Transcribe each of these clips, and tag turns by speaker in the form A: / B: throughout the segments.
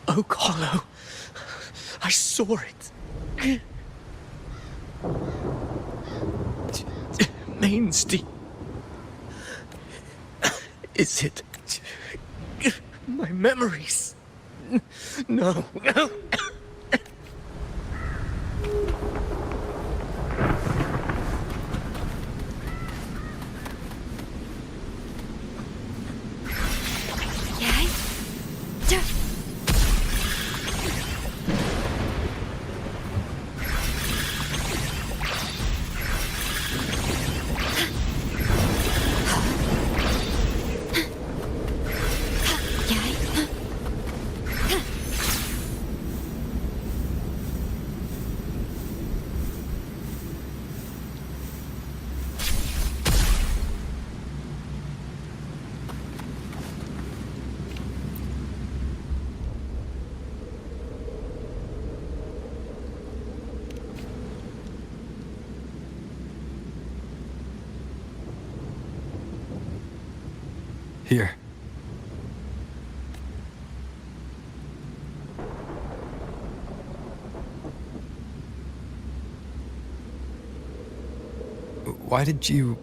A: Oak Hollow. I saw it. Mainsty. Is it my memories? No.
B: Here. Why did you...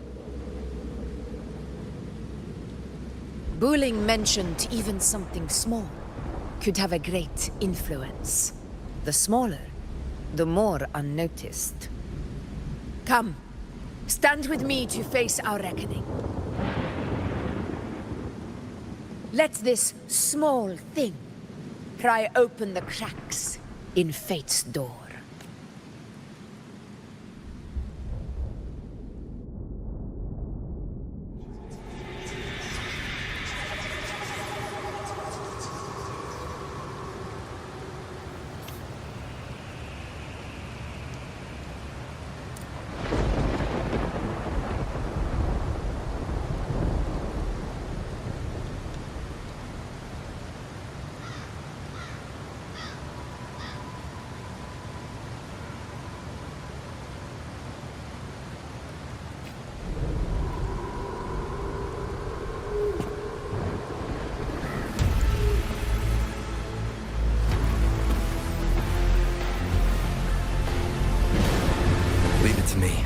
C: Bulling mentioned even something small could have a great influence. The smaller, the more unnoticed. Come, stand with me to face our reckoning. Let this small thing pry open the cracks in fate's door.
B: To me.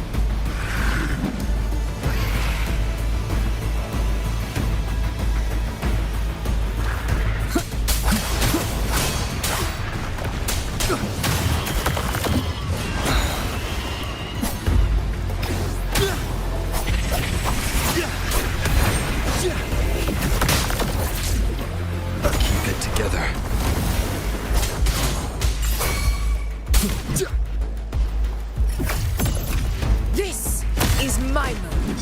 B: Keep it together.
C: Is my moment.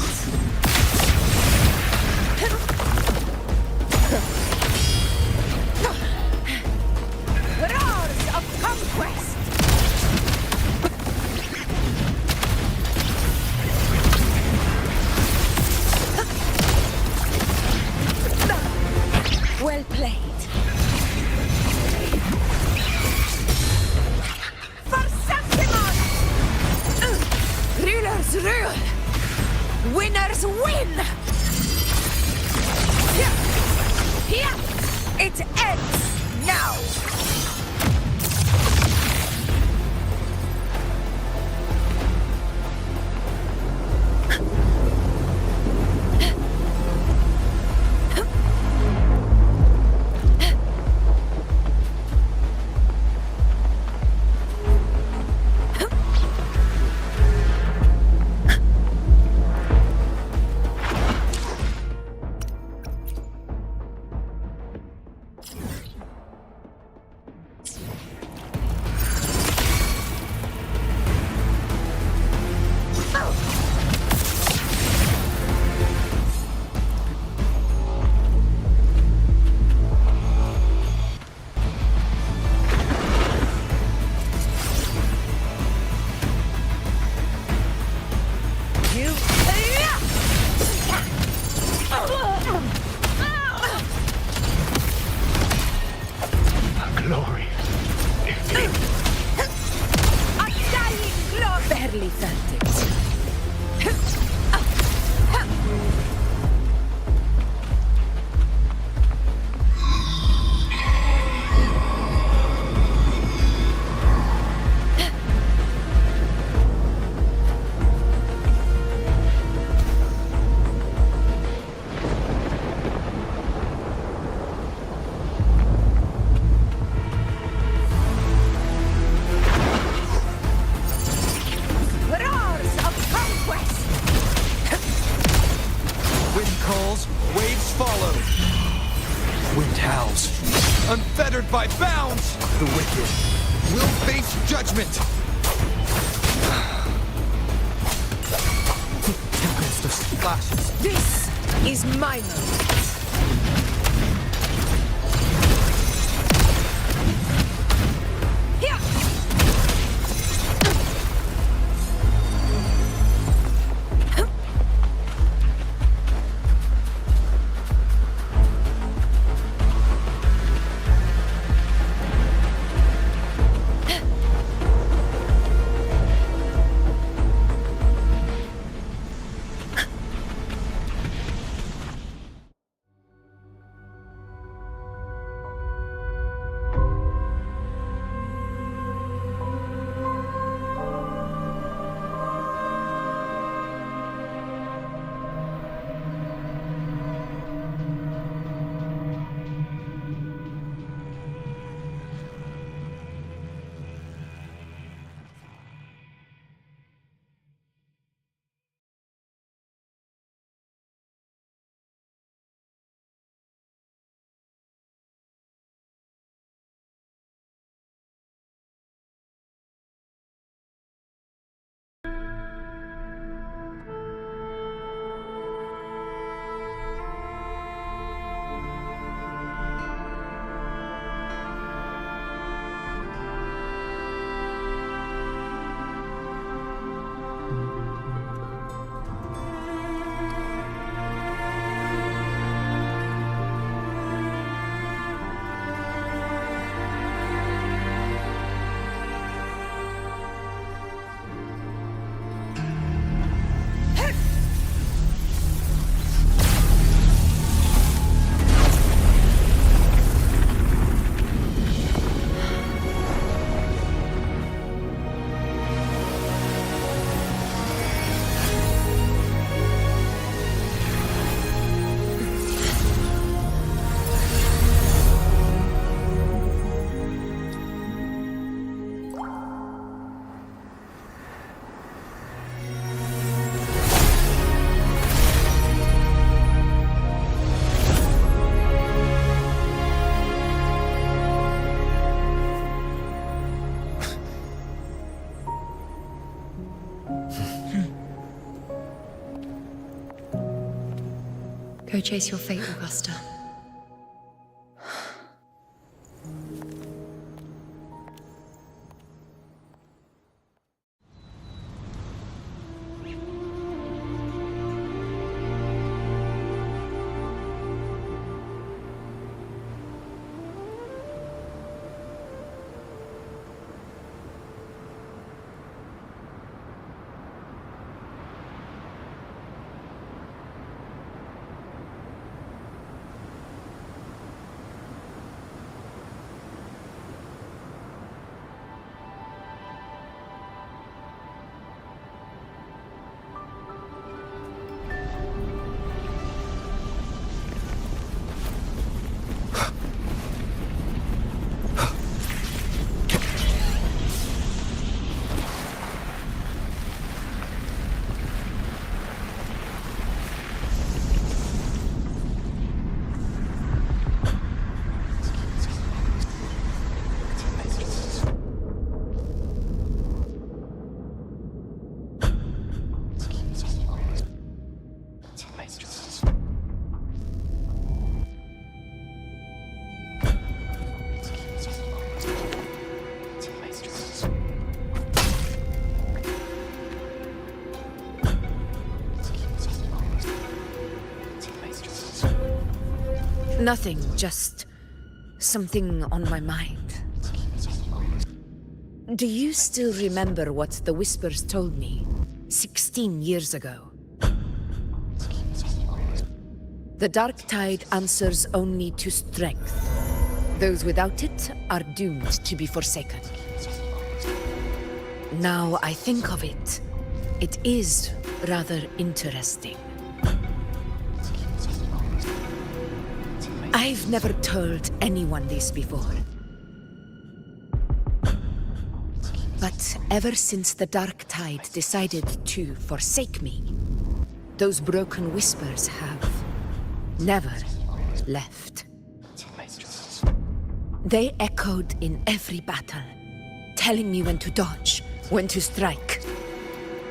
C: rule! Winners win! Here! It ends now!
A: Glory.
C: Undying glory! Barely felt it. Roars of conquest!
B: Wind calls, waves follow. Wind howls. Unfettered by bounds, the wicked will face judgment. Tempest of splashes.
C: This is my moment. Here!
D: Go chase your fate, Augusta.
C: Nothing, just something on my mind. Do you still remember what the Whispers told me 16 years ago? The dark tide answers only to strength. Those without it are doomed to be forsaken. Now I think of it, it is rather interesting. I've never told anyone this before. But ever since the dark tide decided to forsake me, those broken whispers have never left. They echoed in every battle, telling me when to dodge, when to strike.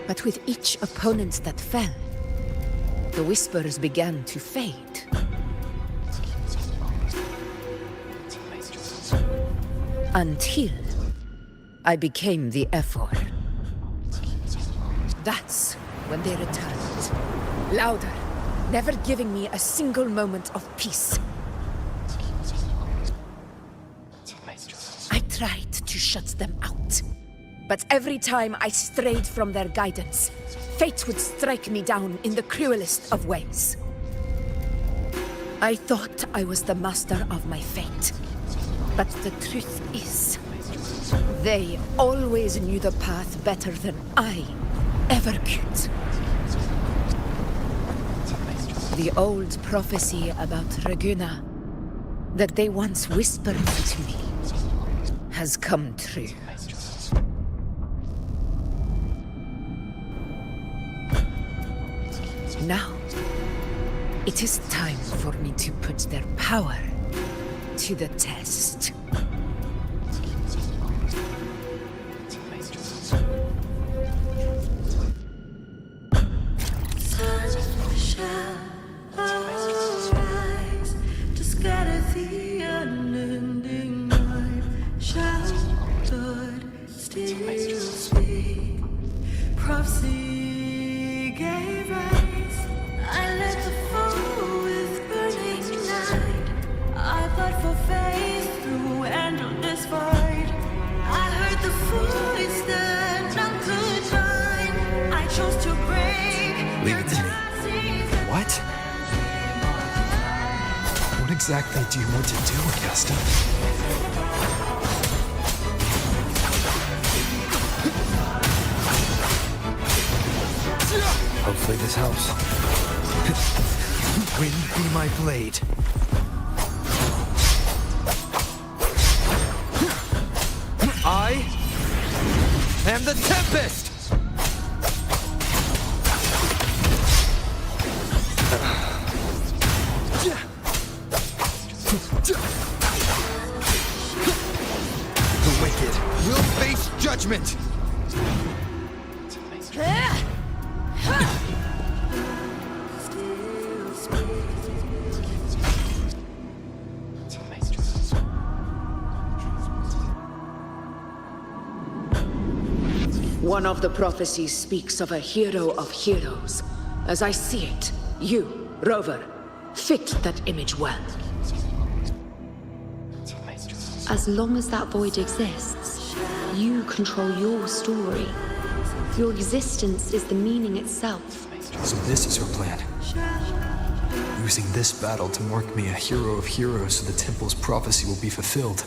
C: But with each opponent that fell, the whispers began to fade. Until I became the Ephor. That's when they returned. Louder, never giving me a single moment of peace. I tried to shut them out. But every time I strayed from their guidance, fate would strike me down in the cruelest of ways. I thought I was the master of my fate. But the truth is, they always knew the path better than I ever could. The old prophecy about Raguna, that they once whispered to me, has come true. Now, it is time for me to put their power to the test.
E: Sun shall arise to scatter the unending night. Sheltered, still speak. Prophecy gave rise. I let the fall with burning night. I fought for faith through endless fight. I heard the voice that none could find. I chose to break.
B: Leave it to me. What? What exactly do you want to do, Augusta? Hopefully this helps. Wind be my blade. I am the Tempest! The wicked will face judgment!
C: One of the prophecies speaks of a hero of heroes. As I see it, you, Rover, fit that image well.
D: As long as that void exists, you control your story. Your existence is the meaning itself.
B: So this is her plan. Using this battle to mark me a hero of heroes so the temple's prophecy will be fulfilled.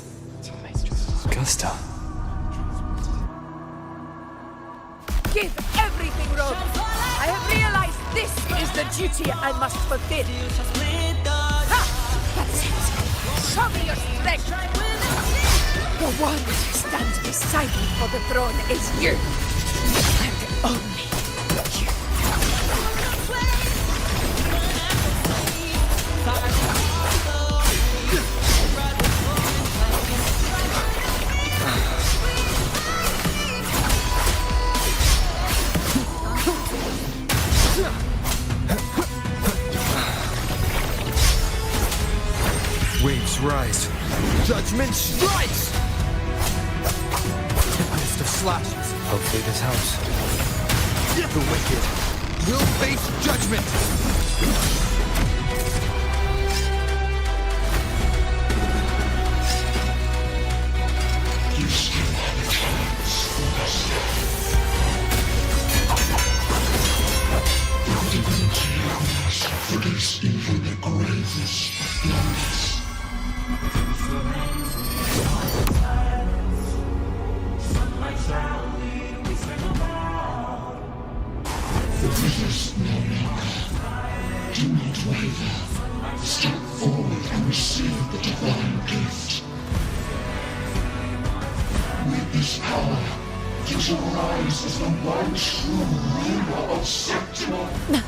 B: Augusta.
C: Give everything, Rover! I have realized this is the duty I must fulfill. Ha! That's it! Show me your strength! The one who stands beside me for the throne is you! And only you.
B: Waves rise. Judgment strikes! Tempest of slashes. Hopefully this helps. The wicked will face judgment!
F: Do not waver. Step forward and receive the divine gift. With this power, you shall rise as the one true ruler of Septimont.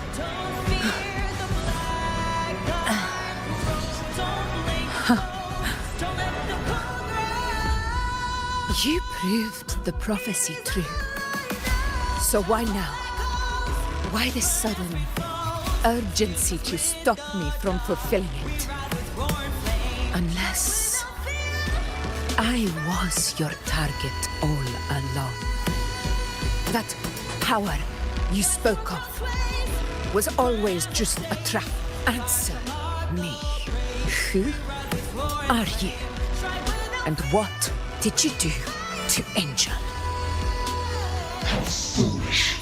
C: You proved the prophecy true. So why now? Why this sudden urgency to stop me from fulfilling it? Unless I was your target all along. That power you spoke of was always just a trap. Answer me. Who are you? And what did you do to Angel?
F: How foolish,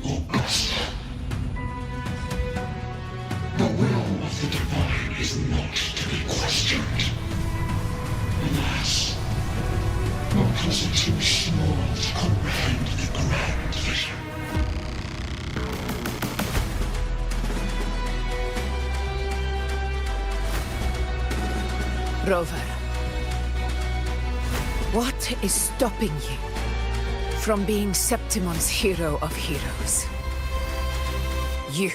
F: Augusta. The will of the divine is not to be questioned. Alas, your puzzle too small to comprehend the grand vision.
C: Rover, what is stopping you from being Septimont's hero of heroes? You,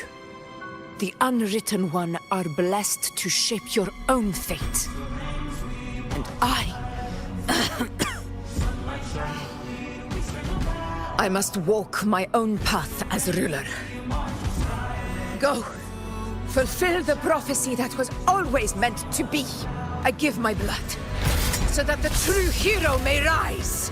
C: the unwritten one, are blessed to shape your own fate. And I must walk my own path as ruler. Go, fulfill the prophecy that was always meant to be. I give my blood, so that the true hero may rise.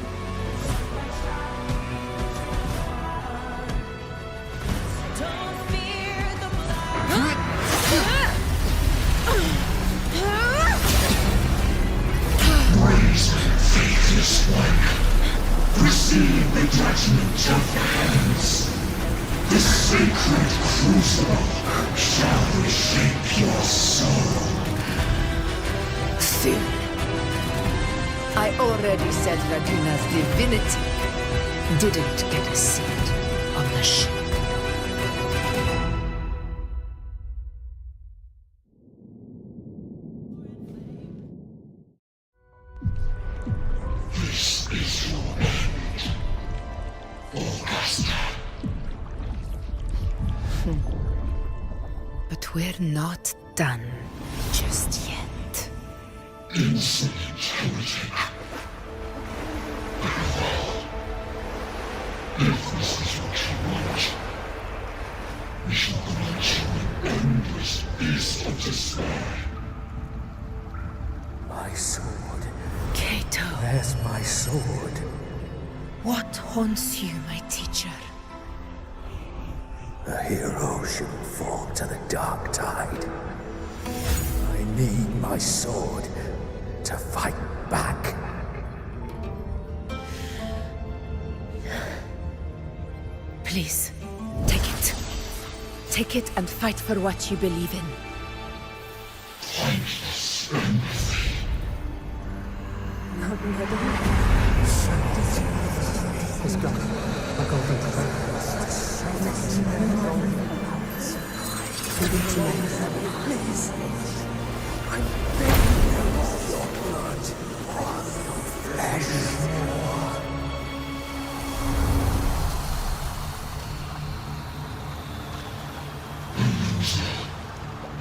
F: Brazen, faithless one, receive the judgment of the heavens. The sacred crucible shall reshape your soul.
C: Soon. I already said Raguna's divinity didn't get a seat on the ship.
F: This is your end, Augusta.
C: But we're not done just yet.
F: Insolent heretic. If this is what you want, we shall grant you an endless beast of despair.
A: My sword.
C: Kato,
A: Where's my sword?
C: what haunts you, my teacher?
A: A hero shouldn't fall to the dark tide. I need my sword to fight back.
C: Please, take it. Take it and fight for what you believe in.
F: Pointless empathy.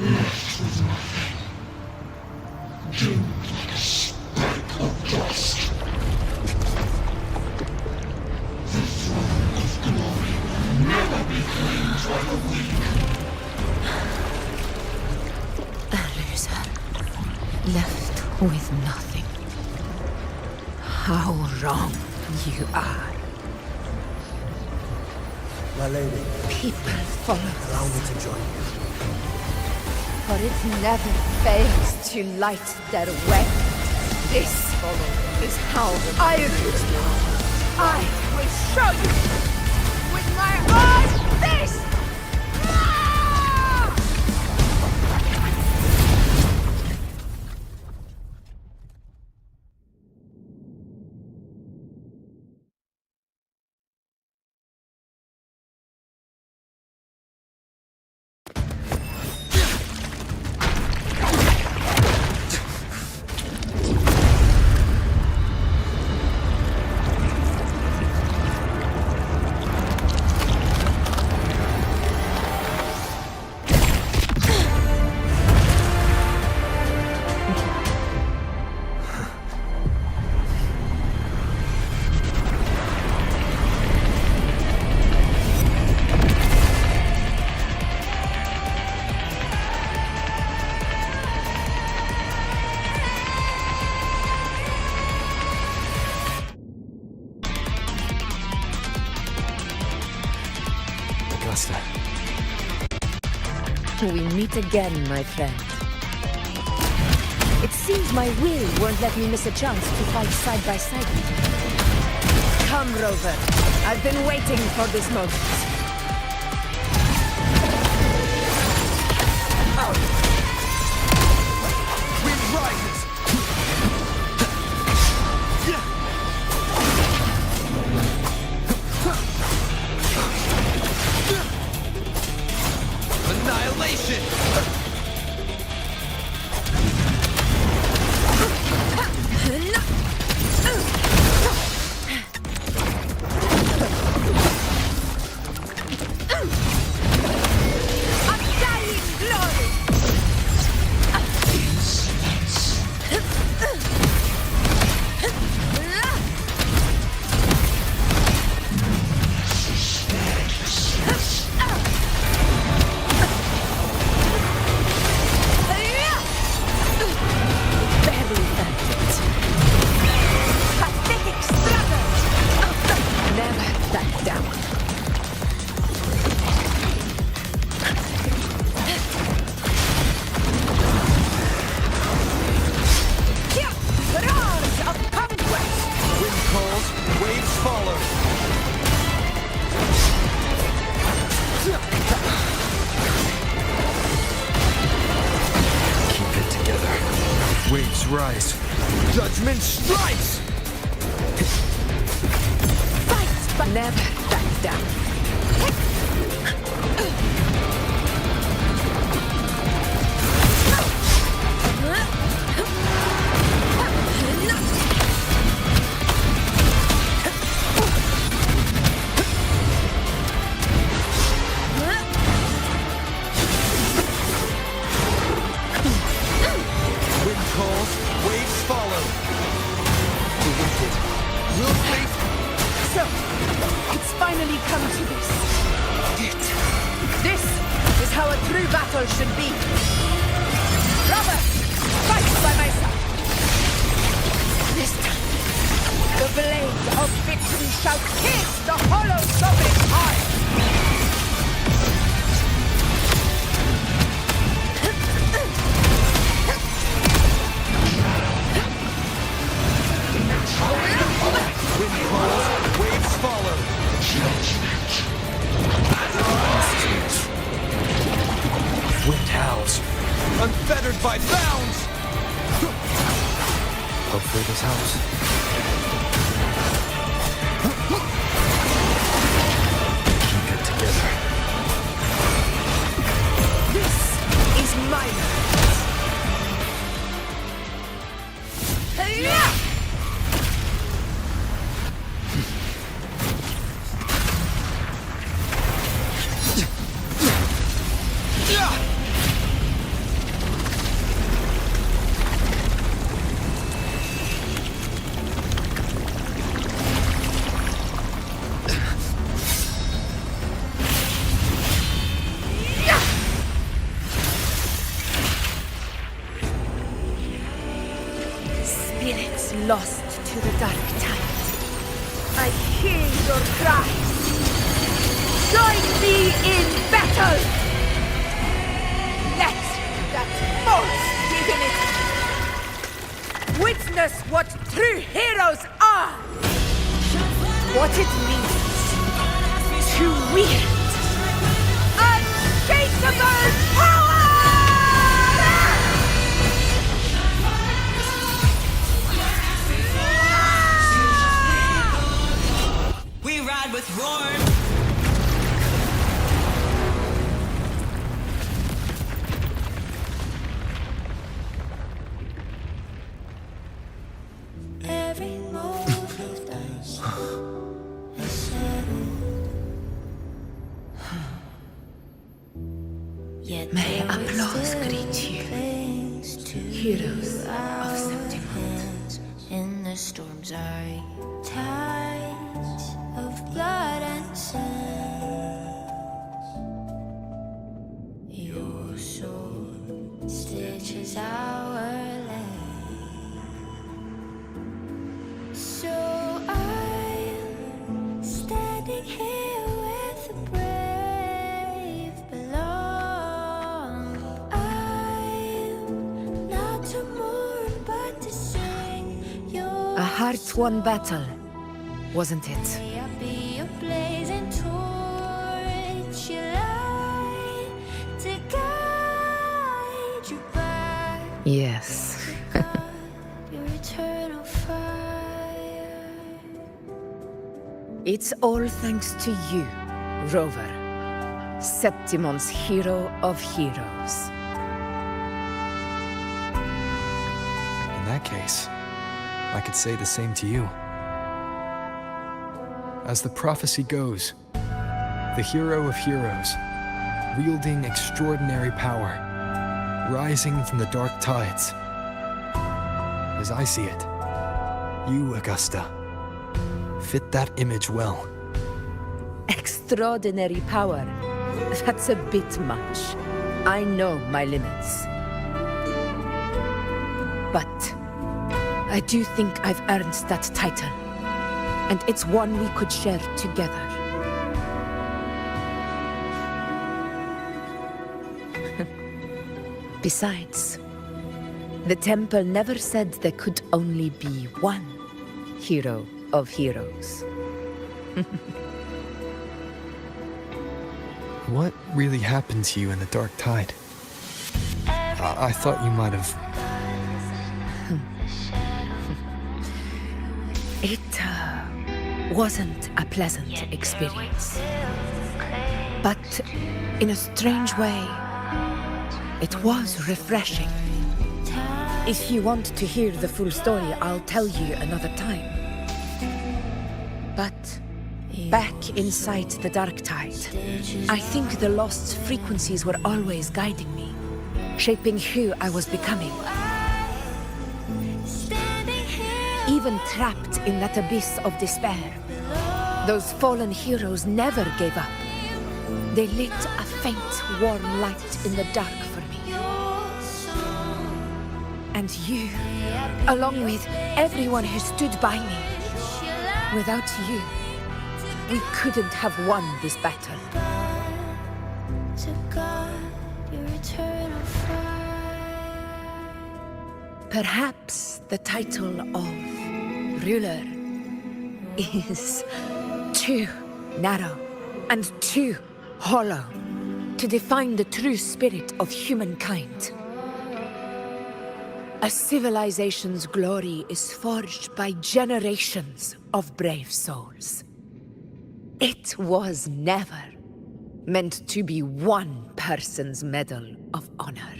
F: Left with nothing. Doomed like a speck of dust. The throne of glory will never be claimed by the weak.
C: A loser, left with nothing. How wrong you are.
A: My lady,
C: People follow,
A: allow me to join you.
C: for it never fails to light their way. This is how I rule. I will show you with my own fist!
B: cluster.
C: We meet again, my friend. It seems my will won't let me miss a chance to fight side by side with you. Come, Rover. I've been waiting for this moment.
B: Wind rises! Annihilation!
C: Undying glory! Barely felt it. Pathetic struggle! Never back down. Roars of Commonwealth!
B: Wind calls, waves follow. Keep it together. Waves rise. Judgment strikes!
C: Fight, but never back down.
B: Wind calls, waves follow. The wicked will face
C: So, it's finally come to this. This is how a true battle should be. Robert, fight by my side. This time, the blade of victory shall pierce the hollow sovereign's heart.
B: wind calls, waves follow. Wind howls, unfettered by bounds. Hopefully this helps. Keep it together.
C: This is my moment. Hey-ya! Spirits lost to the dark tide. I hear your cries. Join me in battle! Let that false divinity witness what true heroes are! What it means to wield unshakable power!
E: We ride with roar. Every move of dust is settled. Yet
C: May
E: there
C: applause
E: still
C: greet you,
E: clings to
C: heroes
E: our
C: of Septimont.
E: hands in the storm's eye. Tides of blood and sand. Your sword stitches our land. So I'm standing here with a breath.
C: hard-won battle, wasn't it?
E: May I be a blazing torch, your light to guide you back.
C: Yes.
E: Your eternal fire.
C: It's all thanks to you, Rover. Septimont's hero of heroes.
B: In that case, I could say the same to you. As the prophecy goes, the hero of heroes, wielding extraordinary power, rising from the dark tides. As I see it, you, Augusta, fit that image well.
C: Extraordinary power. That's a bit much. I know my limits. But I do think I've earned that title. And it's one we could share together. Besides, the temple never said there could only be one hero of heroes.
B: What really happened to you in the dark tide? I thought you might have...
C: It wasn't a pleasant experience. But in a strange way, it was refreshing. If you want to hear the full story, I'll tell you another time. But back inside the dark tide, I think the lost frequencies were always guiding me, shaping who I was becoming. Even trapped in that abyss of despair, those fallen heroes never gave up. They lit a faint, warm light in the dark for me. And you, along with everyone who stood by me. Without you, we couldn't have won this battle.
E: To God, your eternal fire.
C: Perhaps the title of ruler is too narrow and too hollow to define the true spirit of humankind. A civilization's glory is forged by generations of brave souls. It was never meant to be one person's medal of honor.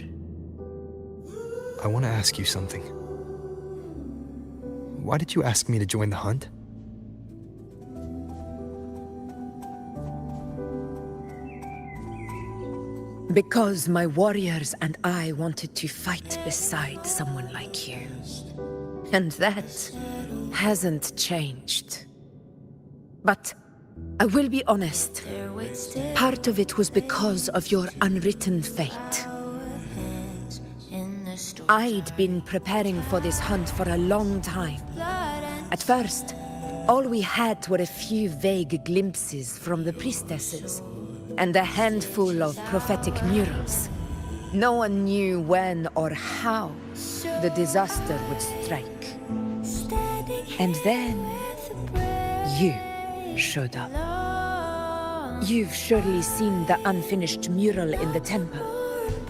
B: I want to ask you something. Why did you ask me to join the hunt?
C: Because my warriors and I wanted to fight beside someone like you. And that hasn't changed. But I will be honest, part of it was because of your unwritten fate. I'd been preparing for this hunt for a long time. At first, all we had were a few vague glimpses from the priestesses, and a handful of prophetic murals. No one knew when or how the disaster would strike. And then you showed up. You've surely seen the unfinished mural in the temple,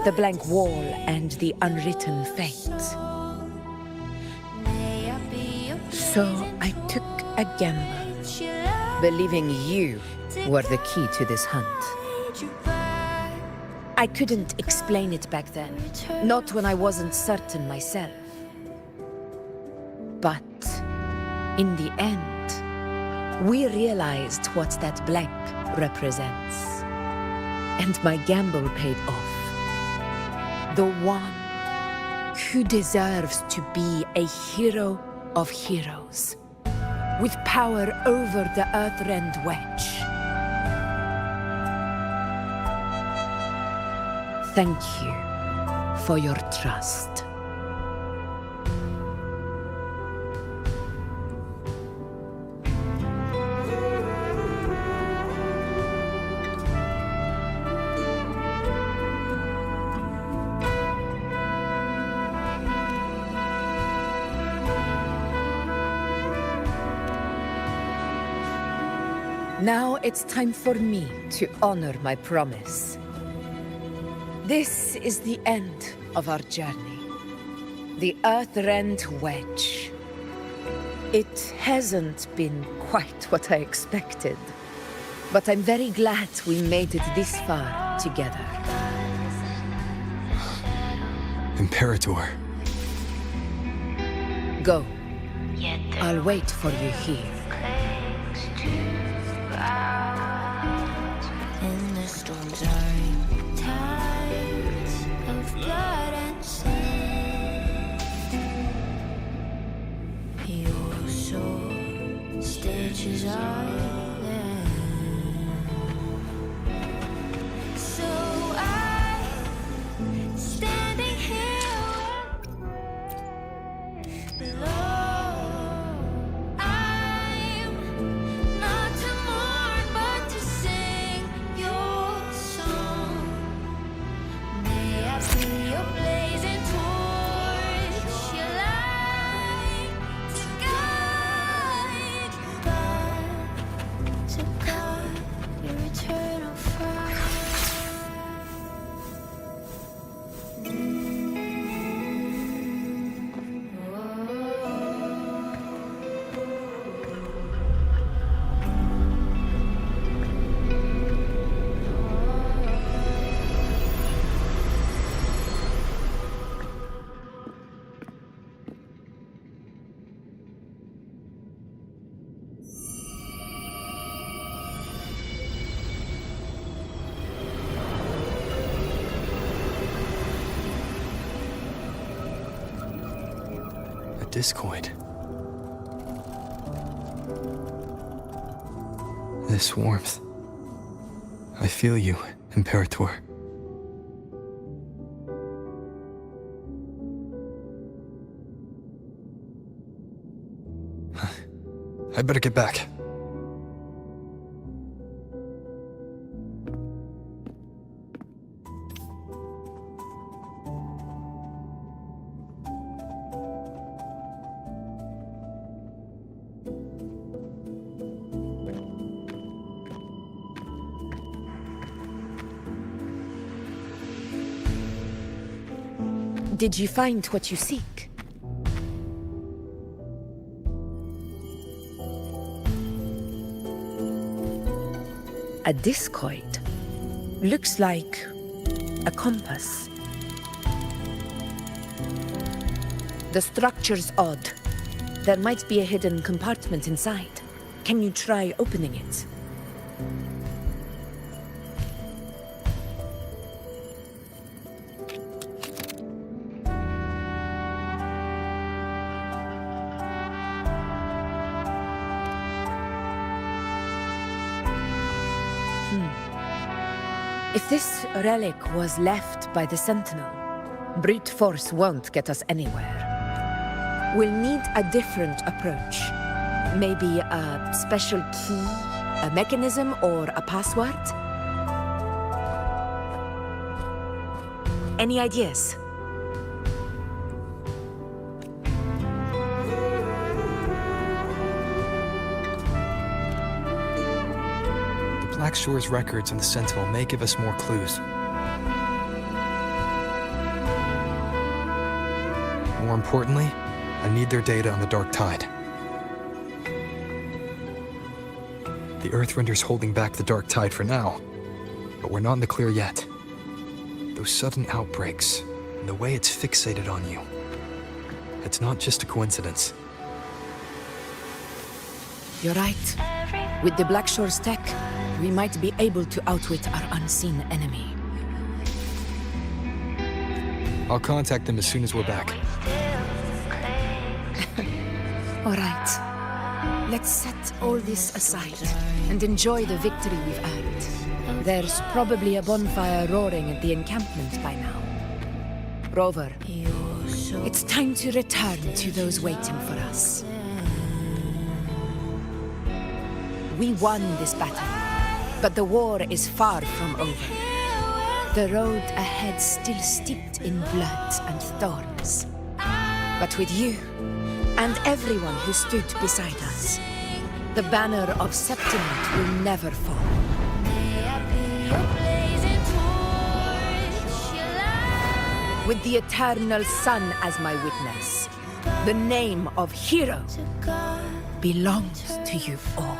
C: the blank wall and the unwritten fate. So I took a gamble, believing you were the key to this hunt. I couldn't explain it back then, not when I wasn't certain myself. But in the end, we realized what that blank represents. And my gamble paid off. The one who deserves to be a hero of heroes, with power over the Earthrend Wedge. Thank you for your trust. Now it's time for me to honor my promise. This is the end of our journey. The Earthrend Wedge. It hasn't been quite what I expected, but I'm very glad we made it this far together.
B: Imperator.
C: Go. I'll wait for you here.
E: In the storms are tides of blood and sin. Your sword stitches island. So I'm standing here below. I'm not to mourn, but to sing your song. May I be your blazing torch, your light to guide you back to God, your eternal fire.
B: A discoid. This warmth. I feel you, Imperator. I better get back.
C: Did you find what you seek? A discoid. Looks like a compass. The structure's odd. There might be a hidden compartment inside. Can you try opening it? If this relic was left by the Sentinel, brute force won't get us anywhere. We'll need a different approach. Maybe a special key, a mechanism, or a password? Any ideas?
B: Black Shore's records on the Sentinel may give us more clues. More importantly, I need their data on the Dark Tide. The Earthrender's holding back the Dark Tide for now, but we're not in the clear yet. Those sudden outbreaks, and the way it's fixated on you, it's not just a coincidence.
C: You're right. With the Black Shore's tech, we might be able to outwit our unseen enemy.
B: I'll contact them as soon as we're back.
C: All right. Let's set all this aside and enjoy the victory we've earned. There's probably a bonfire roaring at the encampment by now. Rover, it's time to return to those waiting for us. We won this battle, but the war is far from over. The road ahead still steeped in blood and thorns. But with you, and everyone who stood beside us, The banner of Septimont will never fall.
E: May I be your blazing torch, your light
C: With the eternal sun as my witness, the name of hero
E: to God.
C: belongs to you all.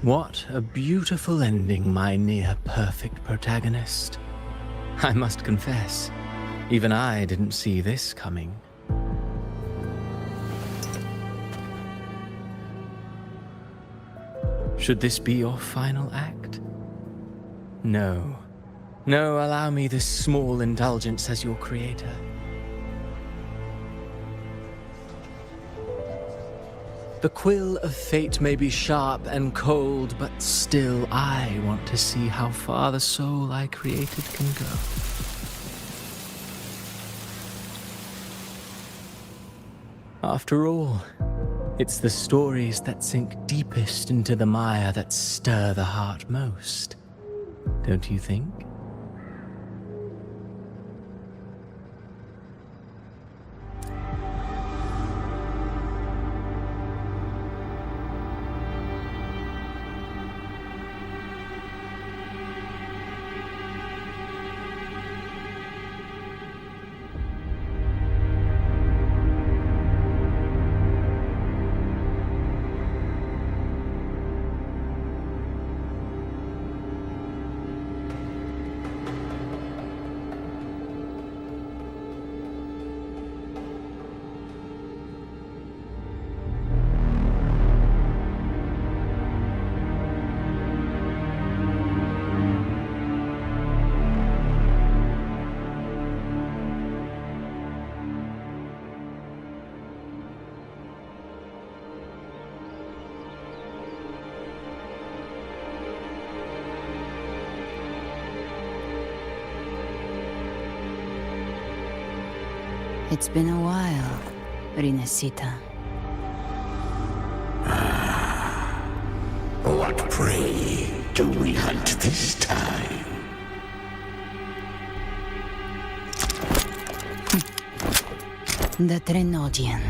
G: What a beautiful ending, my near-perfect protagonist. I must confess, even I didn't see this coming. Should this be your final act? No. No, allow me this small indulgence as your creator. The quill of fate may be sharp and cold, but still I want to see how far the soul I created can go. After all, it's the stories that sink deepest into the mire that stir the heart most, don't you think?
H: It's been a while, Rinesita.
F: What prey do we hunt this time?
H: The Trenodian.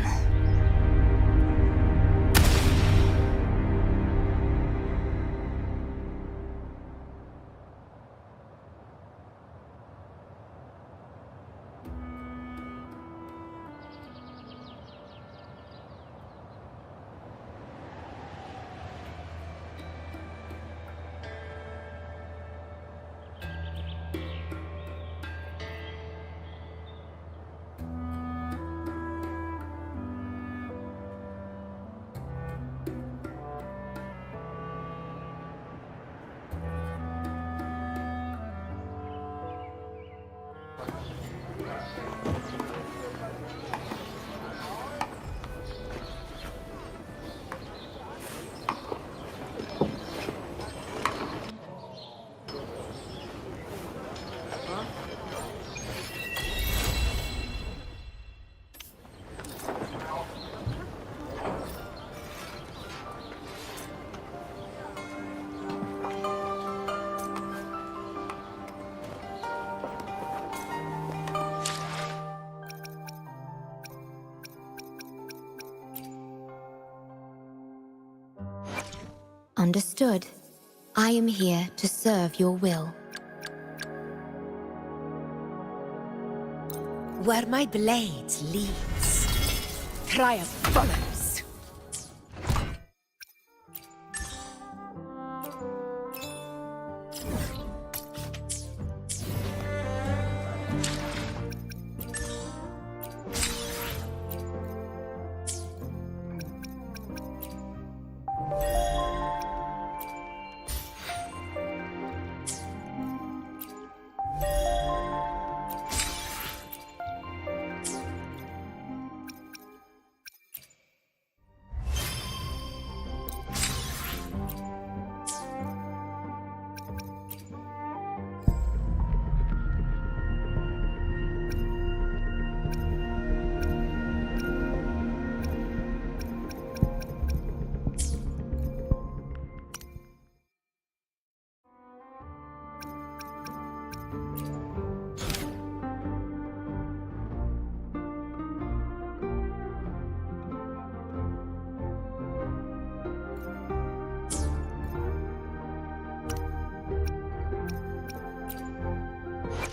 D: Understood. I am here to serve your will.
C: Where my blade leads, triumph follows.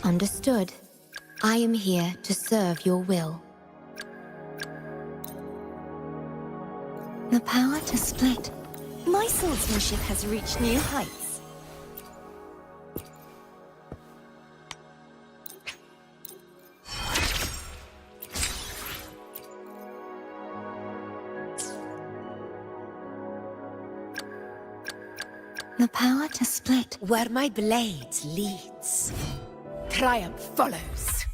D: Understood. I am here to serve your will. The power to split.
I: My swordsmanship has reached new heights.
D: The power to split.
C: Where my blade leads, triumph follows.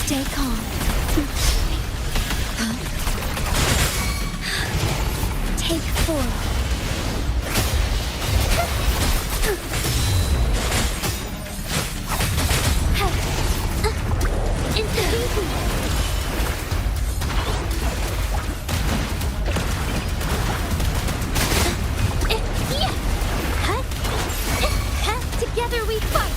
I: Stay calm. Take 4.
E: Together we fight!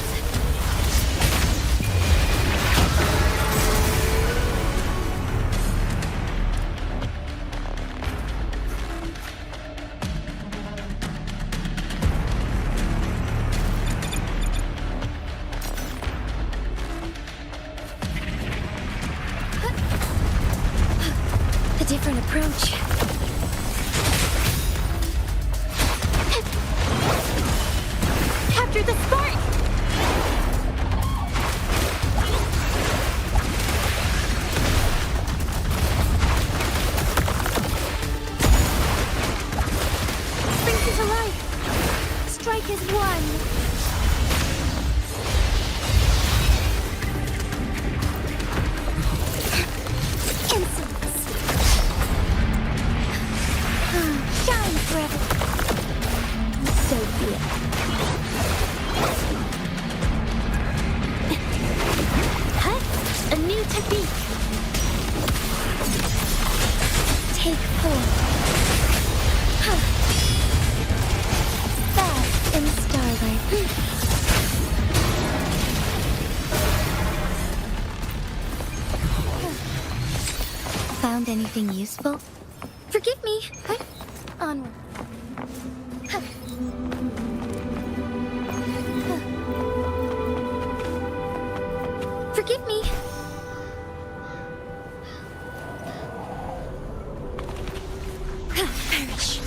I: A different approach.
E: Capture the spark! Brings it to life. Strike is one.
I: Insolence. Shine forever. So be it.
E: A new technique.
I: Take 4. Fast in starlight. Found anything useful?
E: Forgive me.
I: Onward.
E: Forgive me.
I: Perish.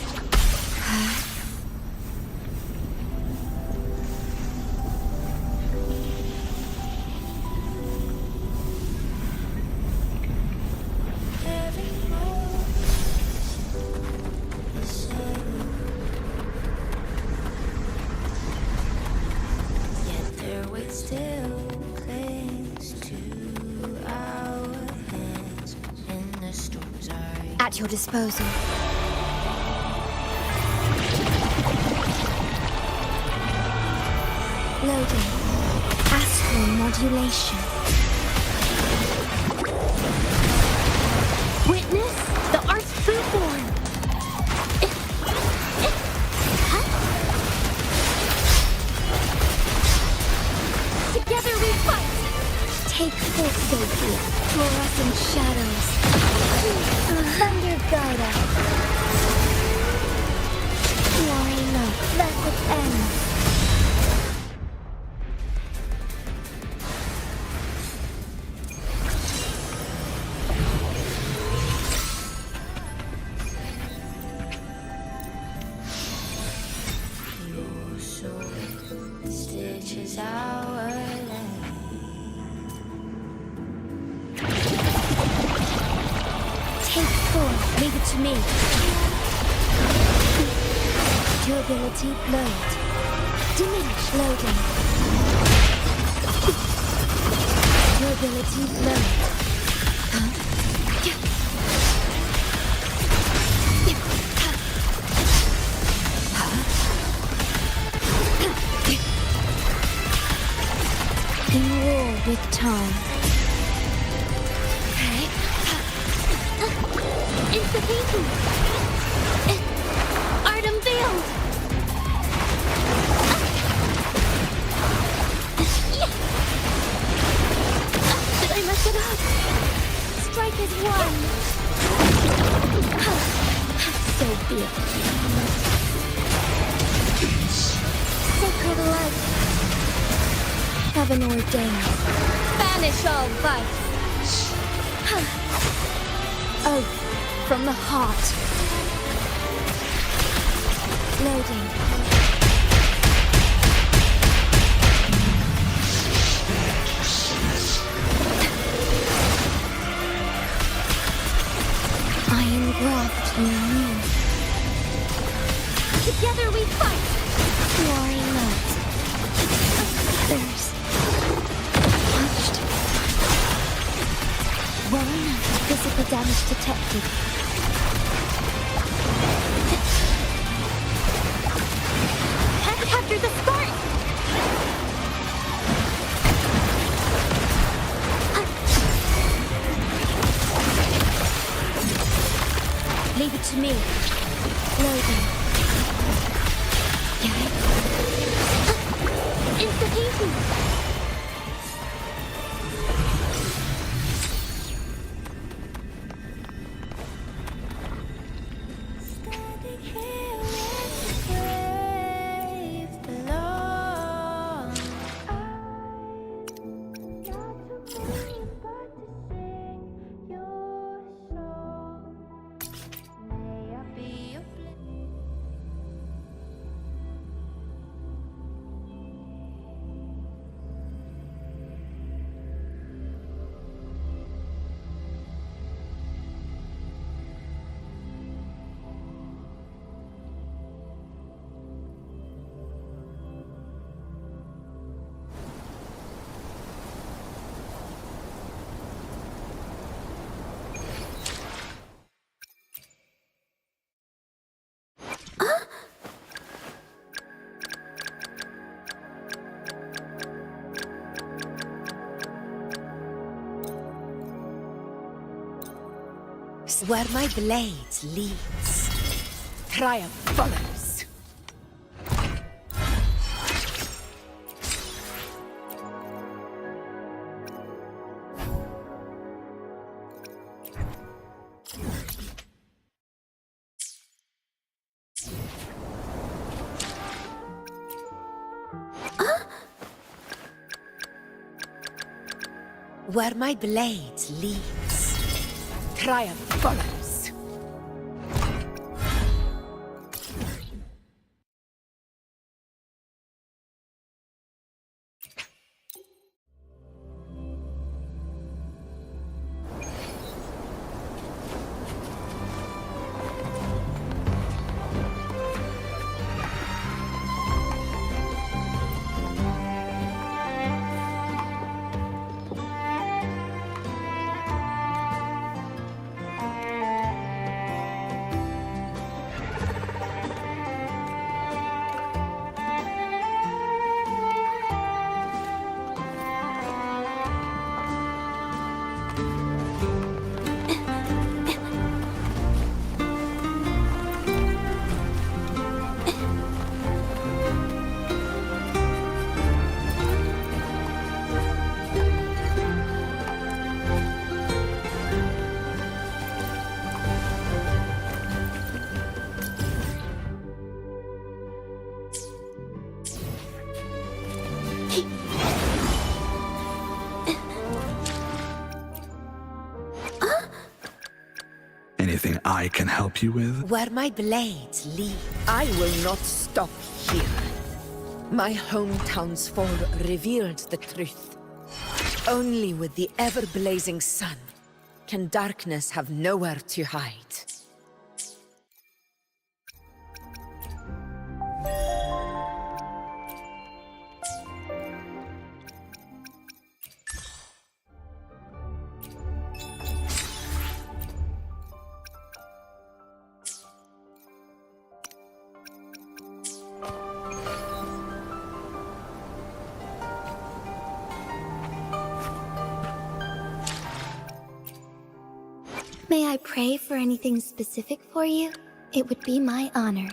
E: Yet their weight still clings to our hands, and the storms are
I: At your disposal. Loading. Astral modulation.
E: Witness the art's foodborn. Together we fight.
I: Take 4, Sophia. Fluorescent shadows. Thunder guide us. Glory not. Let it end.
E: Your soul stitches our land.
I: Take 4. Leave it to me. Durability load. Diminish loading. Durability load. In war with time.
E: Insta-painting. Art unveiled. Did I mess it up?
I: Strike is one. So be it. Sacred light. Heaven ordained. Banish all vice. Oath from the heart. Loading. I engraft in you.
E: Together we fight.
I: Glory not. Thirst. Touched. Worry not. Physical damage detected. Can't capture the spark! Leave it to me. Loading. Insta-fusion!
C: Where my blade leads, triumph follows. Where my blade leads, triumph follows.
J: Anything I can help you with?
C: Where my blades lead, I will not stop here. My hometown's fall revealed the truth. Only with the ever-blazing sun can darkness have nowhere to hide.
I: May I pray for anything specific for you? It would be my honor.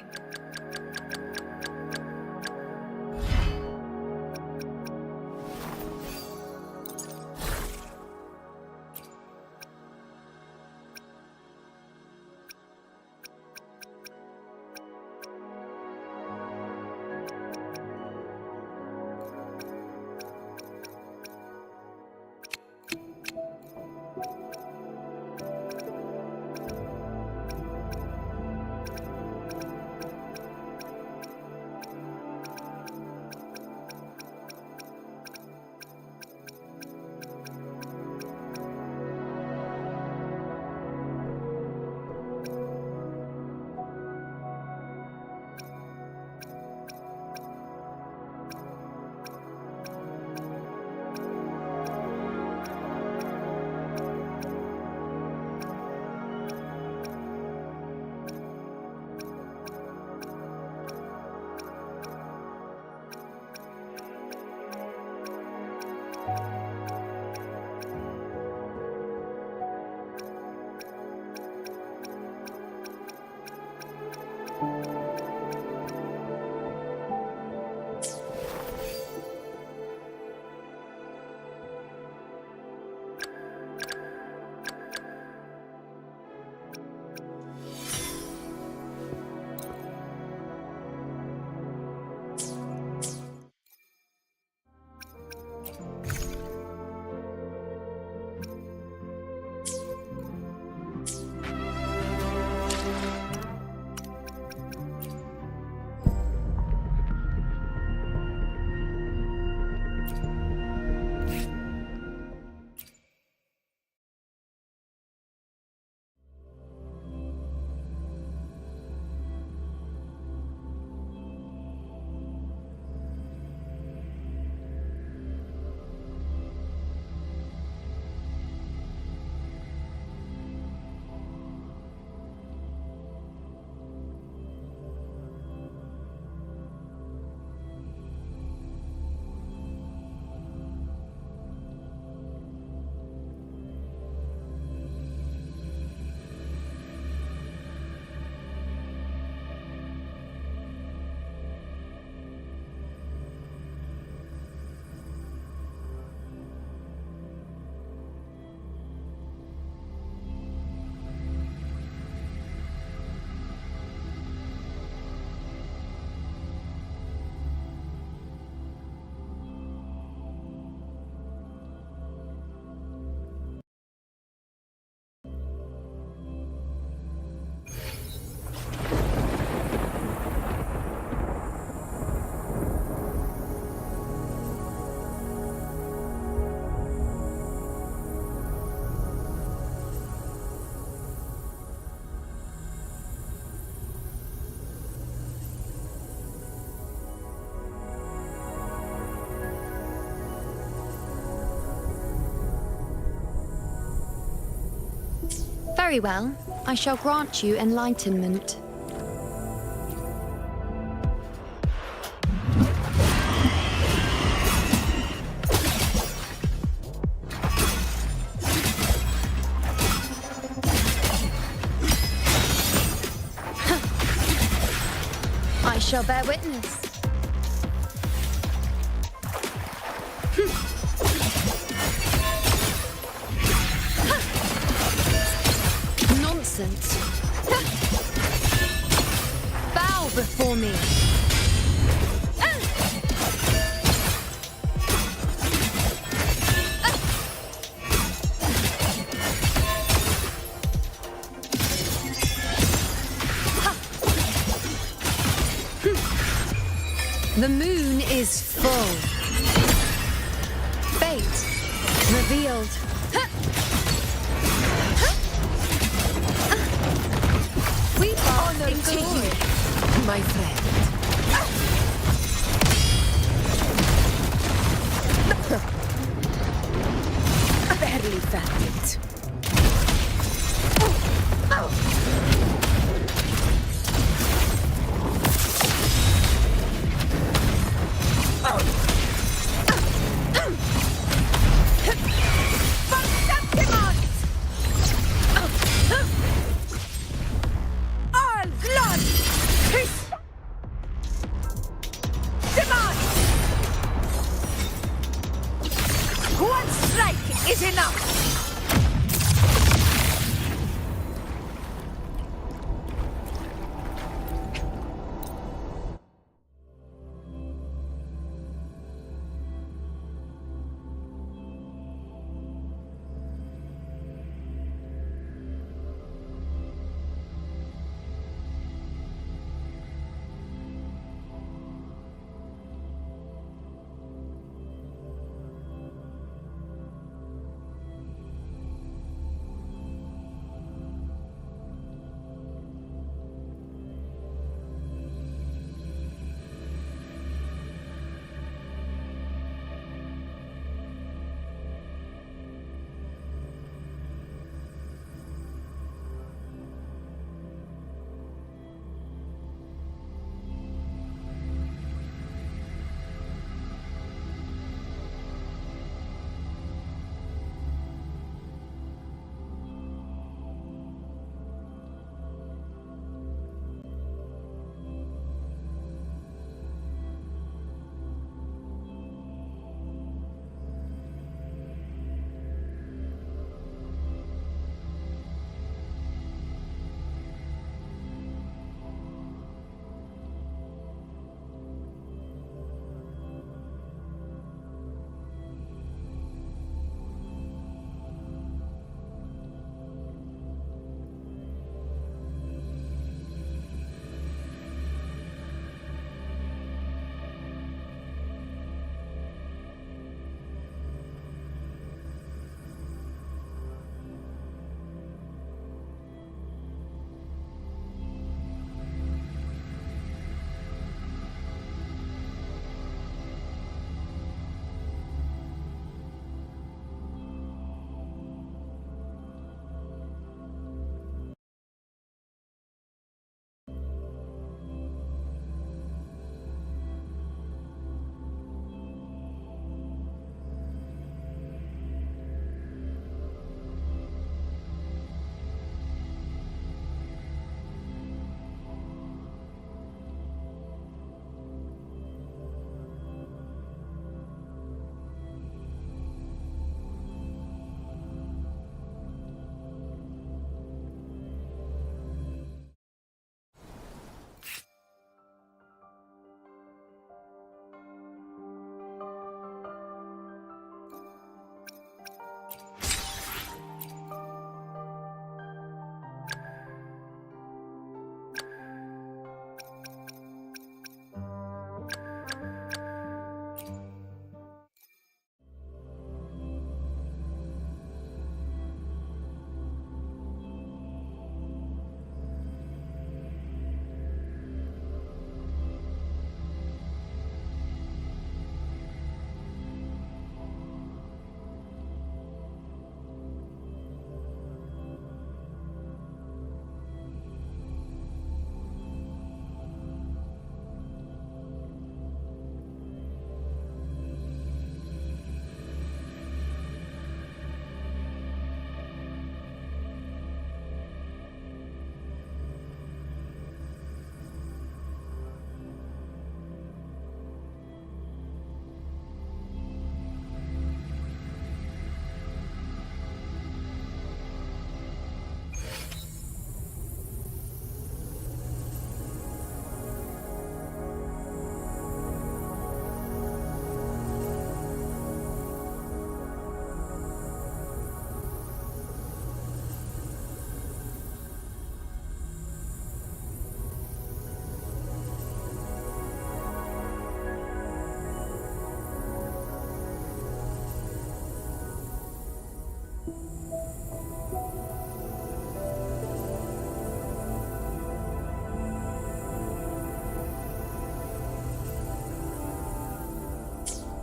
D: Very well. I shall grant you enlightenment.
C: I shall bear witness. Nonsense. Bow before me. The moon is full. Fate revealed. We honor into you, my friend. Barely felt it.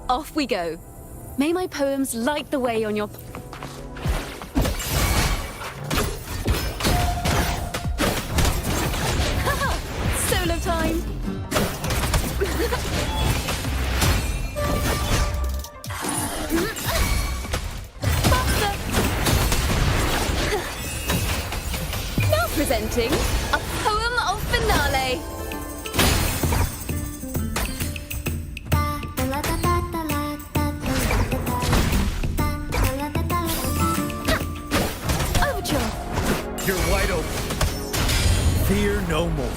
K: off we go. May my poems light the way on your... Solo time! Faster! Now presenting a poem of finale. Overture!
A: You're wide open. Fear no more.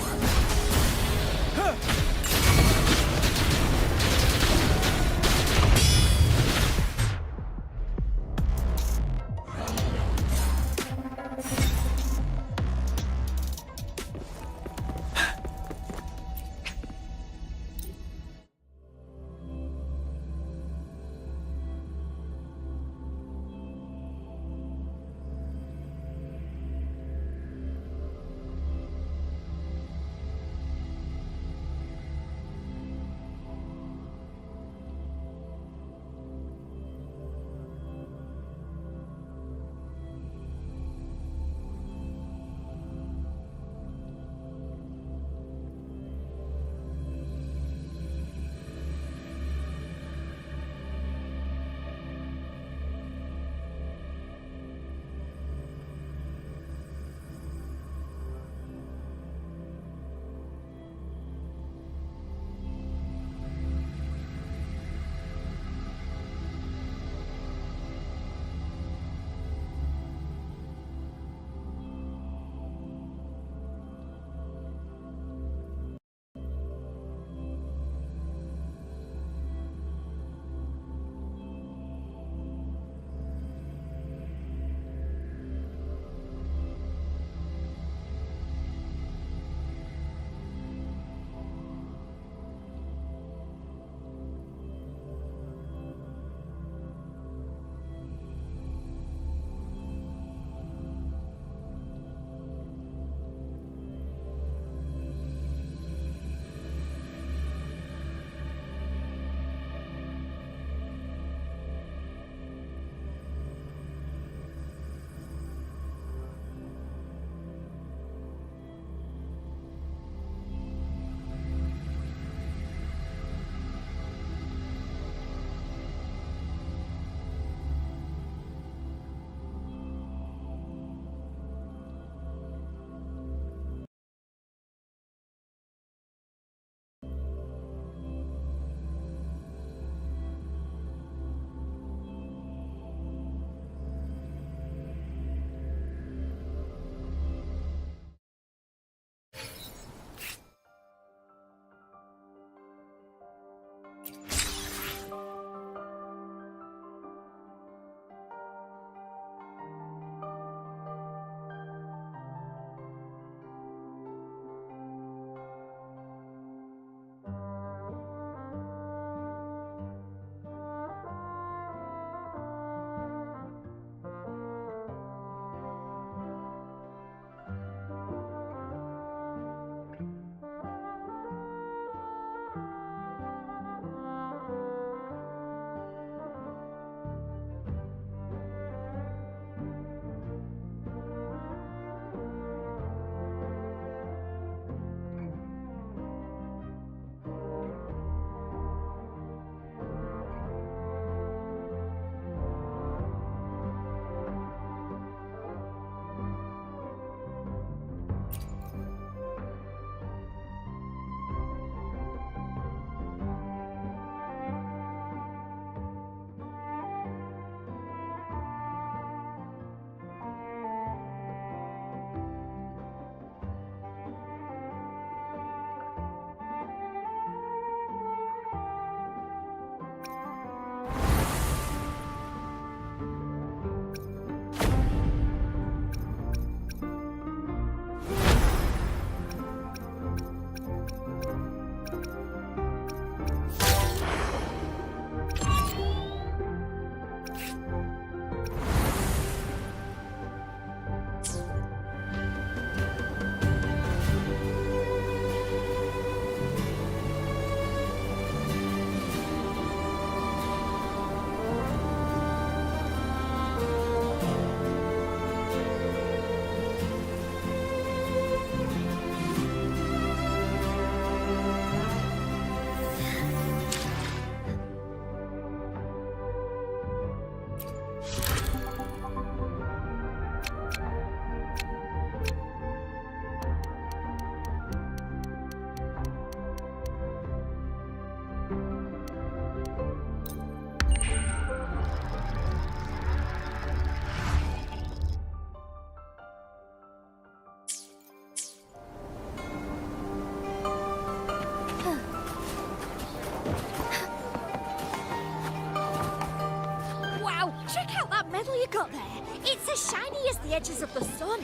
E: the edges of the sun.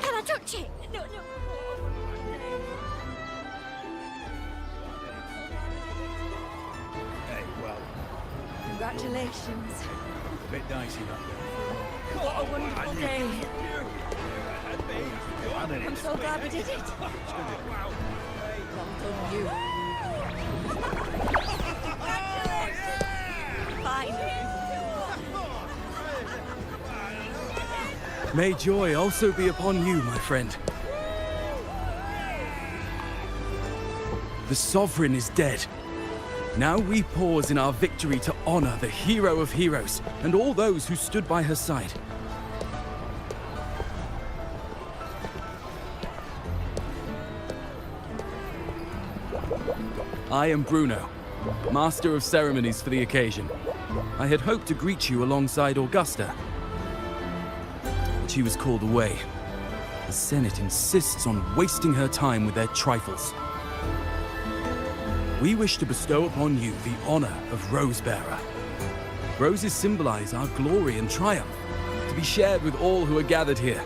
E: Can I touch it? No, no.
A: Hey, well,
C: Congratulations.
A: a bit dicey that day.
C: What a wonderful day. I'm so glad we did it. Well done, you. Finally.
B: May joy also be upon you, my friend. The Sovereign is dead. Now we pause in our victory to honor the hero of heroes and all those who stood by her side. I am Bruno, Master of Ceremonies for the occasion. I had hoped to greet you alongside Augusta, but she was called away. The Senate insists on wasting her time with their trifles. We wish to bestow upon you the honor of Rosebearer. Roses symbolize our glory and triumph, to be shared with all who are gathered here.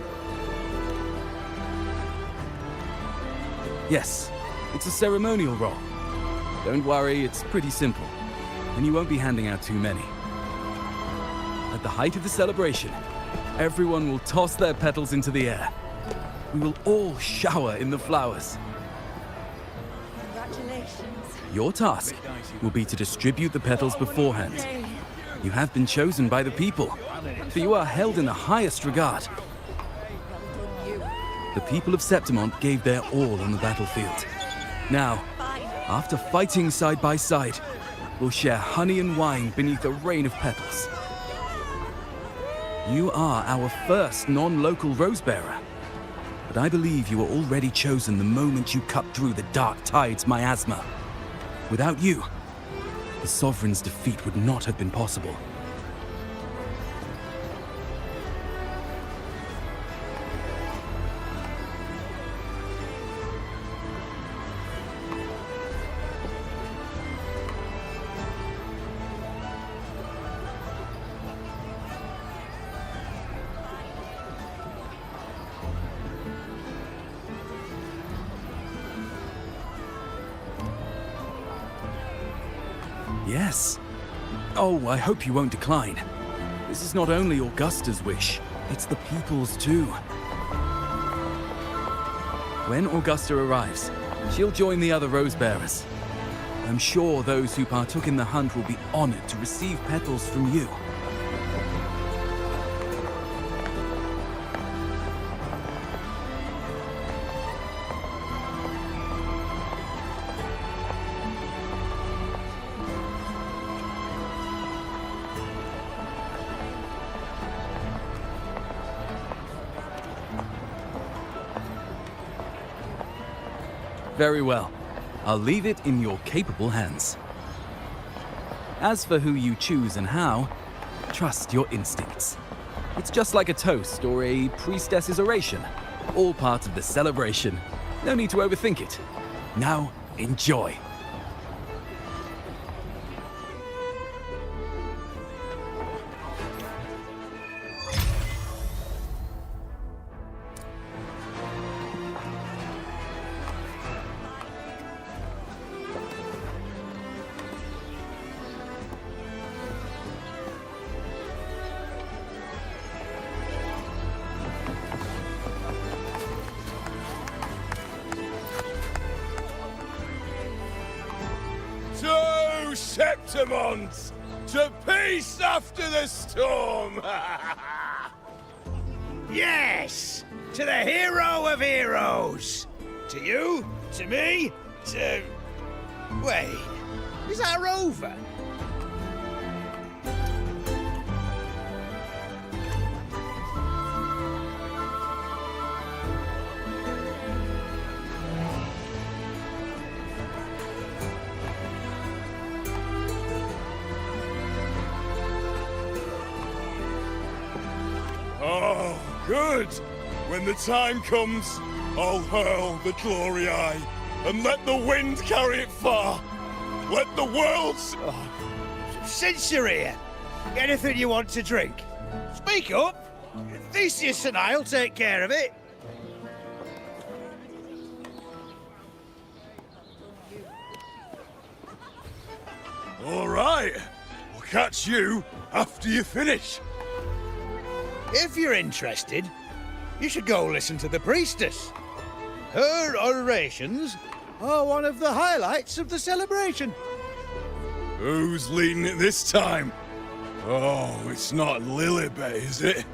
B: Yes, it's a ceremonial role. Don't worry, it's pretty simple, and you won't be handing out too many. At the height of the celebration, everyone will toss their petals into the air. We will all shower in the flowers.
C: Congratulations.
B: Your task will be to distribute the petals beforehand. You have been chosen by the people, for you are held in the highest regard. The people of Septimont gave their all on the battlefield. Now, after fighting side by side, we'll share honey and wine beneath a rain of petals. You are our first non-local Rosebearer, but I believe you were already chosen the moment you cut through the dark tide's miasma. Without you, the Sovereign's defeat would not have been possible. Yes. Oh, I hope you won't decline. This is not only Augusta's wish, it's the people's too. When Augusta arrives, she'll join the other Rosebearers. I'm sure those who partook in the hunt will be honored to receive petals from you. Very well. I'll leave it in your capable hands. As for who you choose and how, trust your instincts. It's just like a toast or a priestess's oration. All part of the celebration. No need to overthink it. Now, enjoy.
L: To Septimont! To peace after the storm!
M: Yes! To the hero of heroes! To you, to me, to... Wait, is that a rover?
L: Oh, good! When the time comes, I'll hurl the glory eye and let the wind carry it far. Let the world...
M: Since you're here, anything you want to drink? Speak up! Theseus and I'll take care of it.
L: All right. We'll catch you after you finish.
M: If you're interested, you should go listen to the priestess. Her orations are one of the highlights of the celebration.
L: Who's leading it this time? Oh, it's not Lilibet, is it?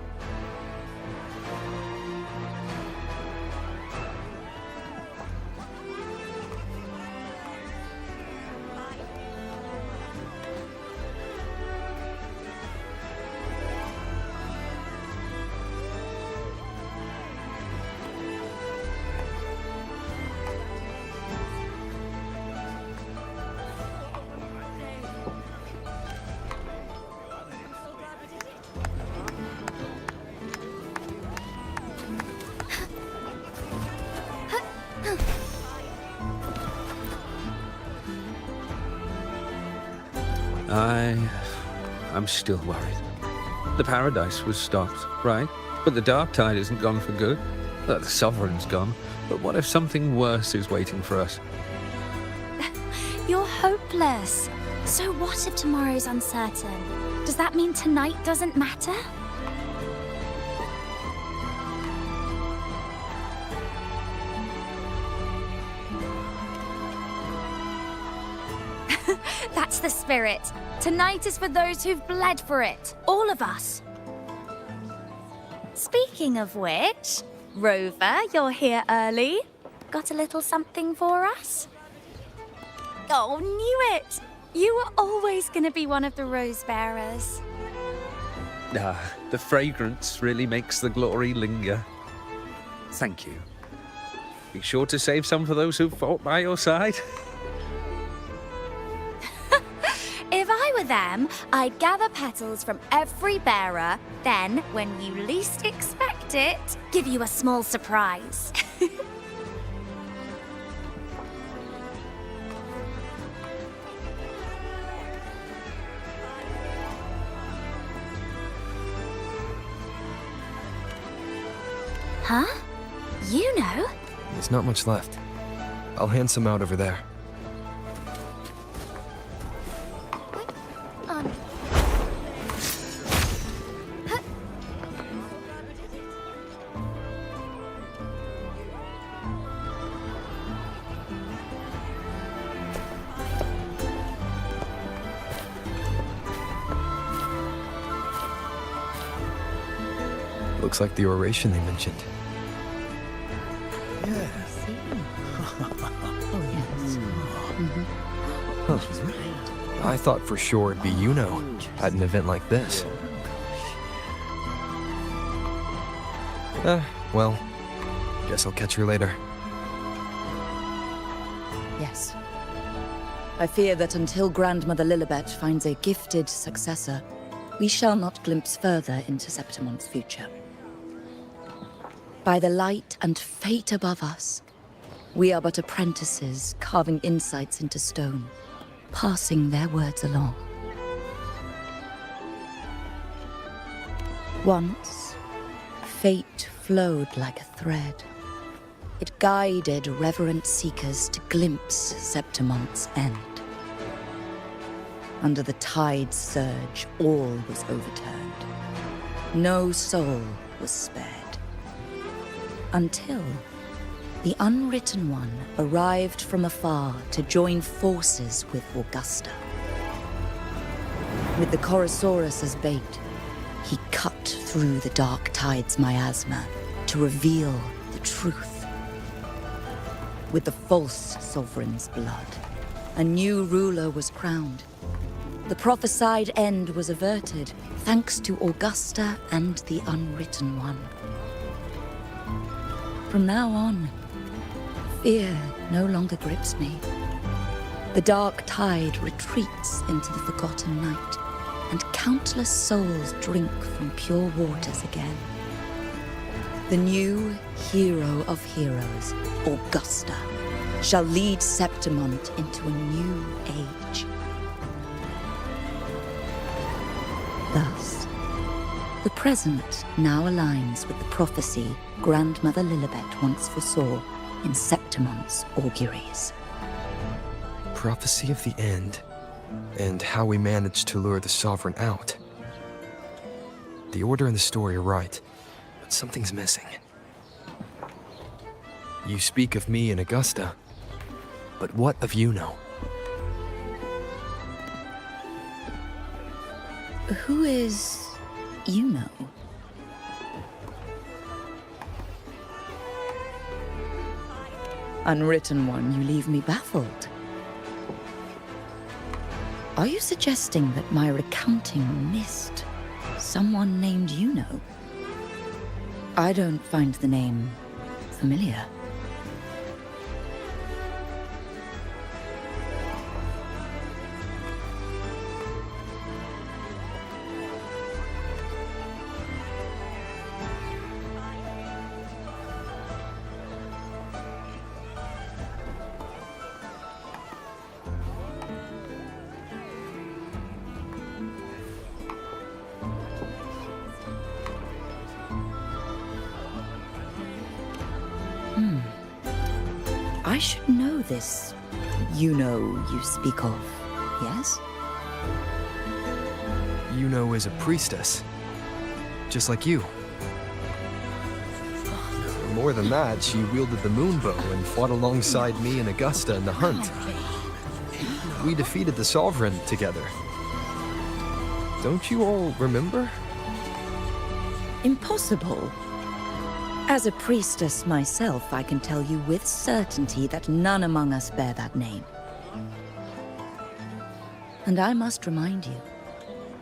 N: I'm still worried. The paradise was stopped, right? But the dark tide isn't gone for good. The sovereign's gone. But what if something worse is waiting for us?
O: You're hopeless. So what if tomorrow's uncertain? Does that mean tonight doesn't matter? That's the spirit. Tonight is for those who've bled for it. All of us. Speaking of which, Rover, you're here early. Got a little something for us? Oh, knew it! You were always going to be one of the rose bearers.
N: The fragrance really makes the glory linger. Thank you. Be sure to save some for those who fought by your side.
O: If I were them, I'd gather petals from every bearer, then, when you least expect it, give you a small surprise. Huh? You know?
B: There's not much left. I'll hand some out over there. Looks like the oration they mentioned. I thought for sure it'd be IUNO at an event like this. Well, guess I'll catch her later.
C: Yes. I fear that until Grandmother Lilibet finds a gifted successor, we shall not glimpse further into Septimont's future. By the light and fate above us, we are but apprentices carving insights into stone, passing their words along. Once, fate flowed like a thread. It guided reverent seekers to glimpse Septimont's end. Under the tide's surge, all was overturned. No soul was spared. Until the Unwritten One arrived from afar to join forces with Augusta. With the Chorosaurus as bait, he cut through the dark tide's miasma to reveal the truth. With the false sovereign's blood, a new ruler was crowned. The prophesied end was averted, thanks to Augusta and the Unwritten One. From now on, fear no longer grips me. The dark tide retreats into the forgotten night, and countless souls drink from pure waters again. The new hero of heroes, Augusta, shall lead Septimont into a new age. Thus,
P: The present now aligns with the prophecy Grandmother Lilibet once foresaw in Septimont's auguries.
B: Prophecy of the end, and how we managed to lure the Sovereign out. The order and the story are right, but something's missing. You speak of me and Augusta, but what of IUNO?
P: Who is IUNO? Unwritten one, you leave me baffled. Are you suggesting that my recounting missed someone named IUNO? I don't find the name familiar. I should know this IUNO you speak of, yes?
B: IUNO is a priestess, just like you. More than that, she wielded the moonbow and fought alongside me and Augusta in the hunt. We defeated the Sovereign together. Don't you all remember?
P: Impossible. As a priestess myself, I can tell you with certainty that none among us bear that name. And I must remind you,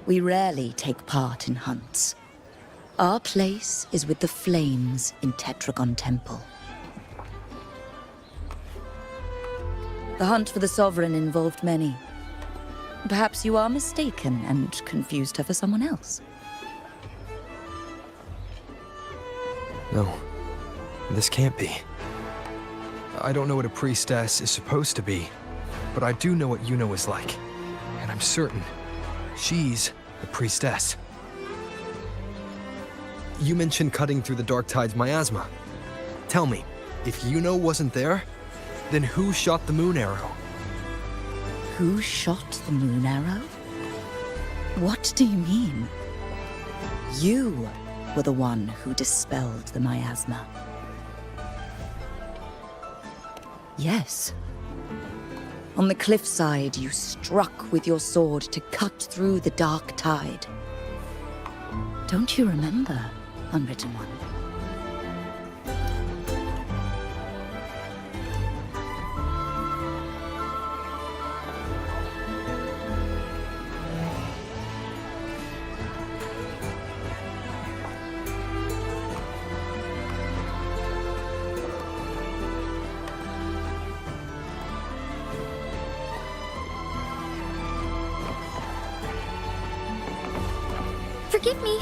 P: we rarely take part in hunts. Our place is with the flames in Tetragon Temple. The hunt for the Sovereign involved many. Perhaps you are mistaken and confused her for someone else.
B: No, this can't be. I don't know what a priestess is supposed to be, but I do know what IUNO is like. And I'm certain she's the priestess. You mentioned cutting through the Dark Tide's miasma. Tell me, if IUNO wasn't there, then who shot the moon arrow?
P: Who shot the moon arrow? What do you mean? You were the one who dispelled the miasma. Yes. On the cliffside, you struck with your sword to cut through the Dark Tide. Don't you remember, Unwritten One?
I: Forgive me.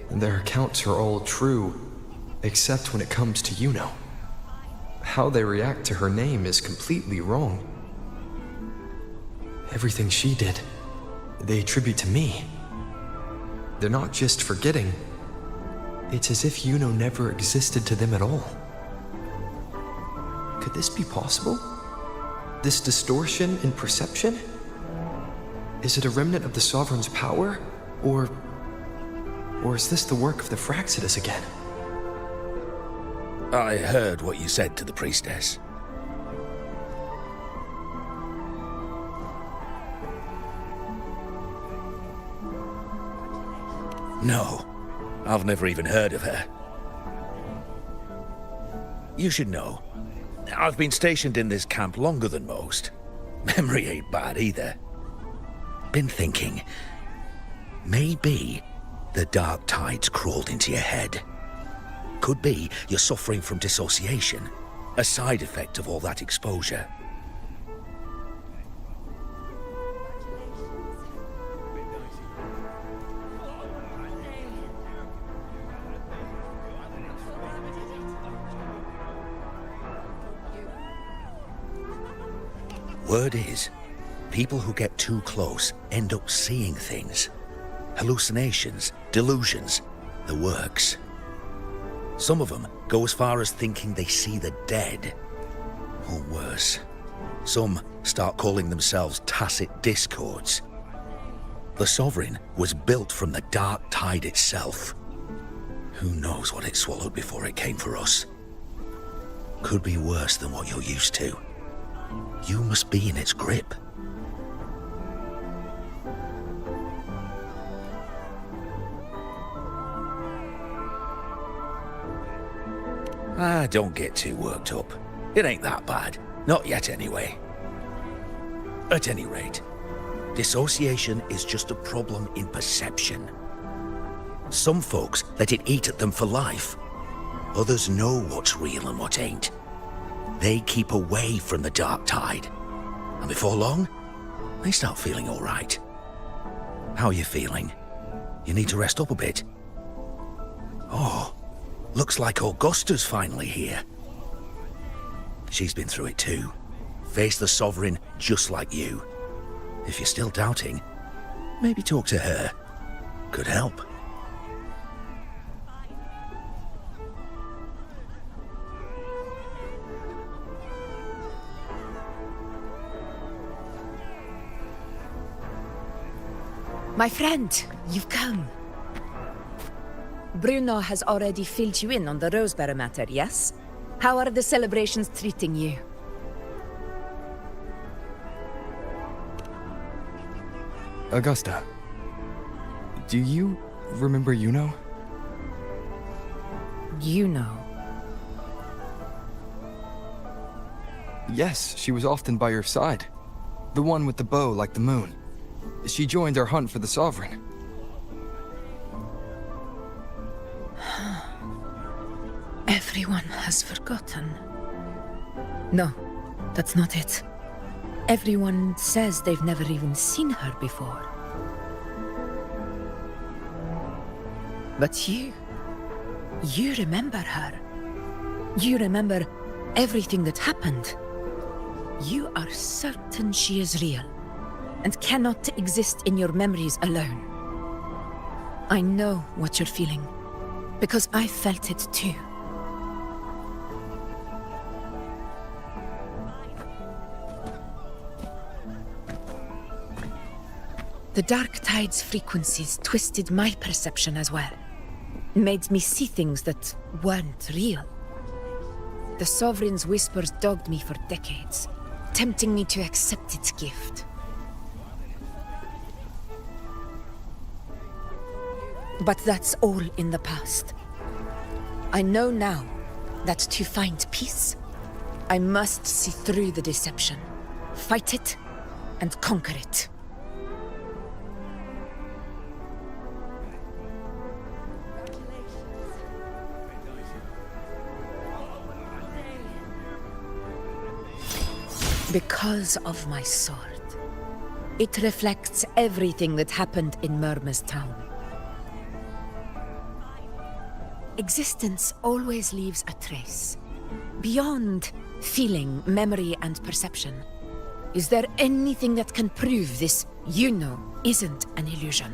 B: Their accounts are all true, except when it comes to IUNO. How they react to her name is completely wrong. Everything she did, they attribute to me. They're not just forgetting. It's as if IUNO never existed to them at all. Could this be possible? This distortion in perception? Is it a remnant of the Sovereign's power? Or is this the work of the Fraxidus again?
A: I heard what you said to the priestess. No, I've never even heard of her. You should know, I've been stationed in this camp longer than most. Memory ain't bad either. Been thinking, maybe the Dark Tide's crawled into your head. Could be you're suffering from dissociation, a side effect of all that exposure. Word is, people who get too close end up seeing things. Hallucinations, delusions, the works. Some of them go as far as thinking they see the dead. Or worse, some start calling themselves tacit discords. The Sovereign was built from the dark tide itself. Who knows what it swallowed before it came for us? Could be worse than what you're used to. You must be in its grip. Don't get too worked up. It ain't that bad. Not yet, anyway. At any rate, dissociation is just a problem in perception. Some folks let it eat at them for life. Others know what's real and what ain't. They keep away from the dark tide. And before long, they start feeling all right. How are you feeling? You need to rest up a bit. Oh, looks like Augusta's finally here. She's been through it too. Faced the Sovereign just like you. If you're still doubting, maybe talk to her. Could help.
C: My friend, you've come. Bruno has already filled you in on the Rosebearer matter, yes? How are the celebrations treating you?
B: Augusta, do you remember IUNO?
C: IUNO?
B: Yes, she was often by your side. The one with the bow like the moon. She joined our hunt for the Sovereign.
C: Everyone has forgotten. No, that's not it. Everyone says they've never even seen her before. But you remember her. You remember everything that happened. You are certain she is real and cannot exist in your memories alone. I know what you're feeling, because I felt it too. The Dark Tide's frequencies twisted my perception as well. Made me see things that weren't real. The Sovereign's whispers dogged me for decades, tempting me to accept its gift. But that's all in the past. I know now that to find peace, I must see through the deception, fight it, and conquer it. Because of my sword. It reflects everything that happened in Murmur's town. Existence always leaves a trace. Beyond feeling, memory, and perception. Is there anything that can prove this IUNO isn't an illusion?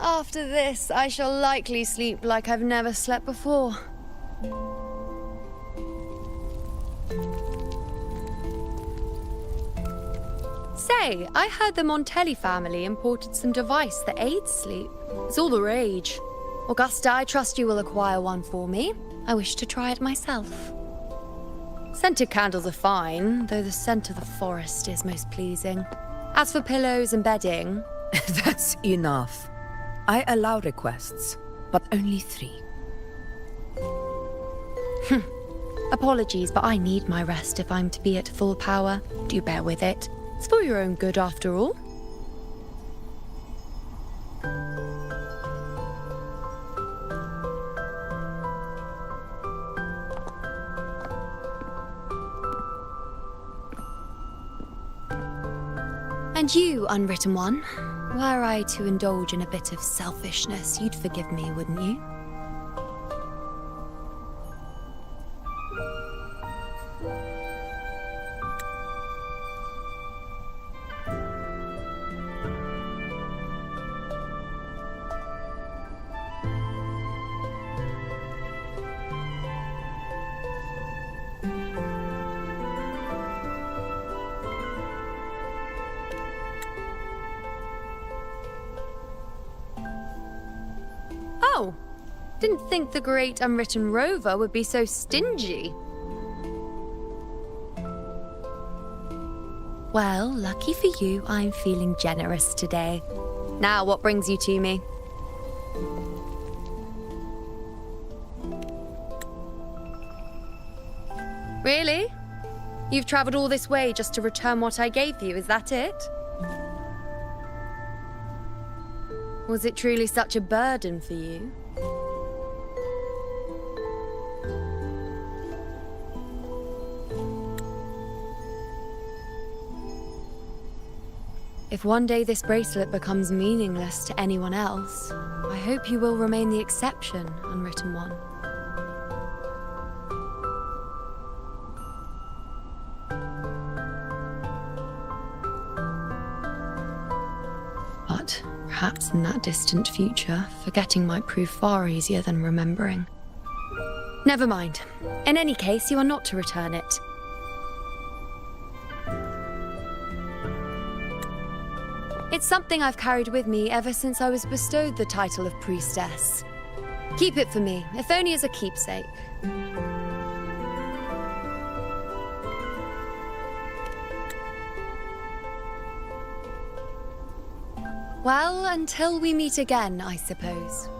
K: After this, I shall likely sleep like I've never slept before. Say, I heard the Montelli family imported some device that aids sleep. It's all the rage. Augusta, I trust you will acquire one for me. I wish to try it myself. Scented candles are fine, though the scent of the forest is most pleasing. As for pillows and bedding...
C: That's enough. I allow requests, but only 3.
K: Apologies, but I need my rest if I'm to be at full power. Do bear with it. It's for your own good, after all. And you, Unwritten One, were I to indulge in a bit of selfishness, you'd forgive me, wouldn't you? Oh, didn't think the great unwritten rover would be so stingy. Well, lucky for you, I'm feeling generous today. Now, what brings you to me? Really? You've traveled all this way just to return what I gave you, is that it? Was it truly such a burden for you? If one day this bracelet becomes meaningless to anyone else, I hope you will remain the exception, Unwritten One. But perhaps in that distant future, forgetting might prove far easier than remembering. Never mind. In any case, you are not to return it. It's something I've carried with me ever since I was bestowed the title of priestess. Keep it for me, if only as a keepsake. Well, until we meet again, I suppose.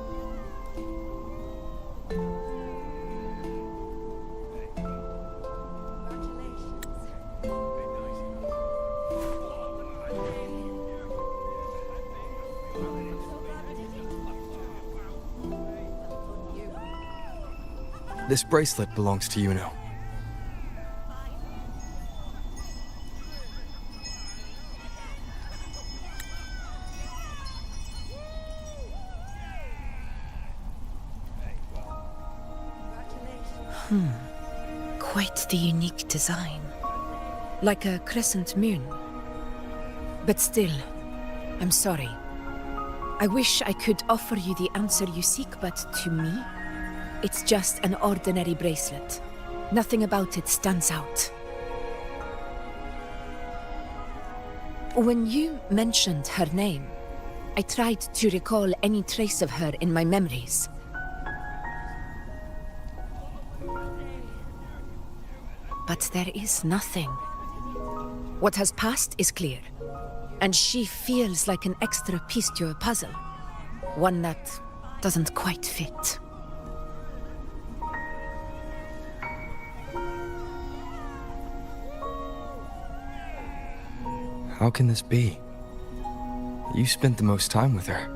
B: This bracelet belongs to IUNO.
C: Quite the unique design. Like a crescent moon. But still, I'm sorry. I wish I could offer you the answer you seek, but to me, it's just an ordinary bracelet. Nothing about it stands out. When you mentioned her name, I tried to recall any trace of her in my memories. But there is nothing. What has passed is clear, and she feels like an extra piece to a puzzle. One that doesn't quite fit.
B: How can this be? You spent the most time with her.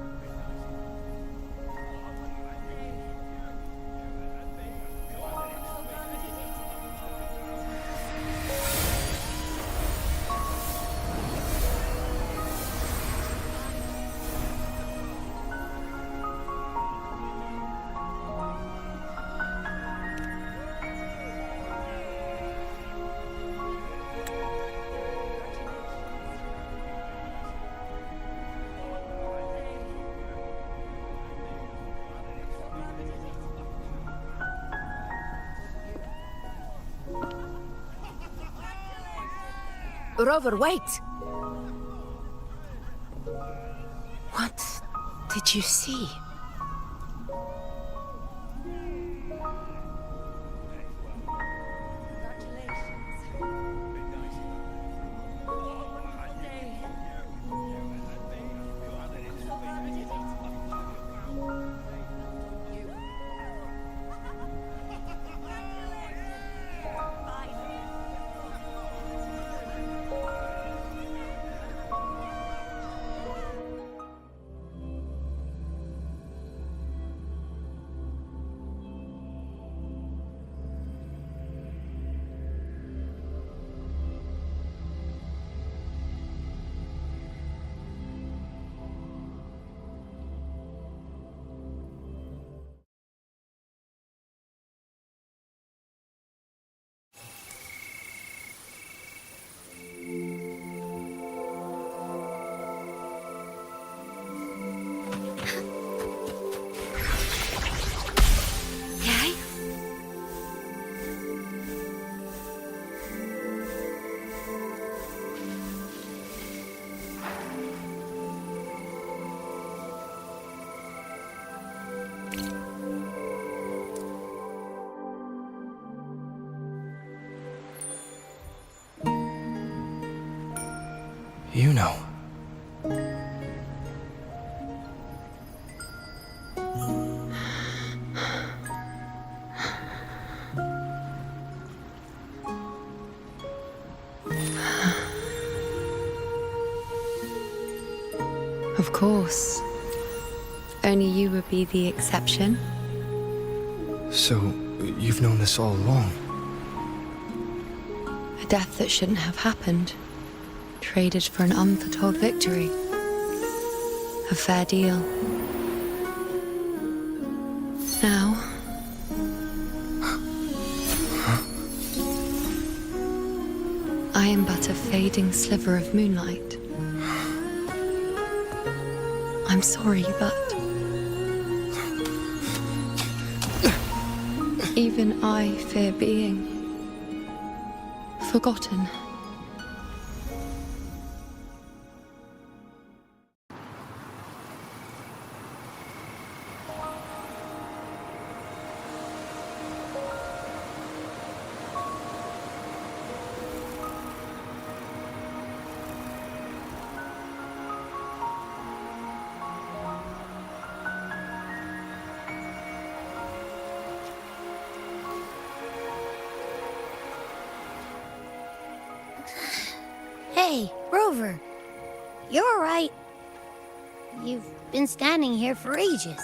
C: Rover, wait! What did you see?
B: IUNO.
K: Of course. Only you would be the exception.
B: So, you've known this all along?
K: A death that shouldn't have happened. Traded for an unforetold victory. A fair deal. Now... I am but a fading sliver of moonlight. I'm sorry, but... even I fear being... forgotten.
Q: Hey, Rover. You're right. You've been standing here for ages.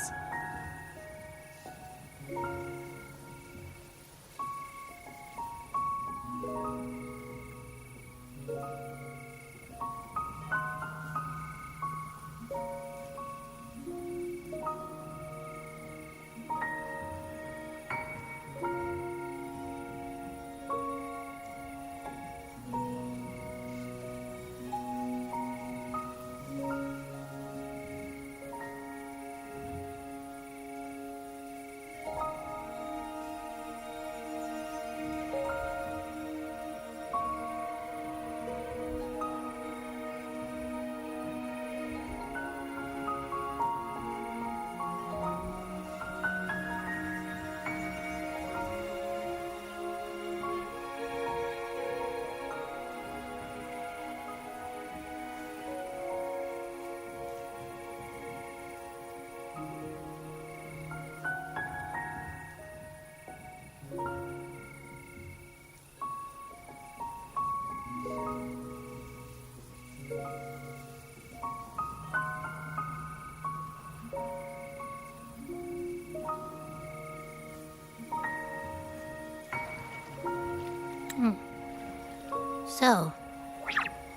Q: So,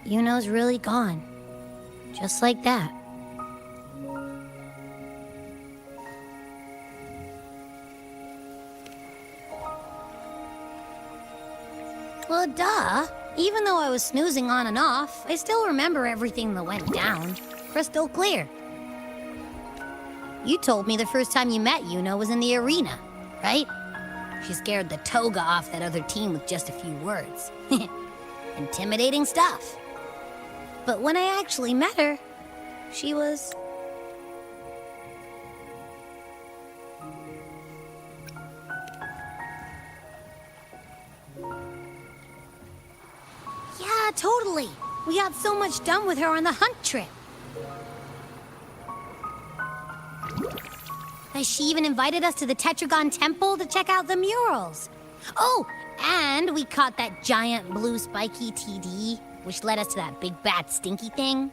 Q: IUNO's really gone. Just like that. Well, duh. Even though I was snoozing on and off, I still remember everything that went down. Crystal clear. You told me the first time you met IUNO was in the arena, right? She scared the toga off that other team with just a few words. Intimidating stuff. But when I actually met her, she was... Yeah, totally. We got so much done with her on the hunt trip. She even invited us to the Tetragon Temple to check out the murals. Oh, and we caught that giant blue spiky TD, which led us to that big bad stinky thing.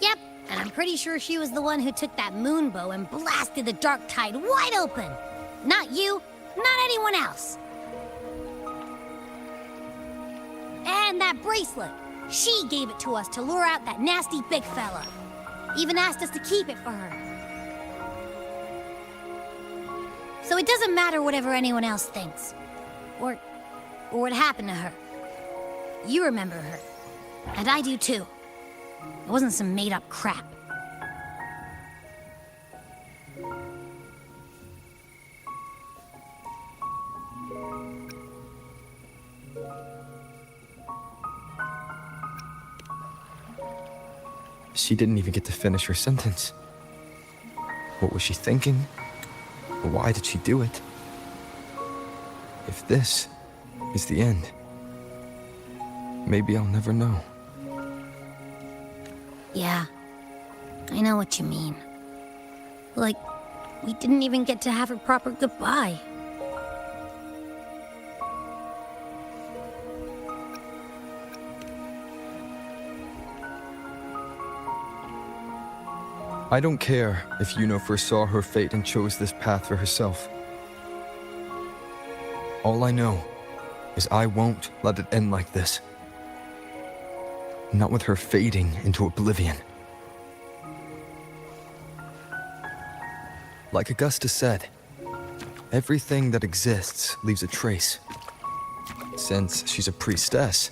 Q: Yep, and I'm pretty sure she was the one who took that moon bow and blasted the dark tide wide open. Not you, not anyone else. And that bracelet. She gave it to us to lure out that nasty big fella. Even asked us to keep it for her. So it doesn't matter whatever anyone else thinks. Or what happened to her. You remember her. And I do too. It wasn't some made-up crap.
B: She didn't even get to finish her sentence. What was she thinking? Why did she do it? If this is the end, maybe I'll never know.
Q: Yeah, I know what you mean. Like, we didn't even get to have a proper goodbye.
B: I don't care if Yuno foresaw her fate and chose this path for herself. All I know is I won't let it end like this. Not with her fading into oblivion. Like Augusta said, everything that exists leaves a trace. Since she's a priestess,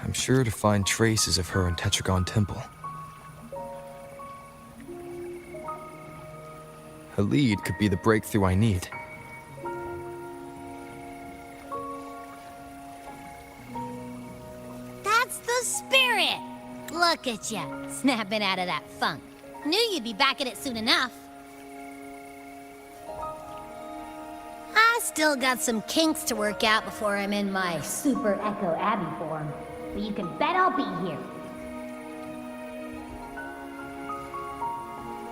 B: I'm sure to find traces of her in Tetragon Temple. Her lead could be the breakthrough I need.
Q: That's the spirit! Look at ya, snapping out of that funk. Knew you'd be back at it soon enough. I still got some kinks to work out before I'm in my Super Echo Abbey form, but you can bet I'll be here.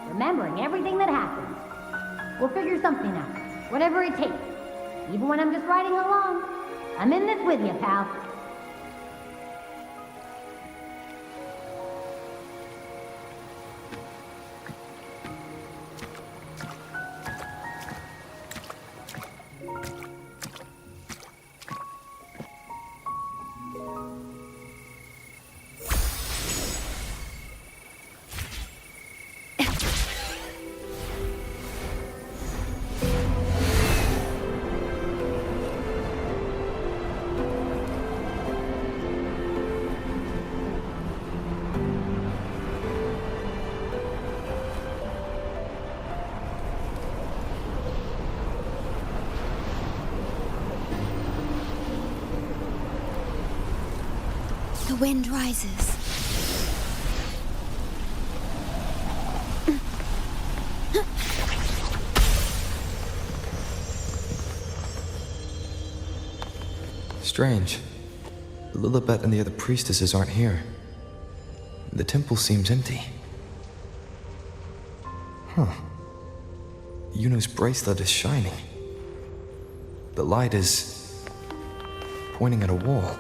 Q: Remembering everything that happened. We'll figure something out, whatever it takes. Even when I'm just riding along. I'm in this with you, pal.
I: The wind rises.
B: Strange. Lilibet and the other priestesses aren't here. The temple seems empty. Huh. Yuno's bracelet is shining. The light is pointing at a wall.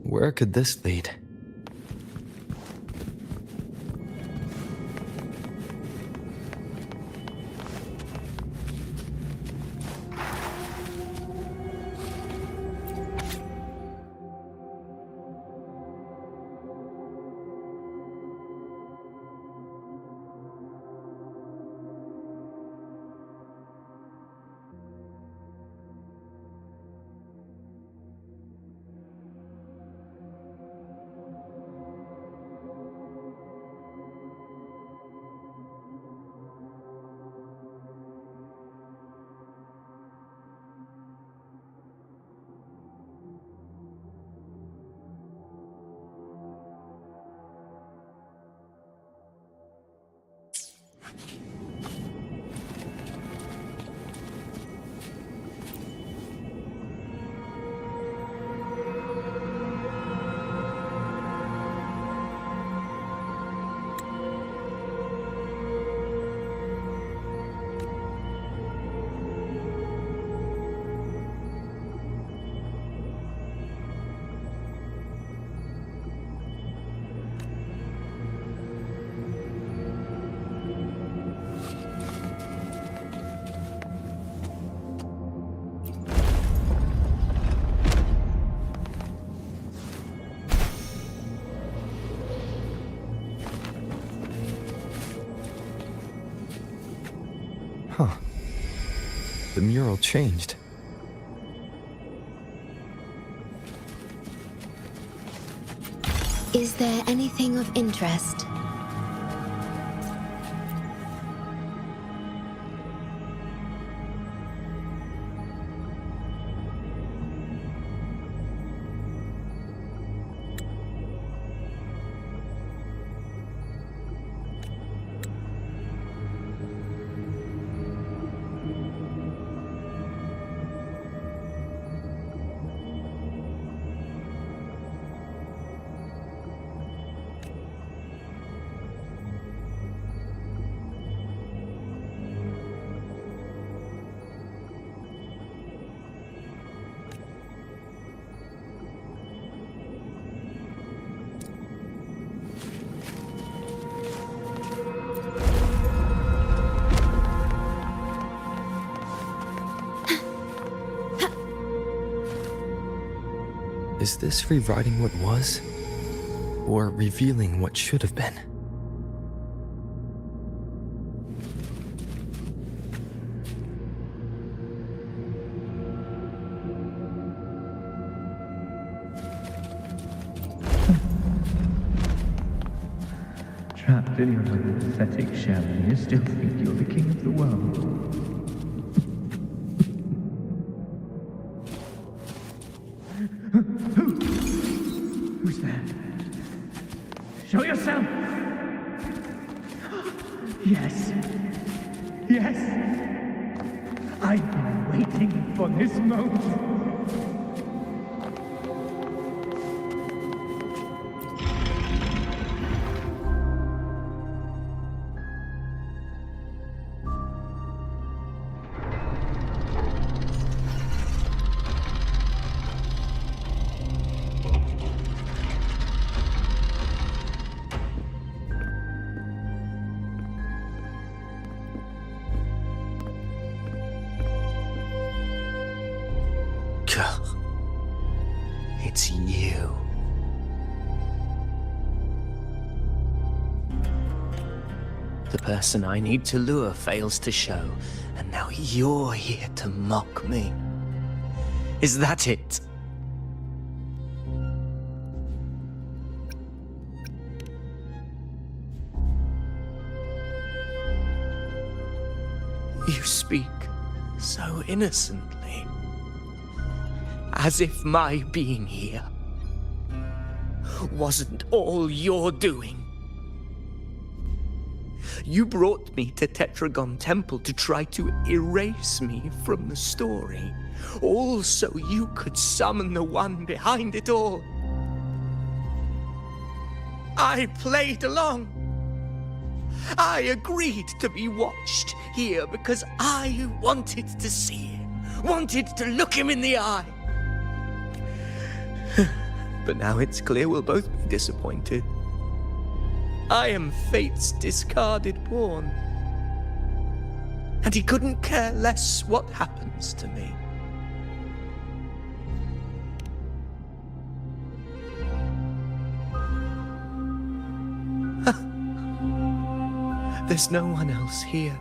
B: Where could this lead? Huh. The mural changed.
I: Is there anything of interest?
B: Is this rewriting what was? Or revealing what should have been?
R: Trapped in your own pathetic shell, and you still think you're the king of the world. Who's there? Show yourself! Yes. Yes! I've been waiting for this moment.
G: It's you. The person I need to lure fails to show, and now you're here to mock me. Is that it? You speak so innocently, as if my being here wasn't all you're doing. You brought me to Tetragon Temple to try to erase me from the story, all so you could summon the one behind it all. I played along. I agreed to be watched here because I wanted to see him, wanted to look him in the eye. But now it's clear we'll both be disappointed. I am fate's discarded pawn. And he couldn't care less what happens to me. There's no one else here.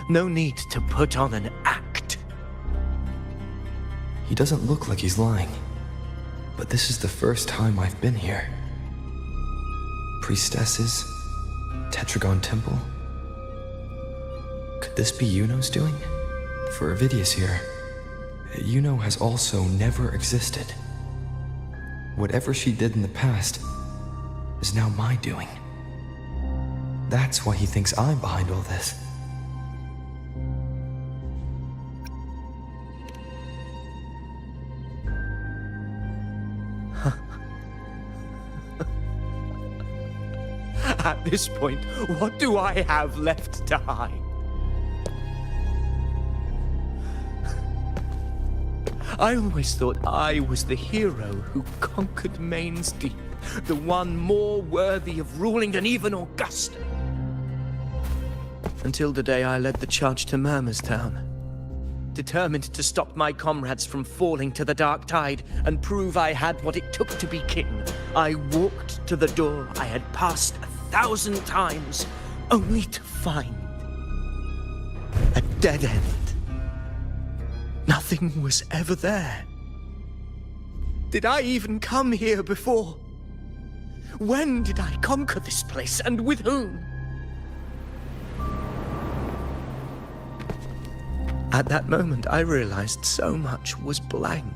G: No need to put on an act.
B: He doesn't look like he's lying. But this is the first time I've been here. Priestesses? Tetragon Temple? Could this be IUNO's doing? For Avidius here, IUNO has also never existed. Whatever she did in the past is now my doing. That's why he thinks I'm behind all this.
G: At this point, what do I have left to hide? I always thought I was the hero who conquered Main's Deep, the one more worthy of ruling than even Augusta. Until the day I led the charge to Murmur's Town. Determined to stop my comrades from falling to the dark tide and prove I had what it took to be king, I walked to the door I had passed 1,000 times, only to find a dead end. Nothing was ever there. Did I even come here before? When did I conquer this place, and with whom? At that moment, I realized so much was blank.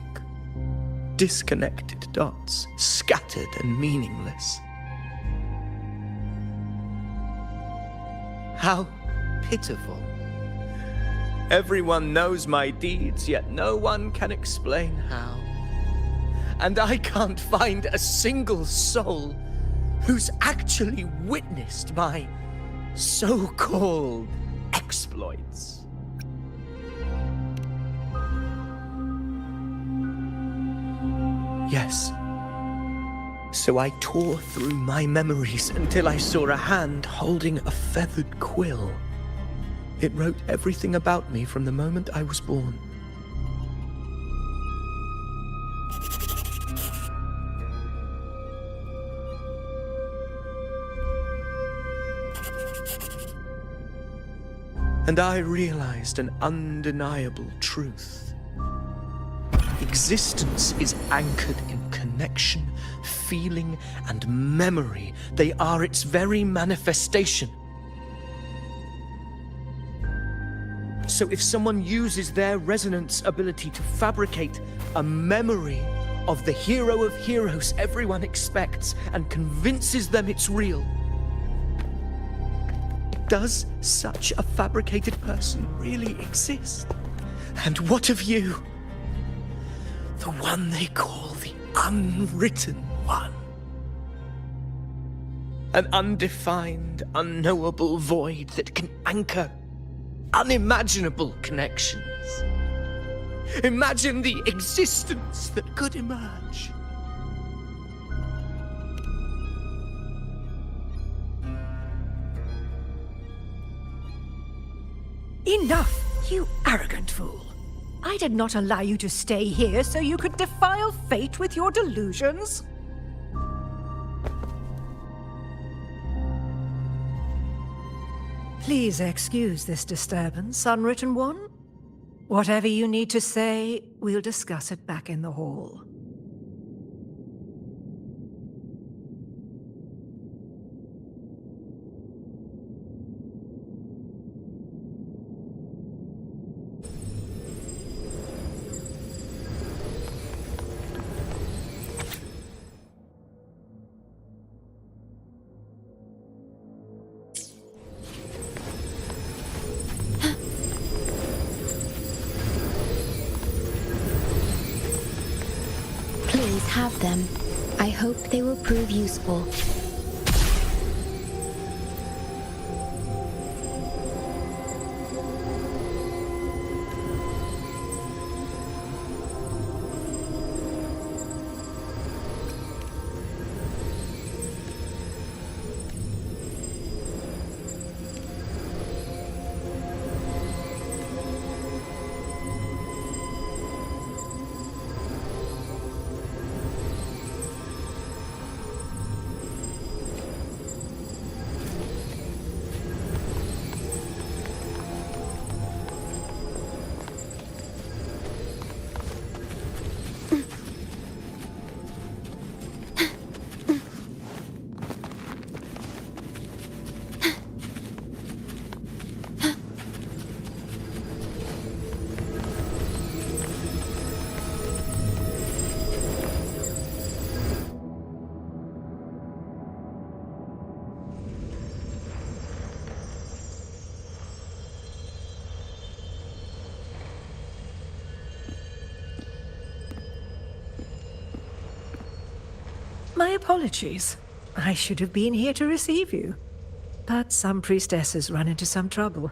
G: Disconnected dots, scattered and meaningless. How pitiful. Everyone knows my deeds, yet no one can explain how. And I can't find a single soul who's actually witnessed my so-called exploits. Yes. So I tore through my memories until I saw a hand holding a feathered quill. It wrote everything about me from the moment I was born. And I realized an undeniable truth. Existence is anchored in connection, feeling, and memory. They are its very manifestation. So if someone uses their resonance ability to fabricate a memory of the hero of heroes everyone expects and convinces them it's real, does such a fabricated person really exist? And what of you? The one they call the unwritten one. An undefined, unknowable void that can anchor unimaginable connections. Imagine the existence that could emerge.
S: Enough, you arrogant fool. I did not allow you to stay here so you could defile fate with your delusions. Please excuse this disturbance, Unwritten One. Whatever you need to say, we'll discuss it back in the hall.
I: Have them. I hope they will prove useful. My apologies. I should have been here to receive you. But some priestesses run into some trouble.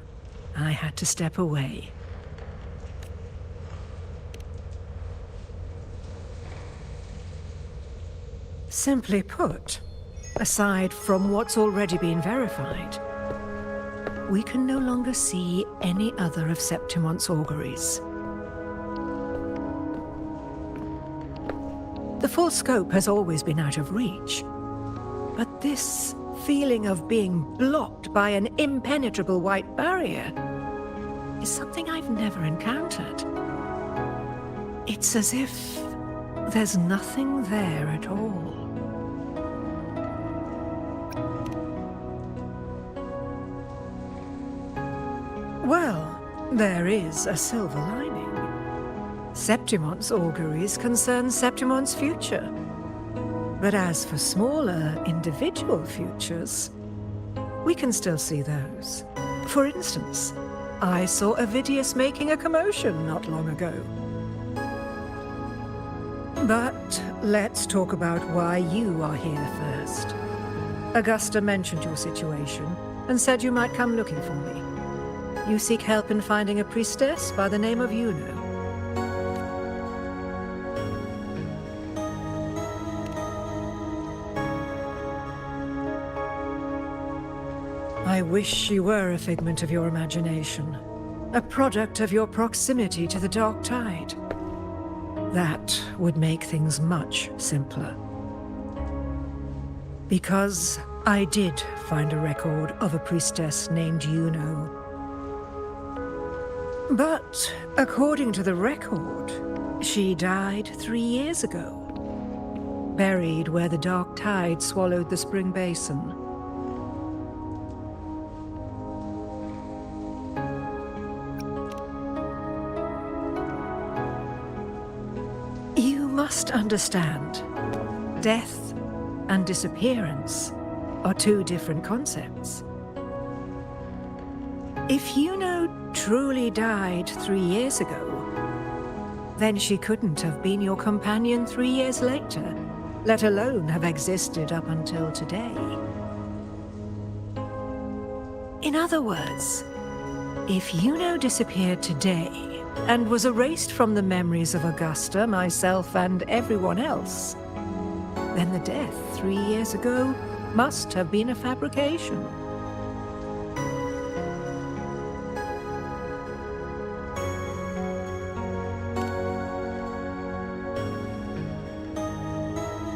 I: I had to step away. Simply put, aside from what's already been verified, we can no longer see any other of Septimont's auguries. The full scope has always been out of reach, but this feeling of being blocked by an impenetrable white barrier is something I've never encountered. It's as if there's nothing there at all. Well, there is a silver lining. Septimont's auguries concern Septimont's future. But as for smaller, individual futures, we can still see those. For instance, I saw Avidius making a commotion not long ago. But let's talk about why you are here first. Augusta mentioned your situation and said you might come looking for me. You seek help in finding a priestess by the name of IUNO. I wish she were a figment of your imagination, a product of your proximity to the Dark Tide. That would make things much simpler. Because I did find a record of a priestess named IUNO. But according to the record, she died 3 years ago, buried where the dark tide swallowed the spring basin. You must understand, death and disappearance are two different concepts. If IUNO truly died 3 years ago, then she couldn't have been your companion 3 years later, let alone have existed up until today. In other words, if IUNO disappeared today and was erased from the memories of Augusta, myself, and everyone else, then the death 3 years ago must have been a fabrication.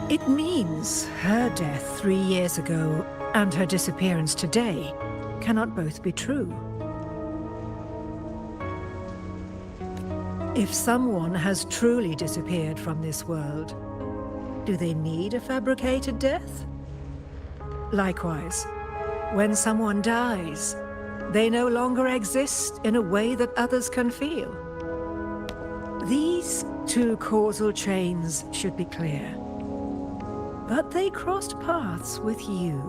I: It means her death 3 years ago and her disappearance today cannot both be true. If someone has truly disappeared from this world, do they need a fabricated death? Likewise, when someone dies, they no longer exist in a way that others can feel. These two causal chains should be clear. But they crossed paths with you,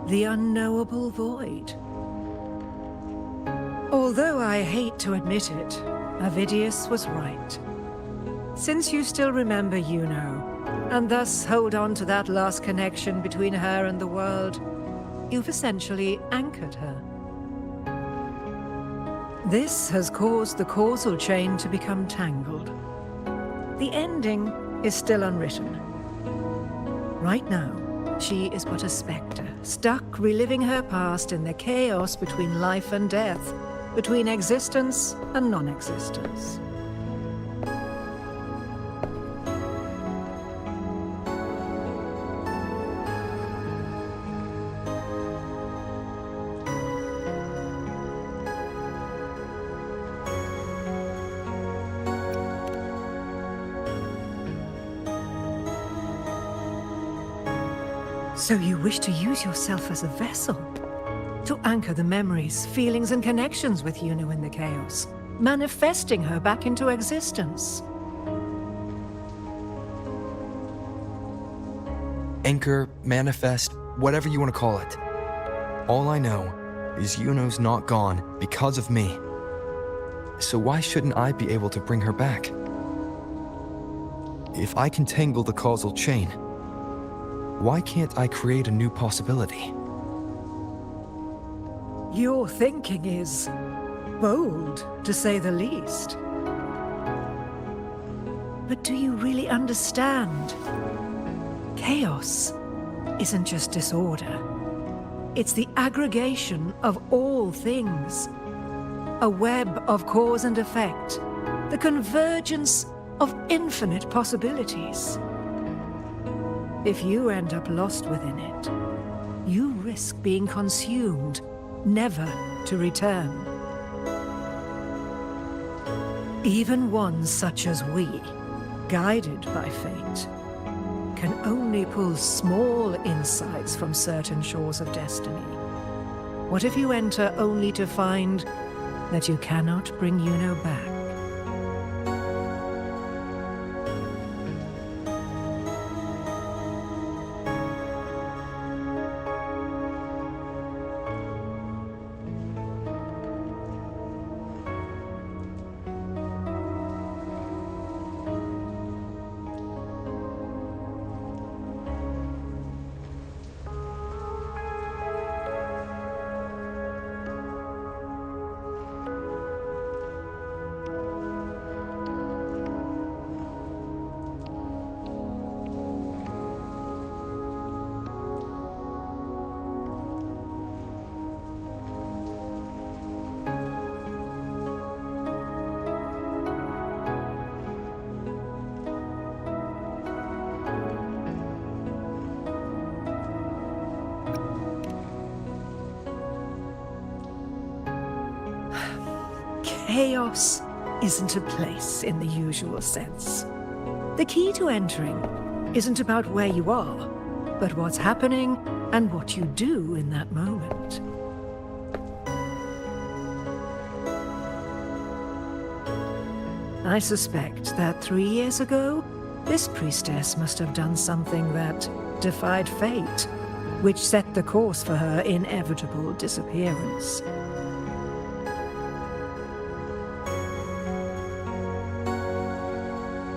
I: the unknowable void. Although I hate to admit it, Avidius was right. Since you still remember IUNO, and thus hold on to that last connection between her and the world, you've essentially anchored her. This has caused the causal chain to become tangled. The ending is still unwritten. Right now, she is but a spectre, stuck reliving her past in the chaos between life and death, between existence and non-existence. So you wish to use yourself as a vessel, to anchor the memories, feelings, and connections with IUNO in the chaos, manifesting her back into existence.
B: Anchor, manifest, whatever you want to call it. All I know is IUNO's not gone because of me. So why shouldn't I be able to bring her back? If I can tangle the causal chain, why can't I create a new possibility?
I: Your thinking is bold, to say the least. But do you really understand? Chaos isn't just disorder. It's the aggregation of all things. A web of cause and effect. The convergence of infinite possibilities. If you end up lost within it, you risk being consumed, never to return. Even ones such as we, guided by fate, can only pull small insights from certain shores of destiny. What if you enter only to find that you cannot bring IUNO back? chaos isn't a place in the usual sense. The key to entering isn't about where you are, but what's happening and what you do in that moment. I suspect that 3 years ago, this priestess must have done something that defied fate, which set the course for her inevitable disappearance.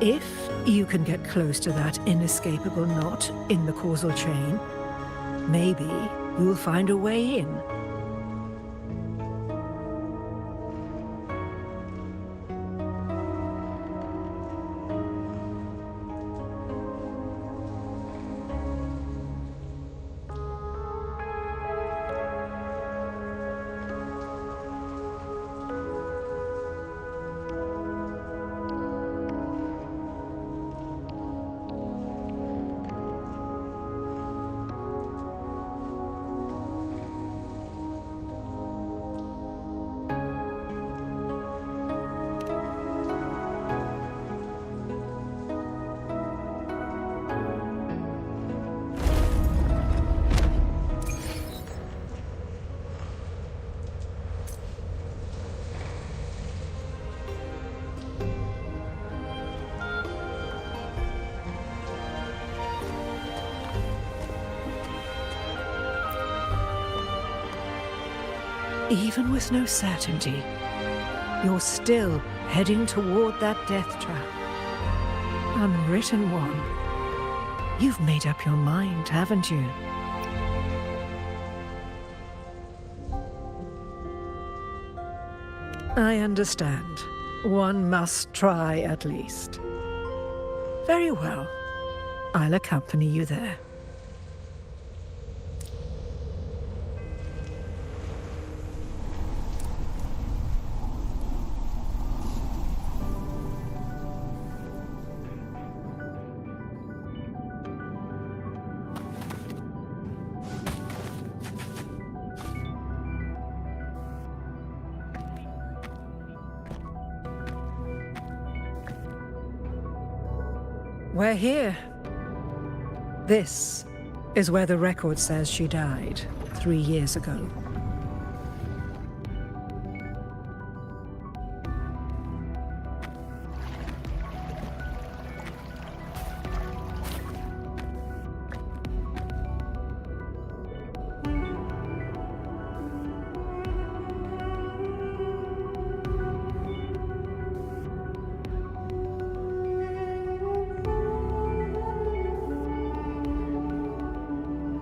I: If you can get close to that inescapable knot in the causal chain, maybe you'll find a way in. Even with no certainty, you're still heading toward that death trap. Unwritten one. You've made up your mind, haven't you? I understand. One must try at least. Very well. I'll accompany you there. We're here. This is where the record says she died 3 years ago.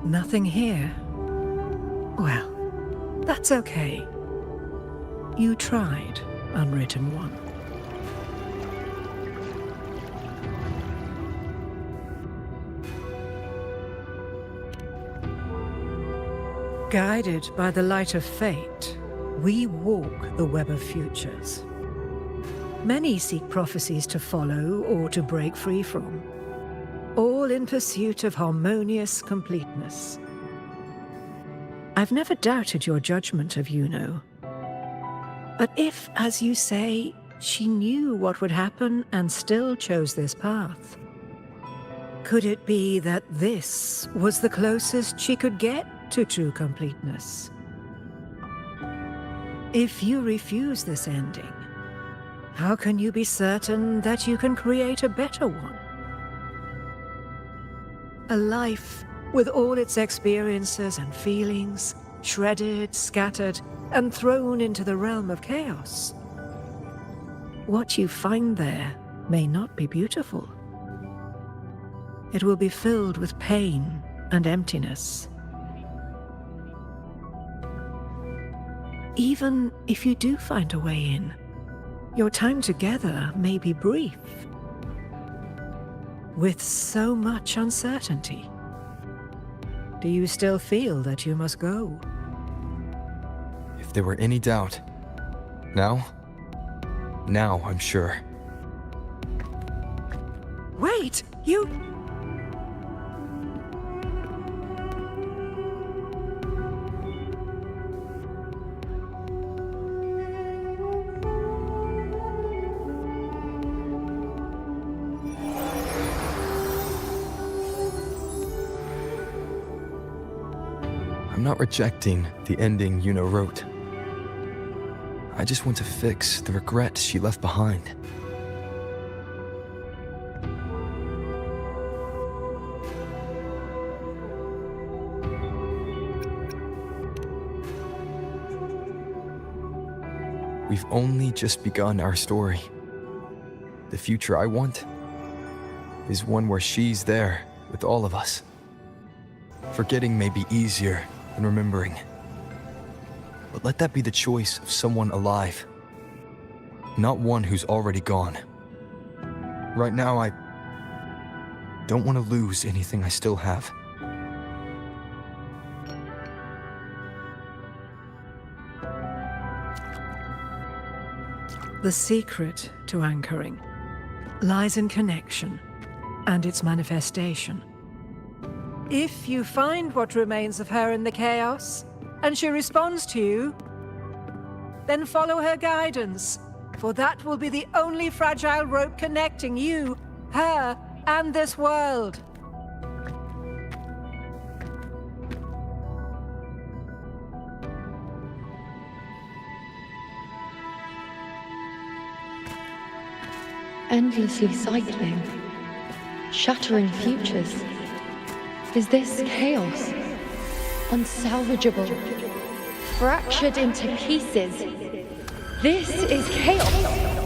I: Nothing here. Well, that's okay. You tried, Unwritten One. Guided by the light of fate, we walk the web of futures. Many seek prophecies to follow or to break free from, all in pursuit of harmonious completeness. I've never doubted your judgment of IUNO. But if, as you say, she knew what would happen and still chose this path, could it be that this was the closest she could get to true completeness? If you refuse this ending, how can you be certain that you can create a better one? A life with all its experiences and feelings, shredded, scattered, and thrown into the realm of chaos. What you find there may not be beautiful. It will be filled with pain and emptiness. Even if you do find a way in, your time together may be brief. With so much uncertainty, do you still feel that you must go?
B: If there were any doubt, now I'm sure.
I: Wait, you...
B: I'm not rejecting the ending IUNO wrote. I just want to fix the regret she left behind. We've only just begun our story. The future I want is one where she's there with all of us. Forgetting may be easier than remembering. But let that be the choice of someone alive, not one who's already gone. Right now, I don't want to lose anything I still have.
I: The secret to anchoring lies in connection and its manifestation. If you find what remains of her in the chaos, and she responds to you, then follow her guidance, for that will be the only fragile rope connecting you, her, and this world.
K: Endlessly cycling, shattering futures. Is this chaos? Unsalvageable, fractured into pieces. This is chaos!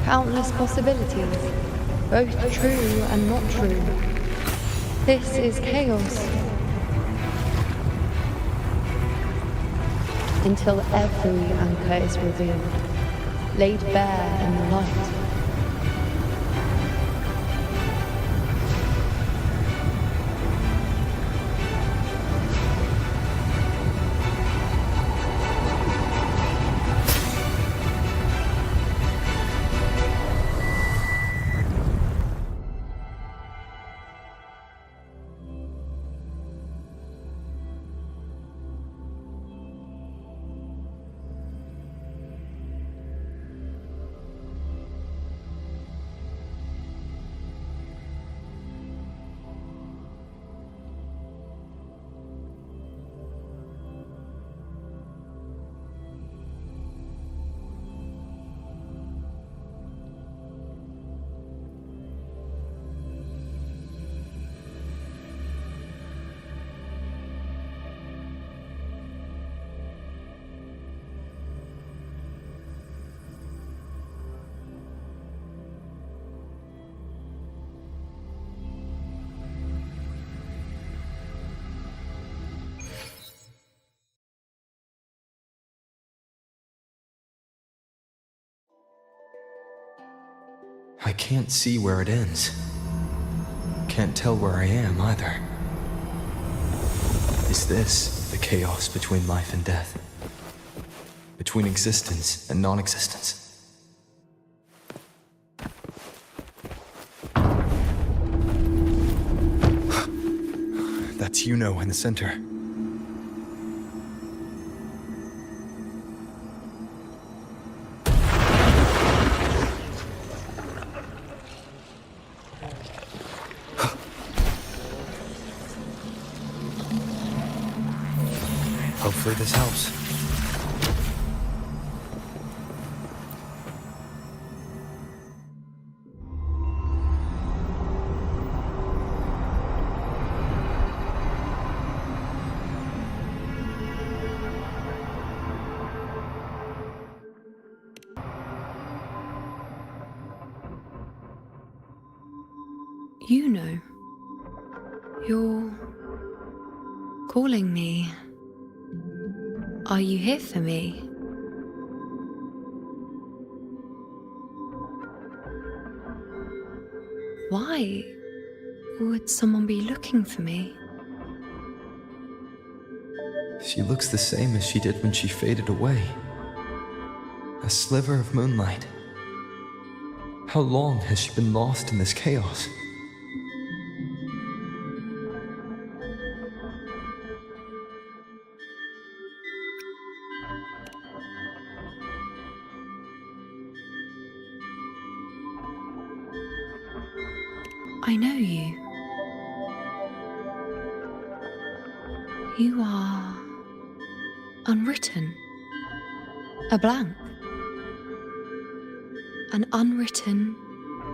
K: Countless possibilities, both true and not true. This is chaos. Until every anchor is revealed, laid bare in the light.
B: I can't see where it ends. Can't tell where I am either. Is this the chaos between life and death? Between existence and non-existence? That's IUNO in the center. Hopefully this helps.
K: IUNO, you're calling me. Are you here for me? Why would someone be looking for me?
B: She looks the same as she did when she faded away. A sliver of moonlight. How long has she been lost in this chaos?
K: I know you. You are unwritten. A blank. An unwritten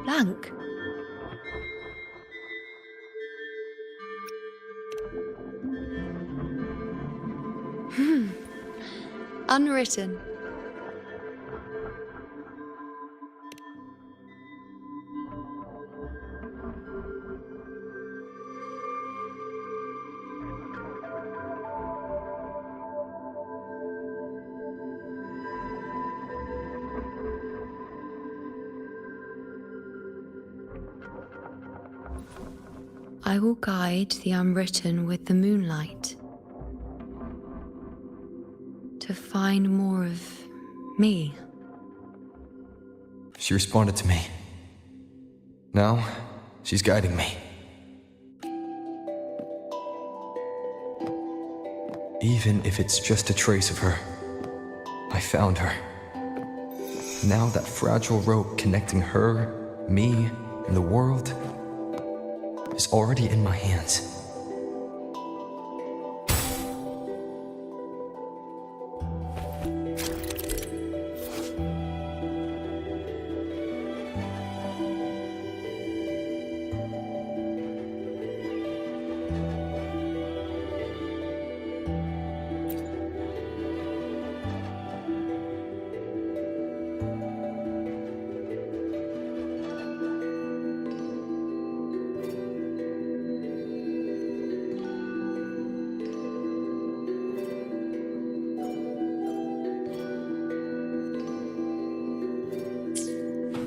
K: blank. Unwritten. I will guide the unwritten with the moonlight to find more of me.
B: She responded to me. Now, she's guiding me. Even if it's just a trace of her, I found her. Now that fragile rope connecting her, me, and the world is already in my hands.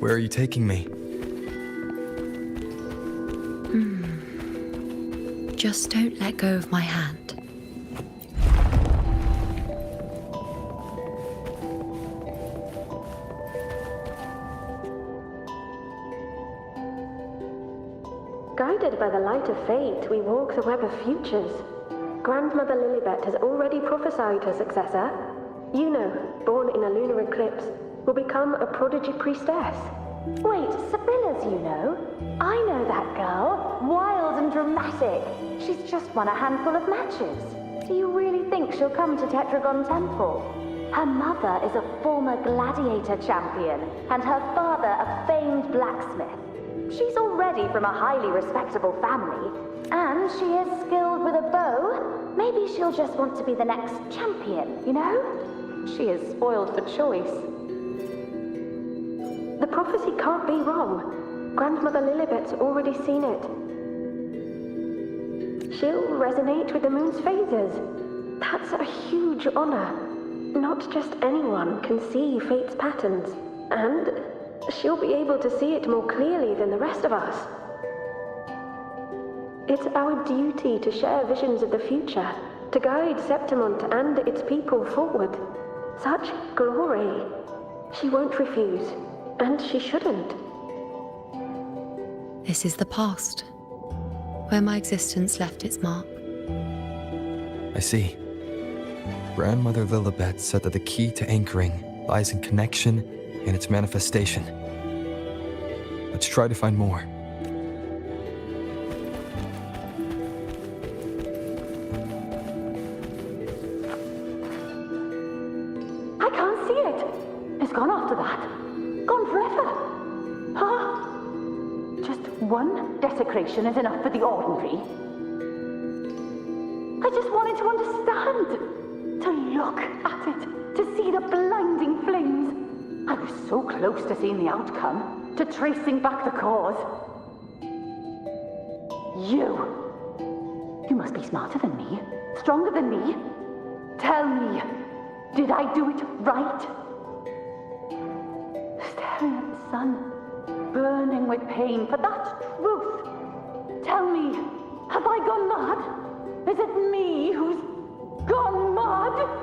B: Where are you taking me?
K: Just don't let go of my hand.
T: Guided by the light of fate, we walk the web of futures. Grandmother Lilibet has already prophesied her successor. IUNO, born in a lunar eclipse, will become a prodigy priestess.
U: Wait, Sibylla's, you know? I know that girl. Wild and dramatic. She's just won a handful of matches. Do you really think she'll come to Tetragon Temple? Her mother is a former gladiator champion, and her father a famed blacksmith. She's already from a highly respectable family, and she is skilled with a bow. Maybe she'll just want to be the next champion, you know? She is spoiled for choice.
T: The prophecy can't be wrong. Grandmother Lilibet's already seen it. She'll resonate with the moon's phases. That's a huge honor. Not just anyone can see fate's patterns, and she'll be able to see it more clearly than the rest of us. It's our duty to share visions of the future, to guide Septimont and its people forward. Such glory. She won't refuse. And she shouldn't.
K: This is the past, where my existence left its mark.
B: I see. Grandmother Lilibet said that the key to anchoring lies in connection and its manifestation. Let's try to find more.
U: I can't see it. It's gone after that. Gone forever. Huh? Just one desecration is enough for the ordinary. I just wanted to understand. To look at it. To see the blinding flames. I was so close to seeing the outcome. To tracing back the cause. You must be smarter than me. Stronger than me. Tell me, did I do it right? Staring at the sun, burning with pain for that truth. Tell me, have I gone mad? Is it me who's gone mad?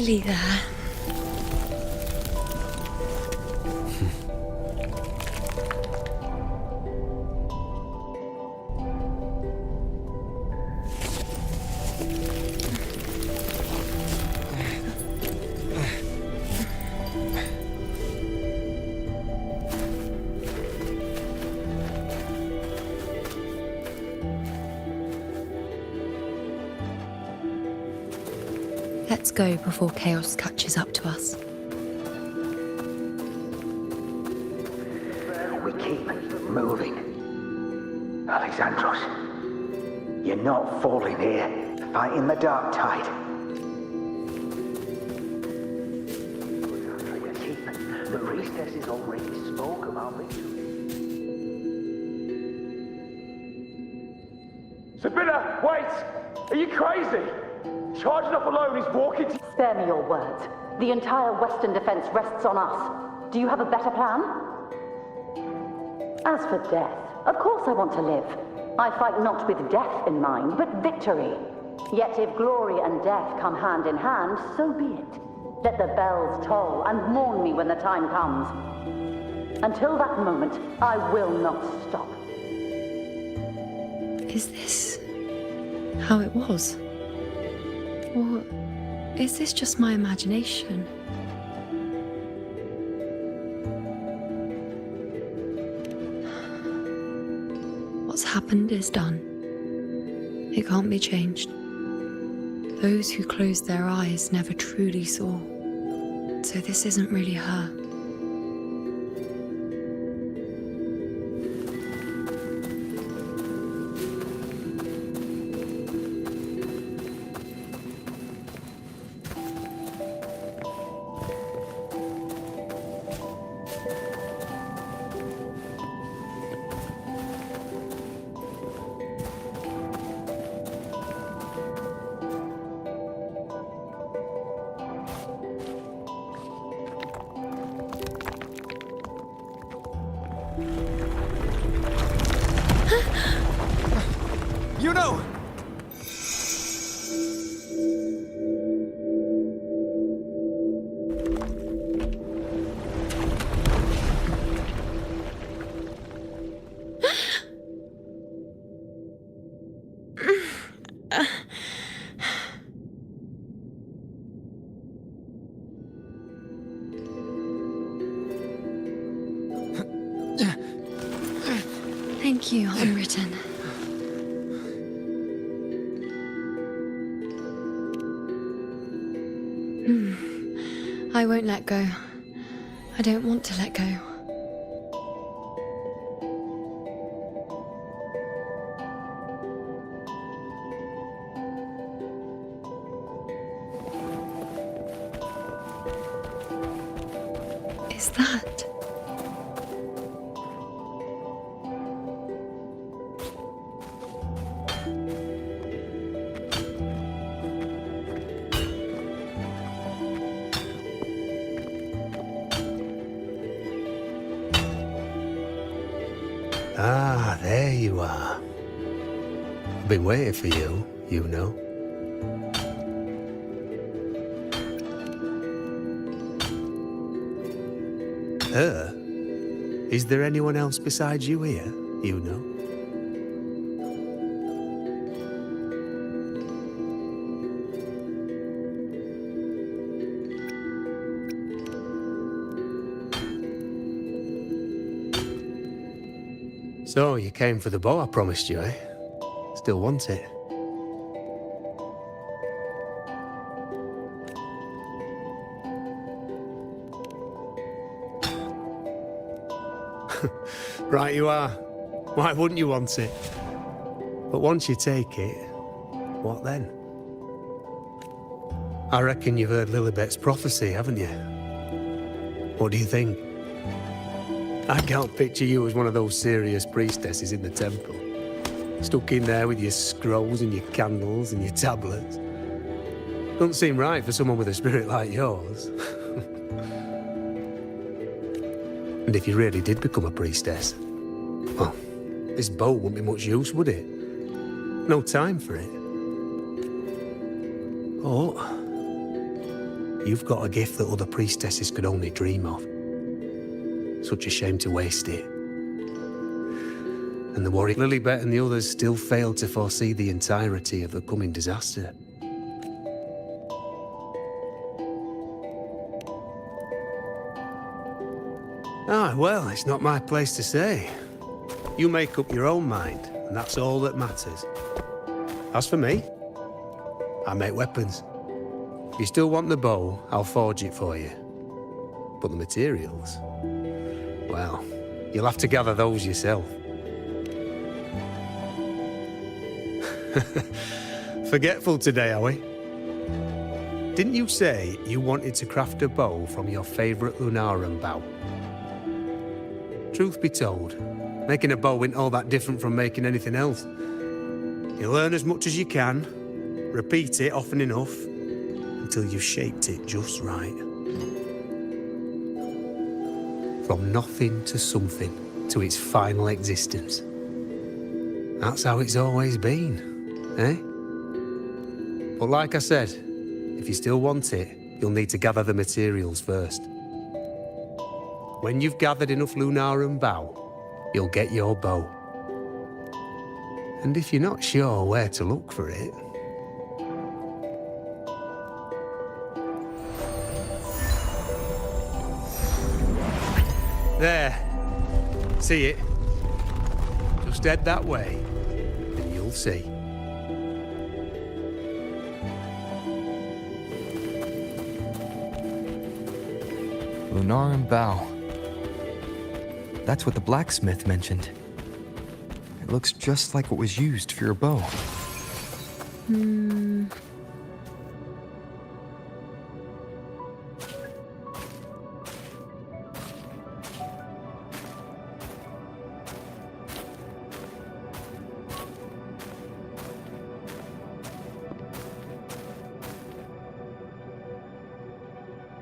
K: nearly there. Let's go before chaos catches up to us.
F: We keep moving. Alexandros, you're not falling here, fighting the dark tide. The priestess is already spoke about victory.
V: Sibylla, wait! Are you crazy? Charging up alone is walking to...
W: Spare me your words. The entire Western defense rests on us. Do you have a better plan? As for death, of course I want to live. I fight not with death in mind, but victory. Yet if glory and death come hand in hand, so be it. Let the bells toll and mourn me when the time comes. Until that moment, I will not stop.
K: Is this how it was? Or is this just my imagination? What's happened is done. It can't be changed. Those who closed their eyes never truly saw. So this isn't really her.
B: IUNO!
K: Thank you, Unwritten. I won't let go. I don't want to let go. Is that?
X: Ah, there you are. I've been waiting for you, IUNO. Is there anyone else besides you here, IUNO? So, you came for the bow I promised you, eh? Still want it? Right you are. Why wouldn't you want it? But once you take it, what then? I reckon you've heard Lilibet's prophecy, haven't you? What do you think? I can't picture you as one of those serious priestesses in the temple. Stuck in there with your scrolls and your candles and your tablets. Doesn't seem right for someone with a spirit like yours. And if you really did become a priestess, well, this bow wouldn't be much use, would it? No time for it. Oh, You've got a gift that other priestesses could only dream of. Such a shame to waste it. And the warrior Lilibet and the others still failed to foresee the entirety of the coming disaster. Ah, well, it's not my place to say. You make up your own mind, and that's all that matters. As for me, I make weapons. If you still want the bow, I'll forge it for you. But the materials, well, you'll have to gather those yourself. Forgetful today, are we? Didn't you say you wanted to craft a bow from your favourite Lunarum bow? Truth be told, making a bow isn't all that different from making anything else. You learn as much as you can, repeat it often enough, until you've shaped it just right. From nothing to something, to its final existence. That's how it's always been, eh? But like I said, if you still want it, you'll need to gather the materials first. When you've gathered enough Lunarum bow, you'll get your bow. And if you're not sure where to look for it... There. See it? Just head that way, and you'll see.
B: Lunarum bow. That's what the blacksmith mentioned. It looks just like what was used for your bow.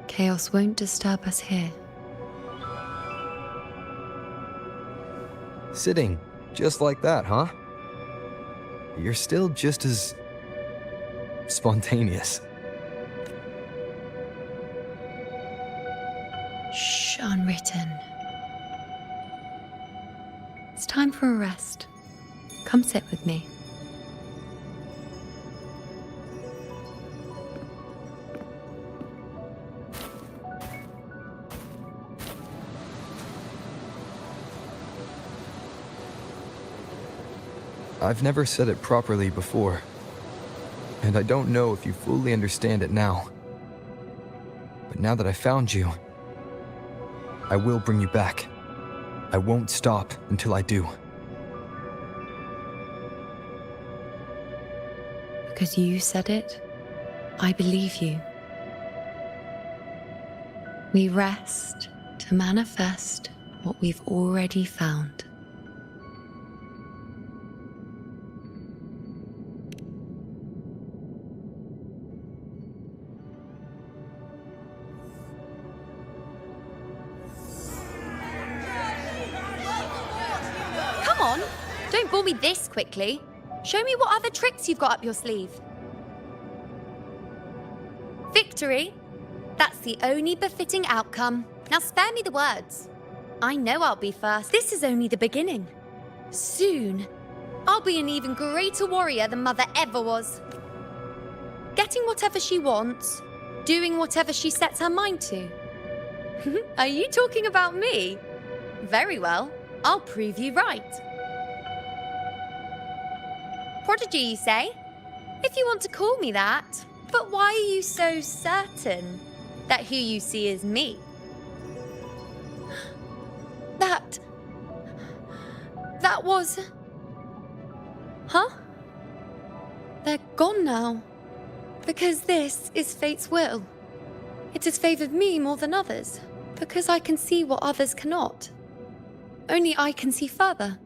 K: Chaos won't disturb us here.
B: Sitting just like that, huh? You're still just as spontaneous.
K: Shh, unwritten. It's time for a rest. Come sit with me.
B: I've never said it properly before, and I don't know if you fully understand it now. But now that I found you, I will bring you back. I won't stop until I do.
K: Because you said it, I believe you. We rest to manifest what we've already found. Don't bore me this quickly. Show me what other tricks you've got up your sleeve. Victory? That's the only befitting outcome. Now spare me the words. I know I'll be first. This is only the beginning. Soon, I'll be an even greater warrior than Mother ever was. Getting whatever she wants, doing whatever she sets her mind to. Are you talking about me? Very well, I'll prove you right. Prodigy, you say? If you want to call me that. But why are you so certain that who you see is me? That was... Huh? They're gone now. Because this is fate's will. It has favored me more than others. Because I can see what others cannot. Only I can see further.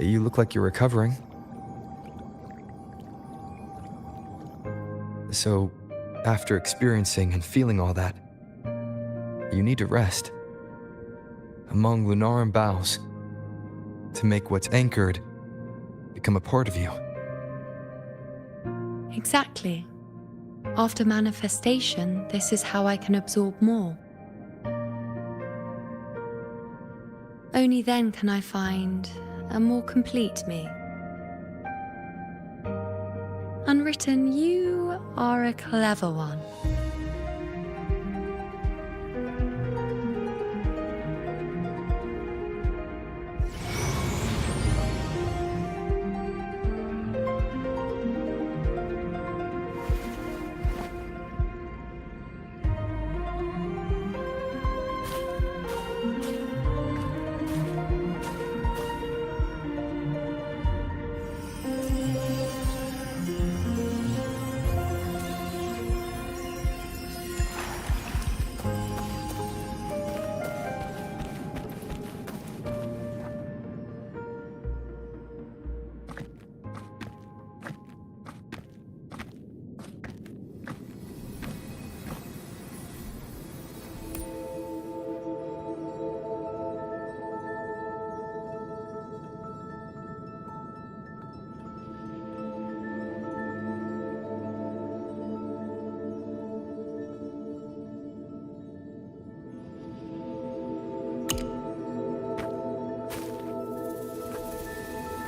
B: You look like you're recovering. So, after experiencing and feeling all that, you need to rest among Lunaran boughs to make what's anchored become a part of you.
K: Exactly. After manifestation, this is how I can absorb more. Only then can I find a more complete me. Unwritten, you are a clever one.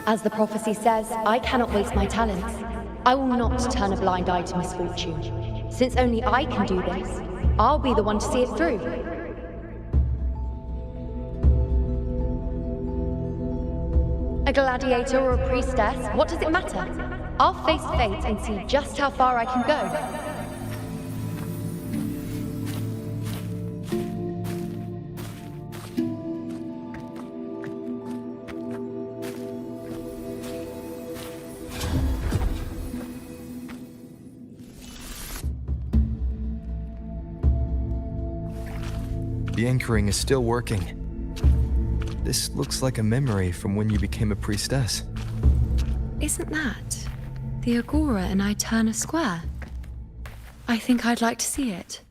K: As the prophecy says, I cannot waste my talents. I will not turn a blind eye to misfortune. Since only I can do this, I'll be the one to see it through. A gladiator or a priestess, what does it matter? I'll face fate and see just how far I can go.
B: The anchoring is still working. This looks like a memory from when you became a priestess.
K: Isn't that the Agora in Eterna Square? I think I'd like to see it.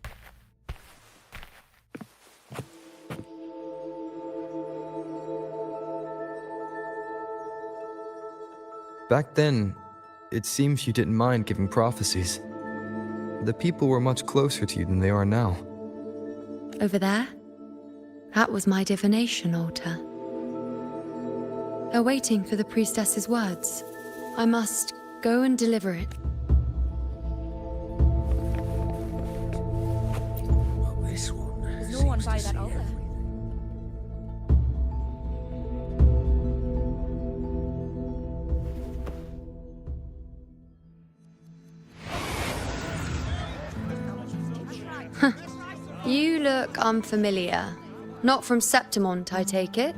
B: Back then, it seems you didn't mind giving prophecies. The people were much closer to you than they are now.
K: Over there? That was my divination altar. They're waiting for the priestess's words. I must go and deliver it.
A: This one.
D: There's no one by that altar.
K: You look unfamiliar. Not from Septimont, I take it?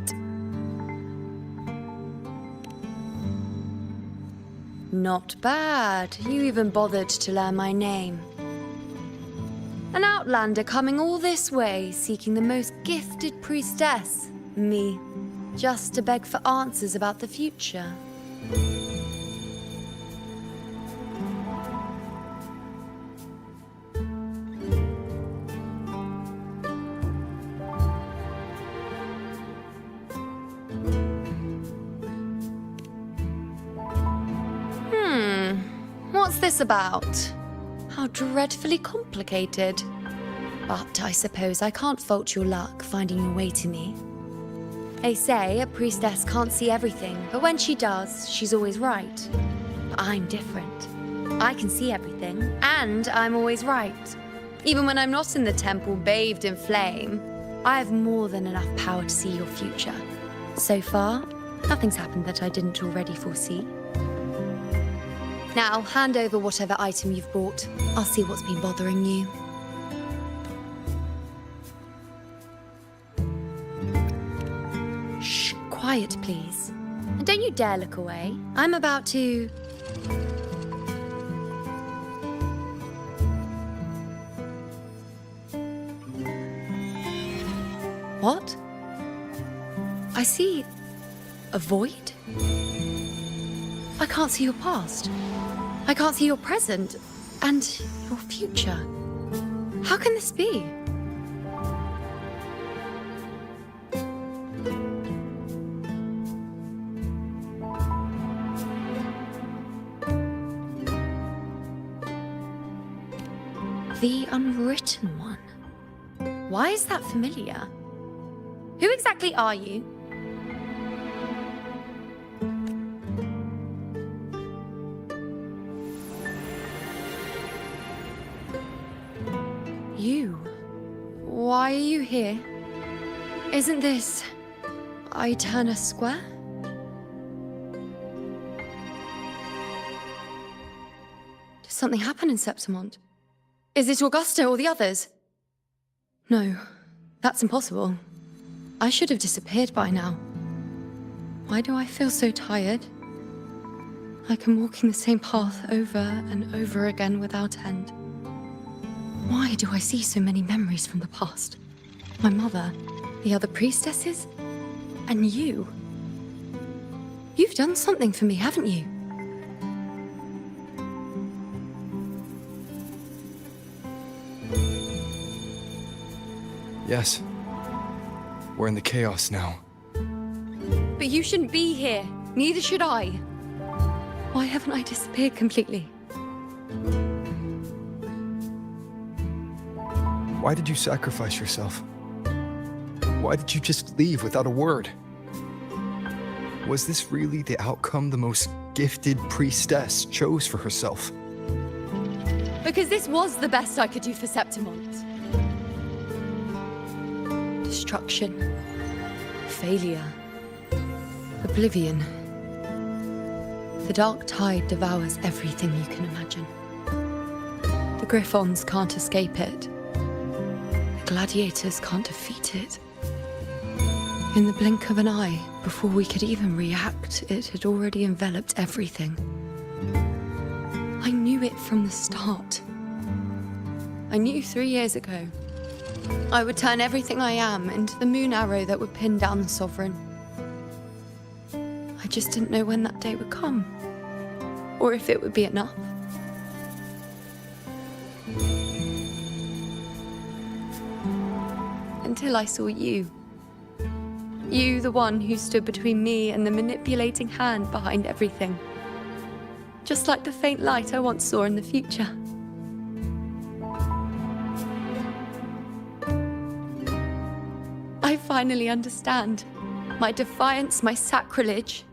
K: Not bad. You even bothered to learn my name. An outlander coming all this way, seeking the most gifted priestess, me, just to beg for answers about the future. What's this about? How dreadfully complicated. But I suppose I can't fault your luck finding your way to me. They say a priestess can't see everything, but when she does, she's always right. But I'm different. I can see everything, and I'm always right. Even when I'm not in the temple bathed in flame, I have more than enough power to see your future. So far, nothing's happened that I didn't already foresee. Now, hand over whatever item you've brought. I'll see what's been bothering you. Shh, quiet, please. And don't you dare look away. I'm about to... What? I see a void? I can't see your past. I can't see your present and your future. How can this be? The Unwritten One. Why is that familiar? Who exactly are you? You? Why are you here? Isn't this Iterna Square? Did something happen in Septimont? Is it Augusta or the others? No, that's impossible. I should have disappeared by now. Why do I feel so tired? Like I'm walking the same path over and over again without end. Why do I see so many memories from the past? My mother, the other priestesses, and you. You've done something for me, haven't you?
B: Yes. We're in the chaos now.
K: But you shouldn't be here. Neither should I. Why haven't I disappeared completely?
B: Why did you sacrifice yourself? Why did you just leave without a word? Was this really the outcome the most gifted priestess chose for herself?
K: Because this was the best I could do for Septimont. Destruction, failure, oblivion. The dark tide devours everything you can imagine. The Griffons can't escape it. The gladiators can't defeat it. In the blink of an eye, before we could even react, it had already enveloped everything. I knew it from the start. I knew 3 years ago I would turn everything I am into the moon arrow that would pin down the Sovereign. I just didn't know when that day would come, or if it would be enough. Until I saw you. You, the one who stood between me and the manipulating hand behind everything. Just like the faint light I once saw in the future. I finally understand. My defiance, my sacrilege.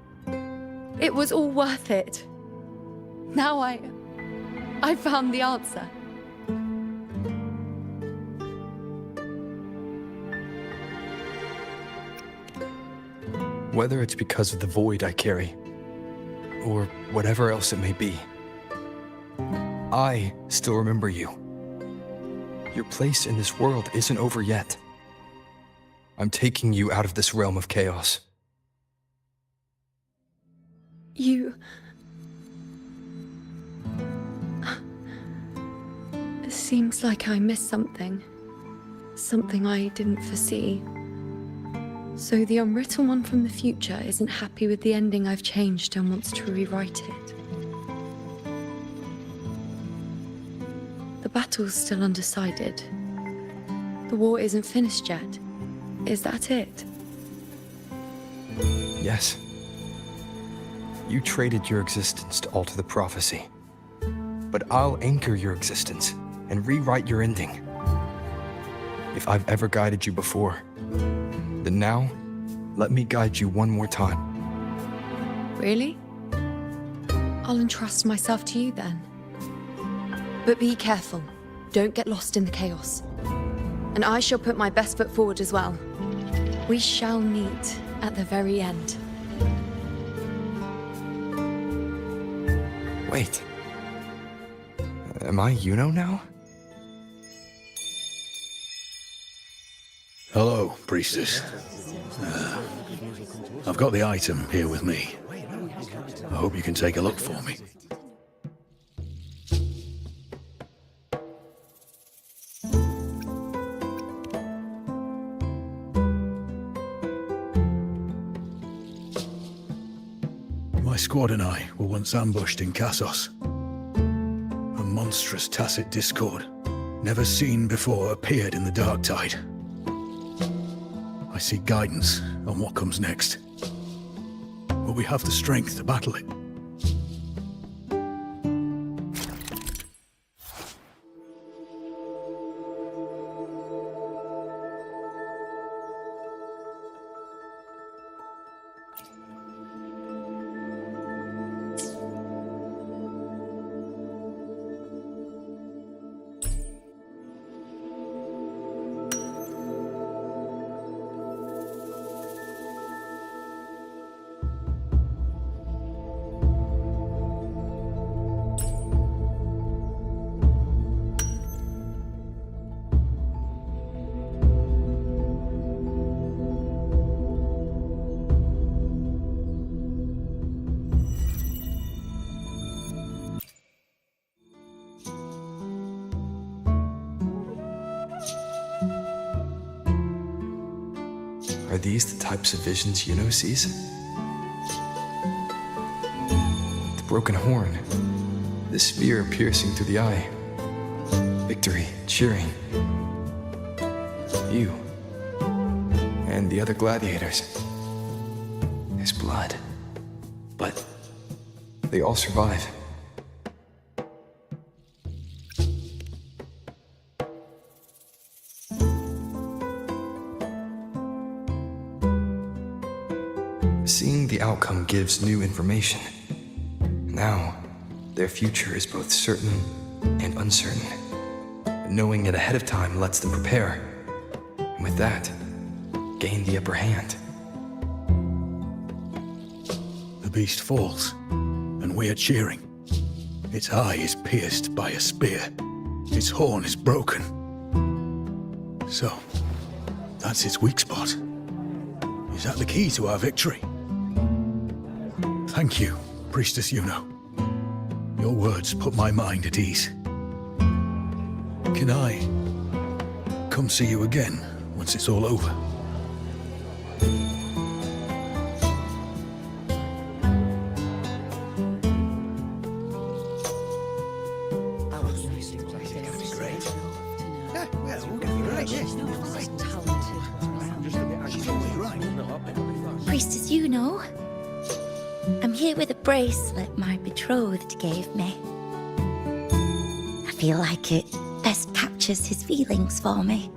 K: It was all worth it. Now I found the answer.
B: Whether it's because of the void I carry, or whatever else it may be, I still remember you. Your place in this world isn't over yet. I'm taking you out of this realm of chaos.
K: You... It seems like I missed something. Something I didn't foresee. So the Unwritten One from the future isn't happy with the ending I've changed and wants to rewrite it. The battle's still undecided. The war isn't finished yet. Is that it?
B: Yes. You traded your existence to alter the prophecy. But I'll anchor your existence and rewrite your ending. If I've ever guided you before, then now, let me guide you one more time.
K: Really? I'll entrust myself to you then. But be careful. Don't get lost in the chaos. And I shall put my best foot forward as well. We shall meet at the very end.
B: Wait. Am I IUNO now?
A: Hello, priestess. I've got the item here with me. I hope you can take a look for me.
D: squad and I were once ambushed in Kassos. A monstrous tacit discord, never seen before, appeared in the dark tide. I seek guidance on what comes next. Will we have the strength to battle it?
B: Are these the types of visions IUNO sees? The broken horn, the spear piercing through the eye, victory cheering, you, and the other gladiators. There's blood, but they all survive. Seeing the outcome gives new information. Now, their future is both certain and uncertain. Knowing it ahead of time lets them prepare, and with that, gain the upper hand.
D: The beast falls, and we are cheering. Its eye is pierced by a spear. Its horn is broken. So, that's its weak spot. Is that the key to our victory? Thank you, Priestess IUNO. Your words put my mind at ease. Can I come see you again once it's all over?
O: Priestess IUNO, I'm here with a bracelet my betrothed gave me. I feel like it best captures his feelings for me.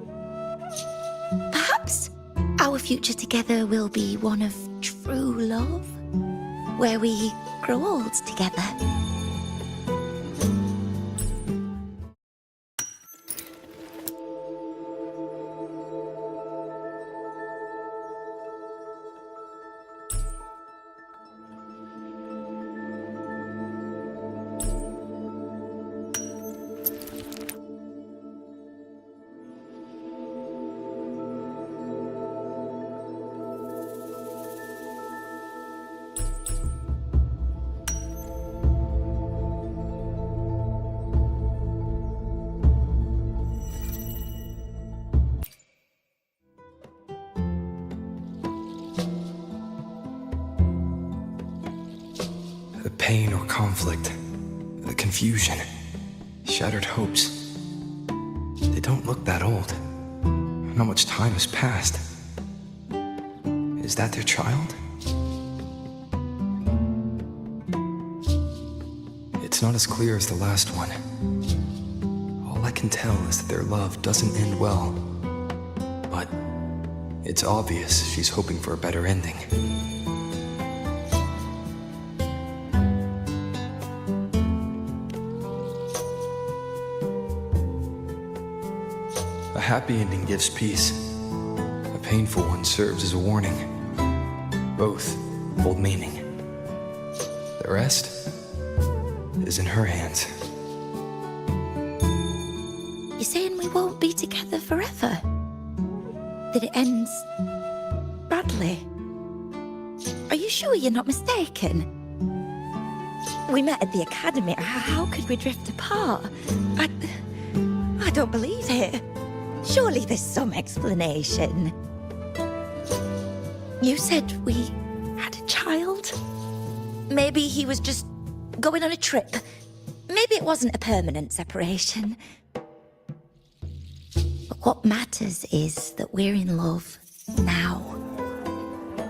O: Perhaps our future together will be one of true love, where we grow old together.
B: The pain or conflict, the confusion, shattered hopes. They don't look that old. Not much time has passed. Is that their child? It's not as clear as the last one. All I can tell is that their love doesn't end well. But it's obvious she's hoping for a better ending. A happy ending gives peace. A painful one serves as a warning. Both hold meaning. The rest is in her hands.
O: You're saying we won't be together forever? That it ends badly? Are you sure you're not mistaken? We met at the academy. How could we drift apart? I don't believe it. Surely there's some explanation. You said we had a child?
P: Maybe he was just going on a trip. Maybe it wasn't a permanent separation. But what matters is that we're in love now.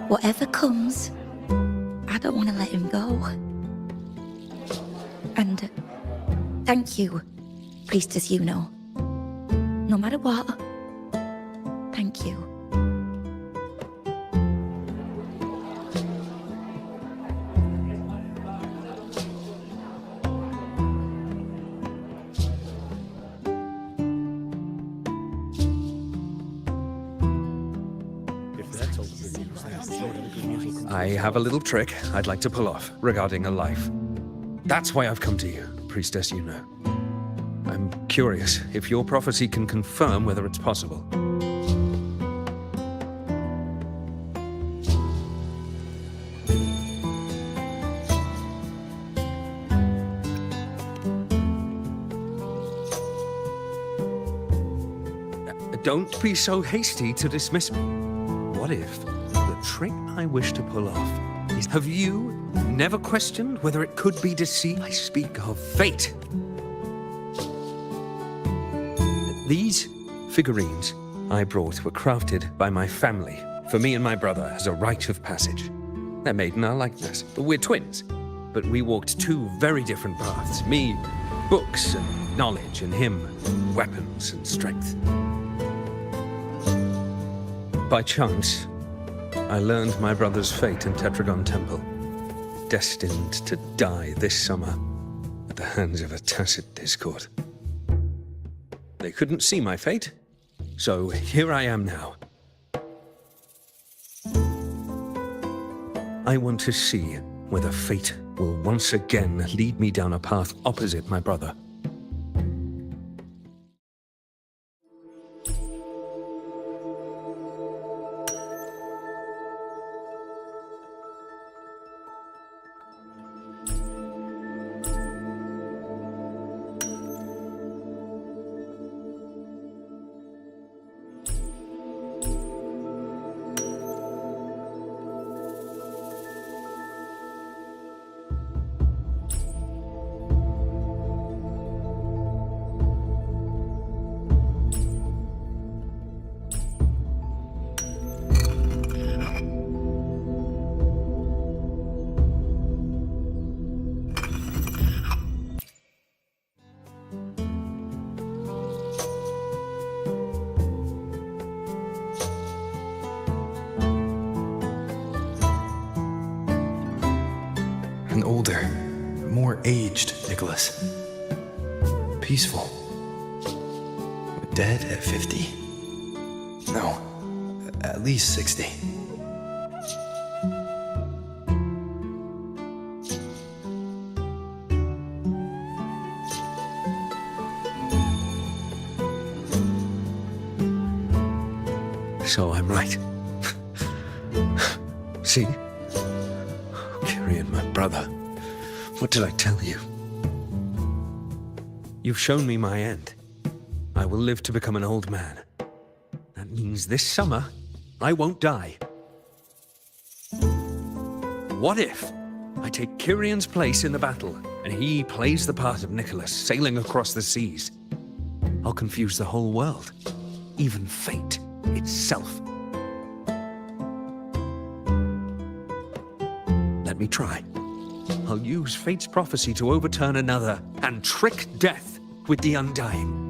P: Whatever comes, I don't want to let him go. And thank you, Priestess IUNO. No matter what, thank you.
N: I have a little trick I'd like to pull off regarding a life. That's why I've come to you, Priestess IUNO. I'm curious if your prophecy can confirm whether it's possible. Don't be so hasty to dismiss me. What if the trick I wish to pull off is... Have you never questioned whether it could be deceit? I speak of fate. These figurines I brought were crafted by my family for me and my brother as a rite of passage. They're made in our likeness. We're twins, but we walked two very different paths. Me, books and knowledge, and him, weapons and strength. By chance, I learned my brother's fate in Tetragon Temple, destined to die this summer at the hands of a tacit discord. They couldn't see my fate, so here I am now. I want to see whether fate will once again lead me down a path opposite my brother.
B: An older, more aged Nicholas. Peaceful. Dead at 50? No, at least 60.
N: So I'm right. See? Kyrian, my brother. What did I tell you? You've shown me my end. I will live to become an old man. That means this summer, I won't die. What if I take Kyrian's place in the battle, and he plays the part of Nicholas, sailing across the seas? I'll confuse the whole world, even fate itself. Let me try. I'll use fate's prophecy to overturn another and trick death with the undying.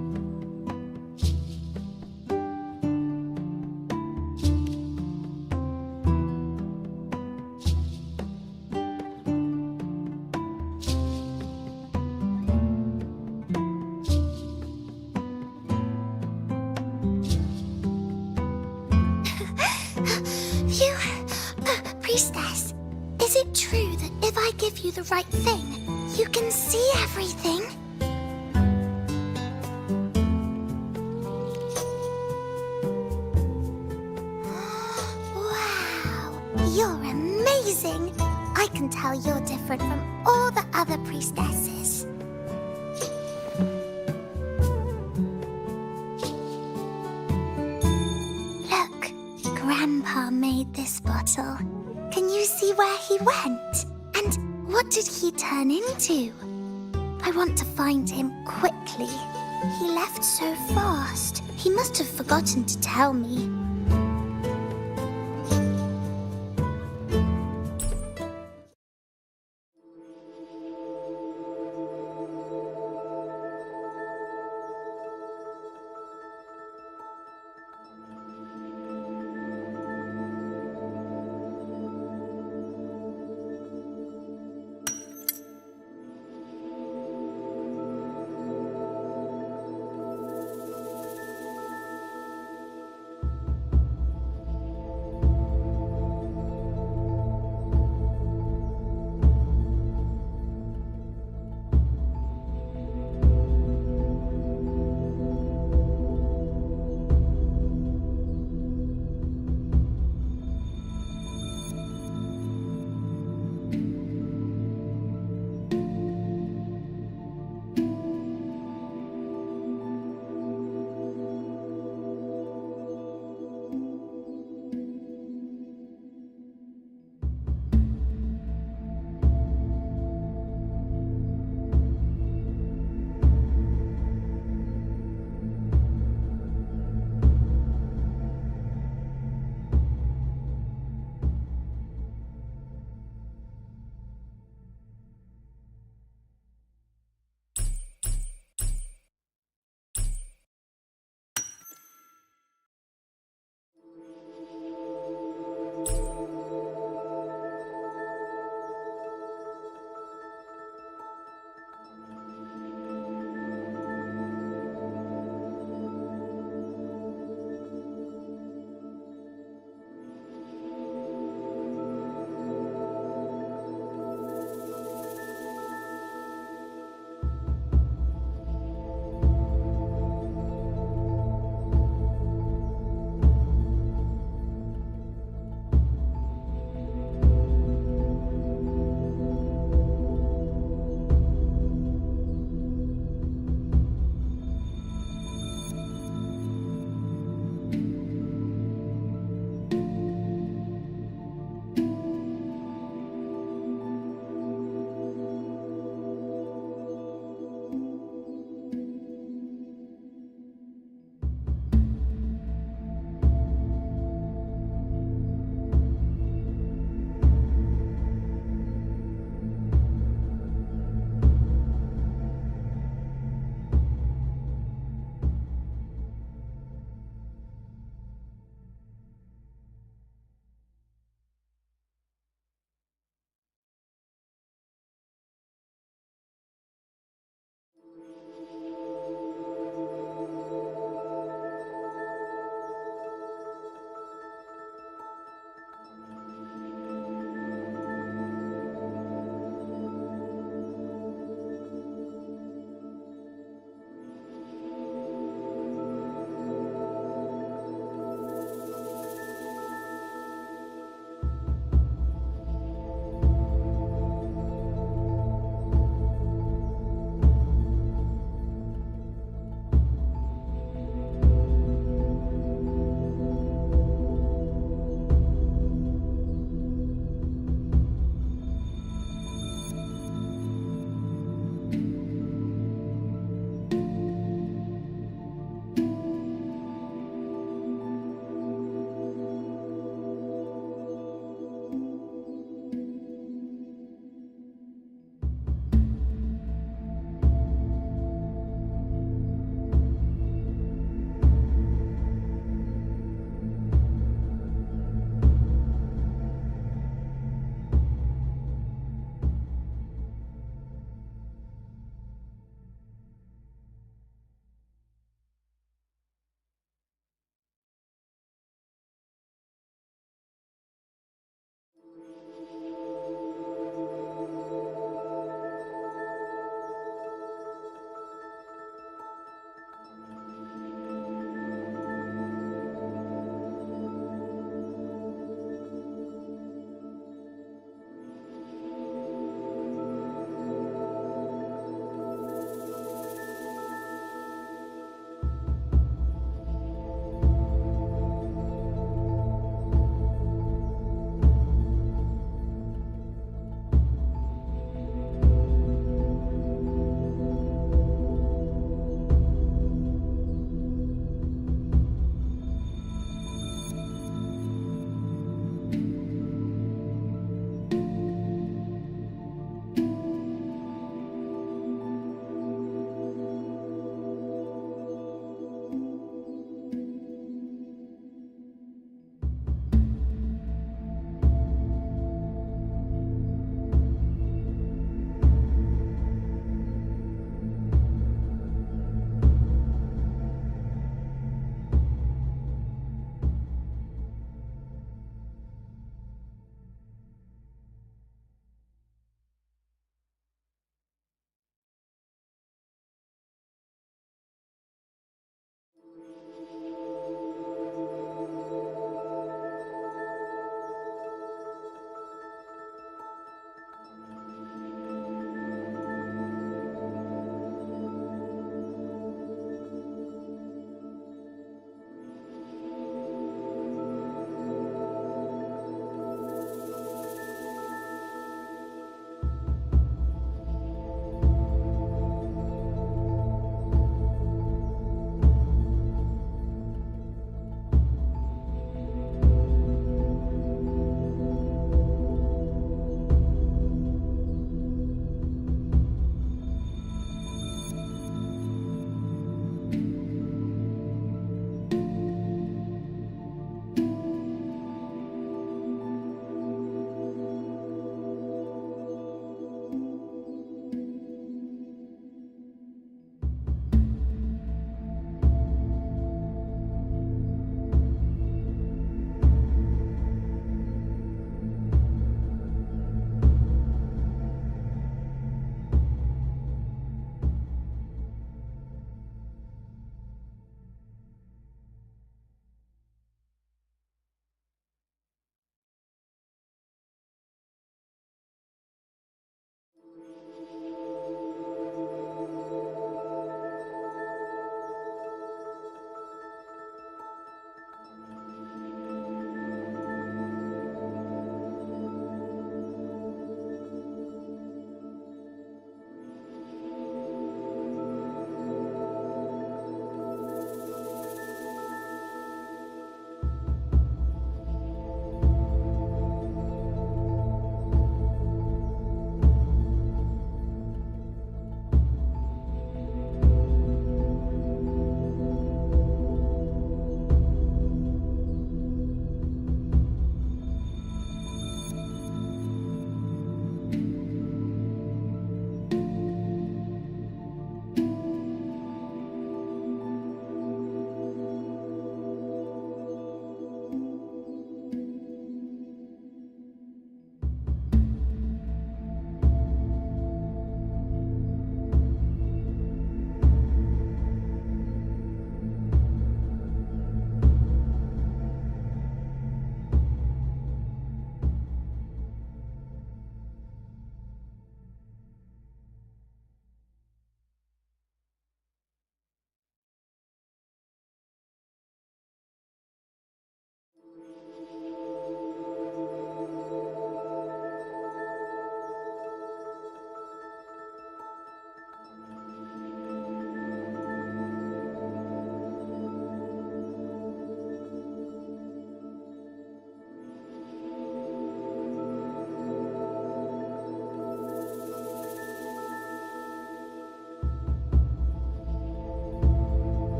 O: Priestess, is it true that if I give you the right thing, you can see everything? Wow, you're amazing. I can tell you're different from all the other priestesses. Look, Grandpa made this bottle. Can you see where he went? And
E: What did he turn into? I want to find him quickly. He left so fast. He must have forgotten to tell me.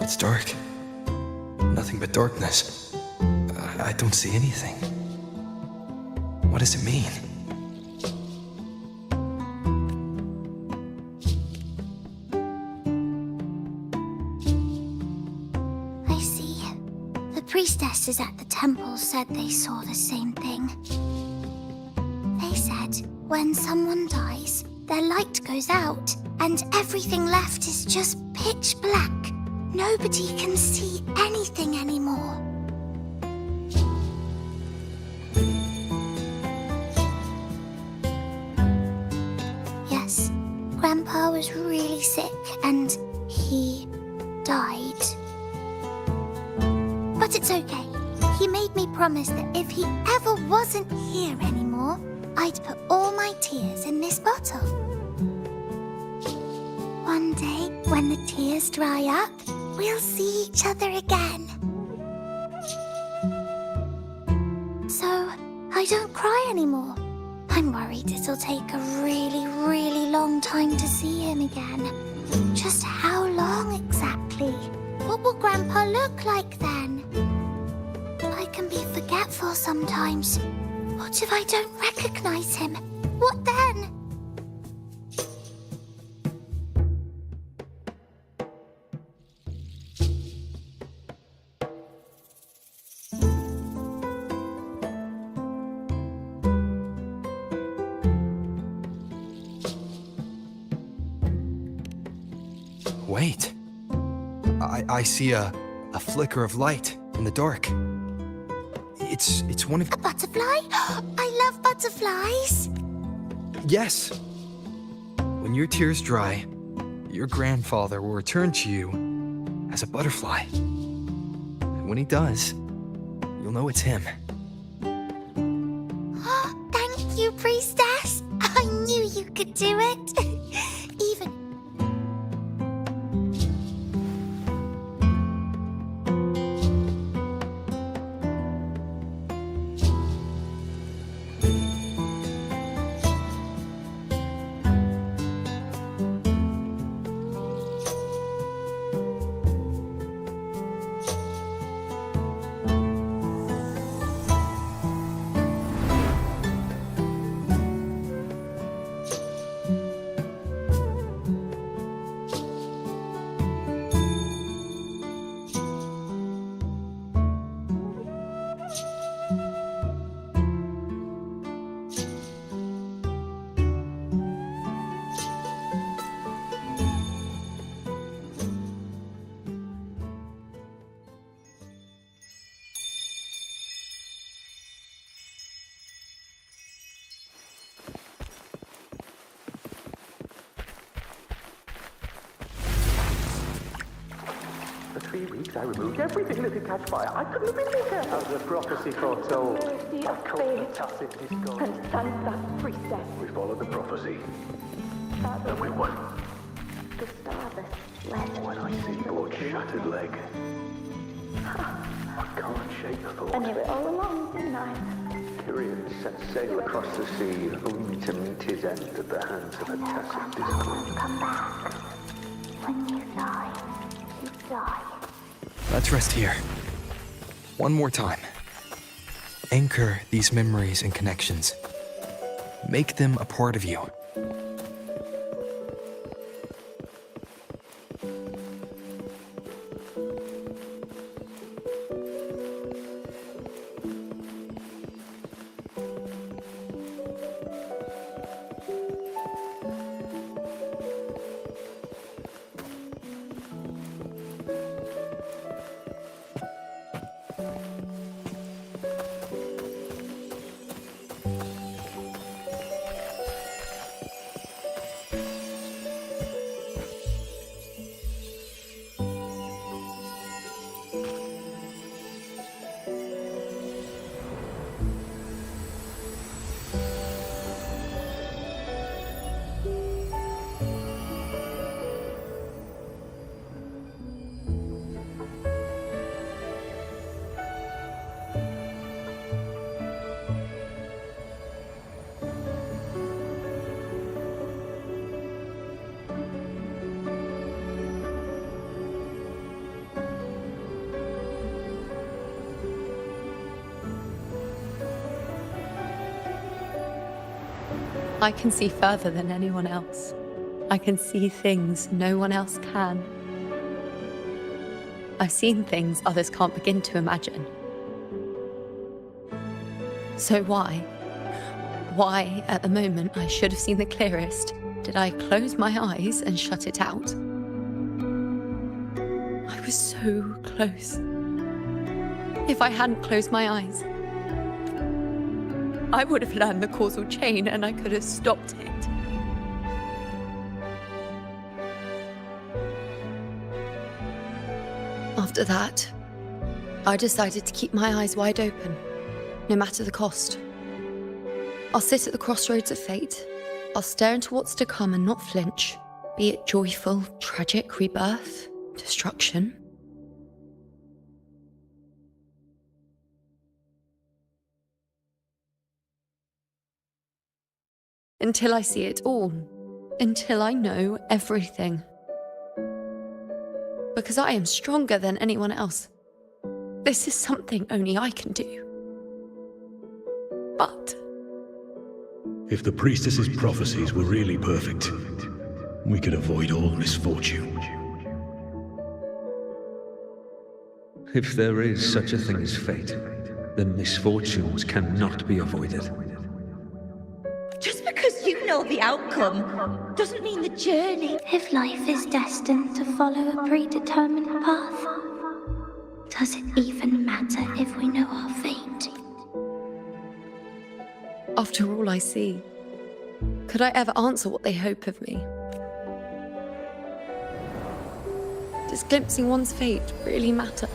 B: It's dark. Nothing but darkness. I don't see anything. What does it mean?
E: I see. The priestesses at the temple said they saw the same thing. They said when someone dies, their light goes out, and everything left is just pitch black. Nobody can see anything anymore. Yes, Grandpa was really sick and he died. But it's okay. He made me promise that if he ever wasn't here anymore, I'd put all my tears in this bottle. One day, when the tears dry up, we'll see each other again. So, I don't cry anymore. I'm worried it'll take a really, really long time to see him again. Just how long exactly? What will Grandpa look like then? I can be forgetful sometimes. What if I don't recognize him? What then?
B: Wait. I see a flicker of light in the dark. It's one of...
E: A butterfly? I love butterflies.
B: Yes. When your tears dry, your grandfather will return to you as a butterfly. And when he does, you'll know it's him.
E: Thank you, priestess. I knew you could do it. Even...
V: For 3 weeks, I removed everything that could catch fire. I couldn't have been more careful. As the prophecy foretold,
U: I called the tacit discord. And thank that priestess.
F: We followed the prophecy. And we won.
U: The starburst led.
F: When I see your shattered leg, I can't shake the thought.
U: I knew it all along, didn't I?
F: Tyrion set sail across the sea, only to meet his end at the hands of a tacit discord.
E: Come back. When you die, you die.
B: Let's rest here. One more time. Anchor these memories and connections. Make them a part of you.
K: I can see further than anyone else. I can see things no one else can. I've seen things others can't begin to imagine. So why, at the moment I should have seen the clearest, did I close my eyes and shut it out? I was so close. If I hadn't closed my eyes, I would have learned the causal chain and I could have stopped it. After that, I decided to keep my eyes wide open, no matter the cost. I'll sit at the crossroads of fate. I'll stare into what's to come and not flinch, be it joyful, tragic, rebirth, destruction. Until I see it all. Until I know everything. Because I am stronger than anyone else. This is something only I can do. But
D: if the priestess's prophecies were really perfect, we could avoid all misfortune.
N: If there is such a thing as fate, then misfortunes cannot be avoided.
E: Just because you know the outcome doesn't mean the journey. If life is destined to follow a predetermined path, does it even matter if we know our fate?
K: after all I see, could I ever answer what they hope of me? Does glimpsing one's fate really matter?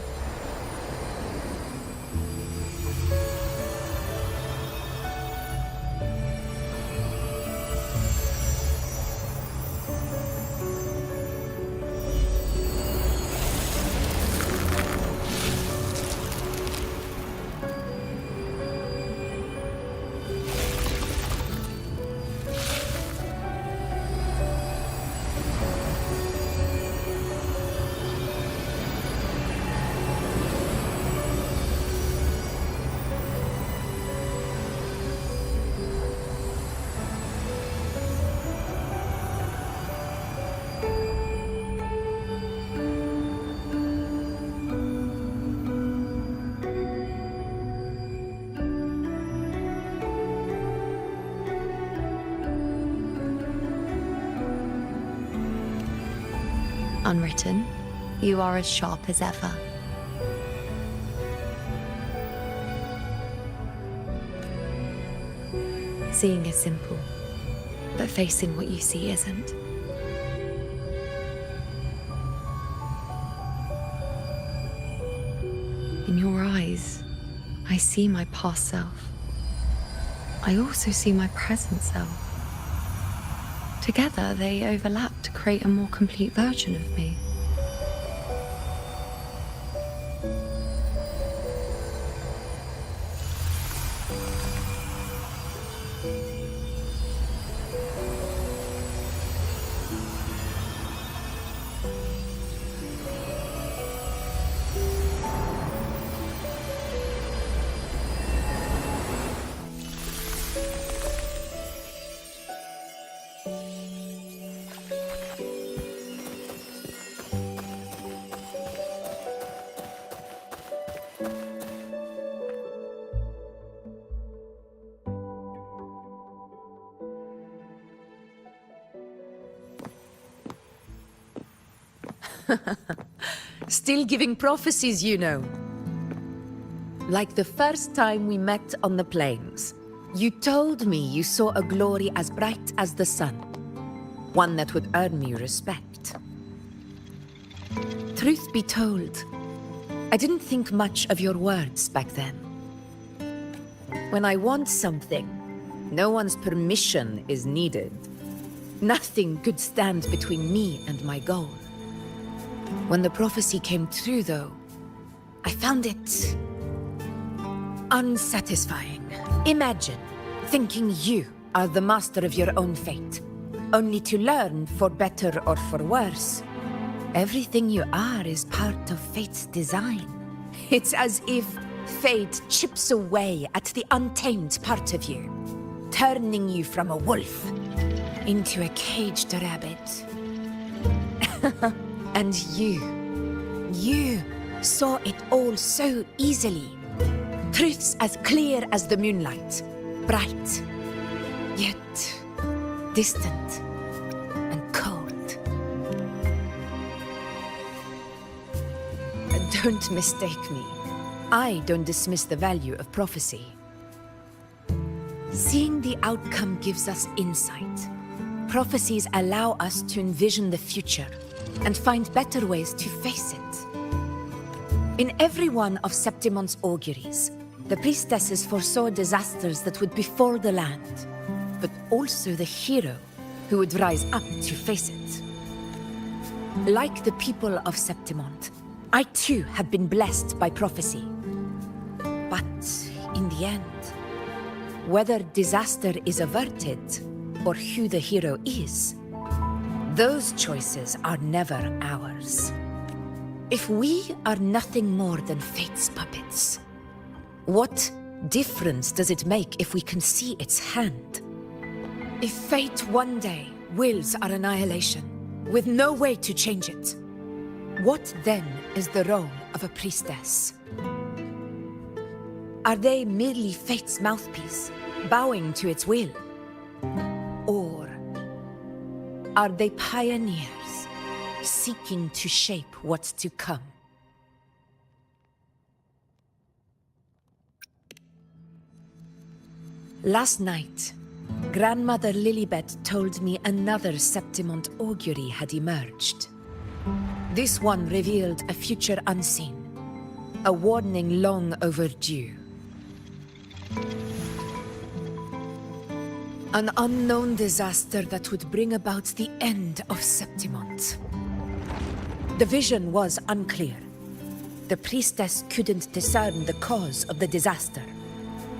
K: Unwritten, you are as sharp as ever. Seeing is simple, but facing what you see isn't. In your eyes, I see my past self. I also see my present self. Together, they overlap to create a more complete version of me.
C: Still giving prophecies, you know. Like the first time we met on the plains. You told me you saw a glory as bright as the sun. One that would earn me respect. Truth be told, I didn't think much of your words back then. When I want something, no one's permission is needed. Nothing could stand between me and my goal. When the prophecy came true, though, I found it unsatisfying. Imagine thinking you are the master of your own fate, only to learn, for better or for worse, everything you are is part of fate's design. It's as if fate chips away at the untamed part of you. turning you from a wolf into a caged rabbit. And you saw it all so easily. Truths as clear as the moonlight, bright, yet distant and cold. Don't mistake me. I don't dismiss the value of prophecy. Seeing the outcome gives us insight. Prophecies allow us to envision the future and find better ways to face it. In every one of Septimont's auguries, the priestesses foresaw disasters that would befall the land, but also the hero who would rise up to face it. Like the people of Septimont, I too have been blessed by prophecy. But in the end, whether disaster is averted or who the hero is, those choices are never ours. If we are nothing more than fate's puppets, what difference does it make if we can see its hand? If fate one day wills our annihilation, with no way to change it, what then is the role of a priestess? Are they merely fate's mouthpiece, bowing to its will? Or are they pioneers, seeking to shape what's to come? Last night, Grandmother Lilibet told me another Septimont augury had emerged. This one revealed a future unseen, a warning long overdue. An unknown disaster that would bring about the end of Septimont. The vision was unclear. The priestess couldn't discern the cause of the disaster,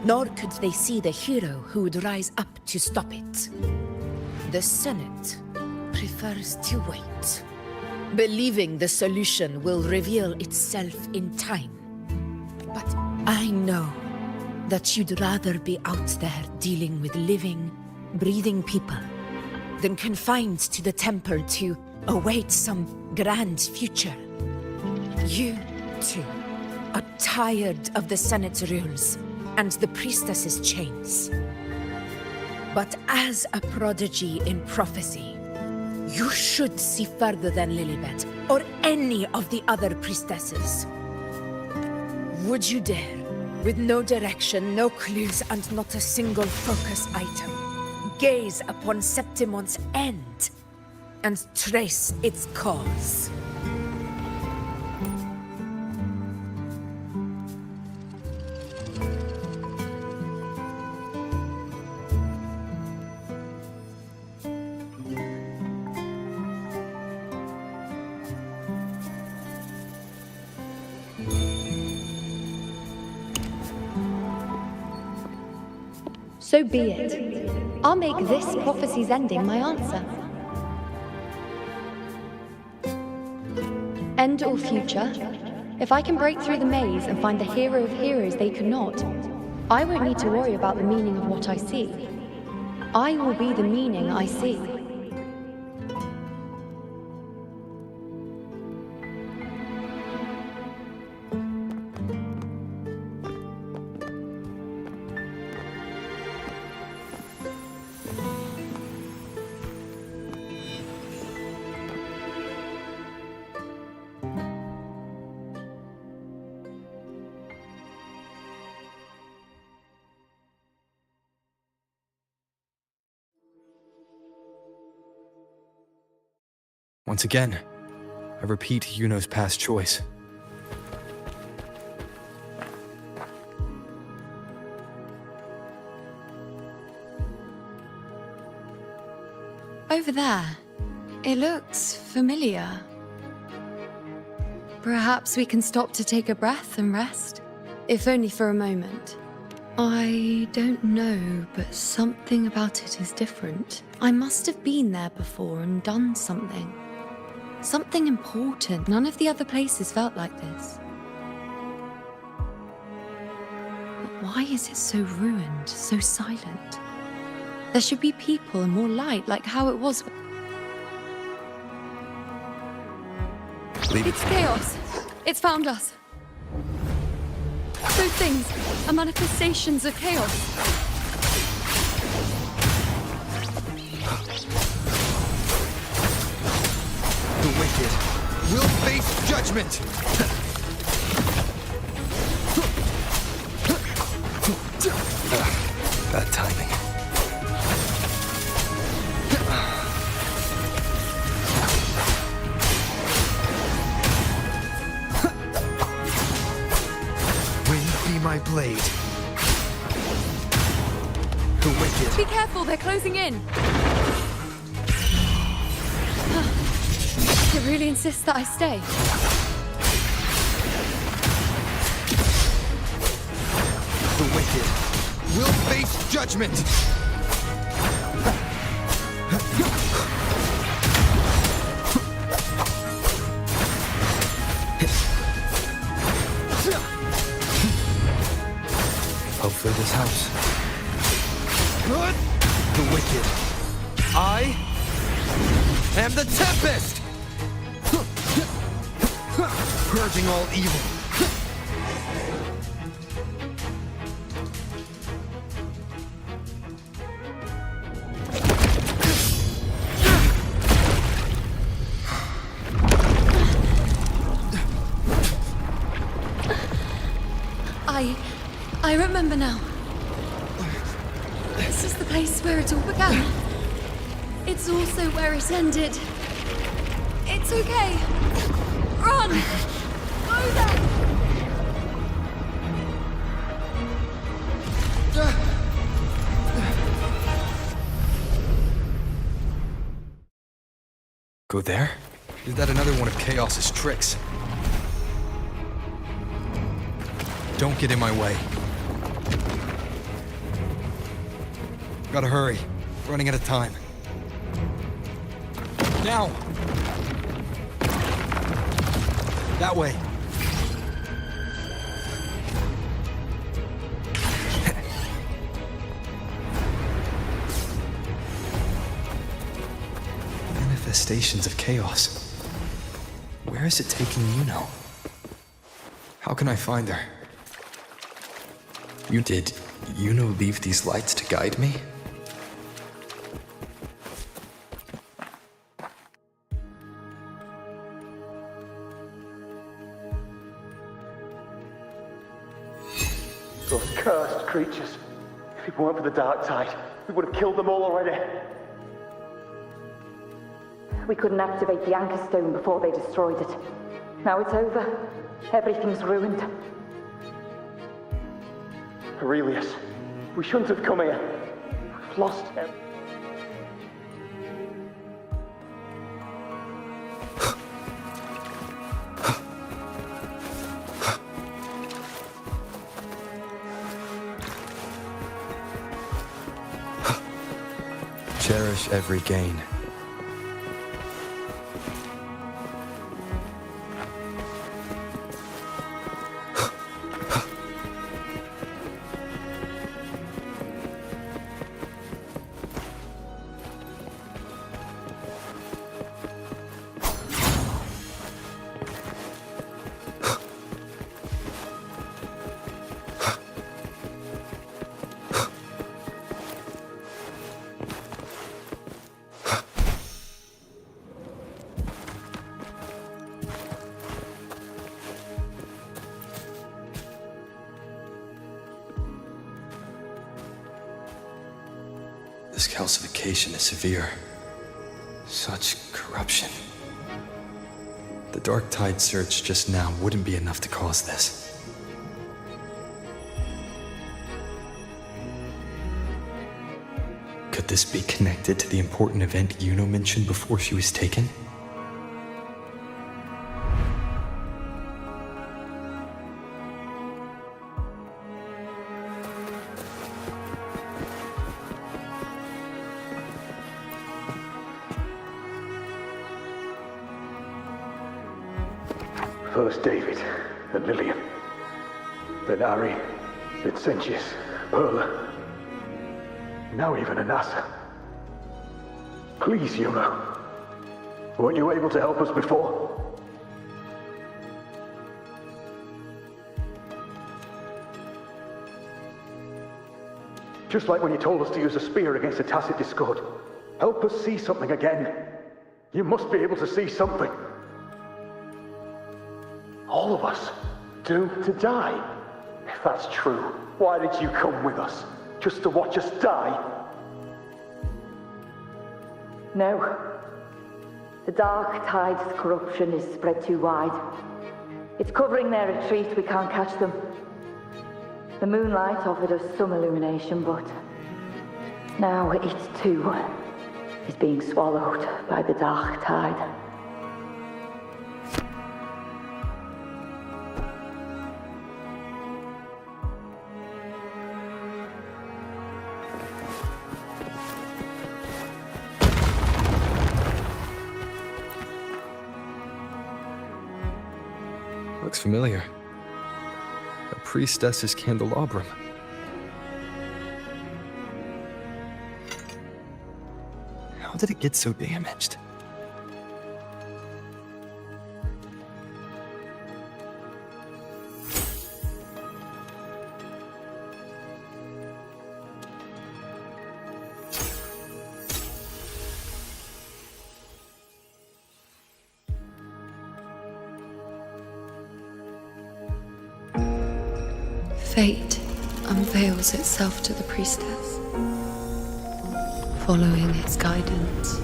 C: nor could they see the hero who would rise up to stop it. The Senate prefers to wait, believing the solution will reveal itself in time. But I know that you'd rather be out there dealing with living, breathing people than confined to the temple to await some grand future. You, too, are tired of the Senate's rules and the priestess's chains. But as a prodigy in prophecy, you should see further than Lilibet or any of the other priestesses. Would you dare, with no direction, no clues, and not a single focus item, gaze upon Septimont's end and trace its cause?
K: So be it. I'll make this prophecy's ending my answer. End or future, if I can break through the maze and find the hero of heroes they could not, I won't need to worry about the meaning of what I see. I will be the meaning I see.
B: Once again, I repeat IUNO's past choice.
K: Over there, it looks familiar. Perhaps we can stop to take a breath and rest, if only for a moment. I don't know, but something about it is different. I must have been there before and done something. Something important. None of the other places felt like this. But why is it so ruined, so silent? There should be people and more light, like how it was. It's chaos. It's found us. Those things are manifestations of chaos.
B: The wicked will face judgment! Bad timing. Wind be my blade. The wicked.
K: Be careful, they're closing in. It really insists that I stay.
B: The wicked will face judgment! Hopefully this helps. The wicked. I am the Tempest! Purging all evil.
K: I remember now. This is the place where it all began. It's also where it ended. It's okay. Run! Go there!
B: Go there? Is that another one of Chaos's tricks? Don't get in my way. Gotta hurry. Running out of time. Now! That way. Manifestations of chaos. Where is it taking IUNO? How can I find her? Did IUNO leave these lights to guide me?
V: Those cursed creatures. If it weren't for the dark tide, we would have killed them all already.
U: We couldn't activate the anchor stone before they destroyed it. Now it's over. Everything's ruined.
V: Aurelius, we shouldn't have come here. We've lost him.
B: Cherish every gain. This calcification is severe. Such corruption. The Dark Tide surge just now wouldn't be enough to cause this. Could this be connected to the important event IUNO mentioned before she was taken?
F: First David and Lillian. Then Harry, Vincentius, Perla. Now even a NASA. Please, Yuno. Weren't you able to help us before? Just like when you told us to use a spear against the Tacit Discord. Help us see something again. You must be able to see something. All of us, doomed to die. If that's true, why did you come with us? Just to watch us die?
W: No. The Dark Tide's corruption is spread too wide. It's covering their retreat, we can't catch them. The moonlight offered us some illumination, but now it too is being swallowed by the Dark Tide.
B: Looks familiar. A priestess's candelabrum. How did it get so damaged?
K: Fate unveils itself to the priestess. Following its guidance,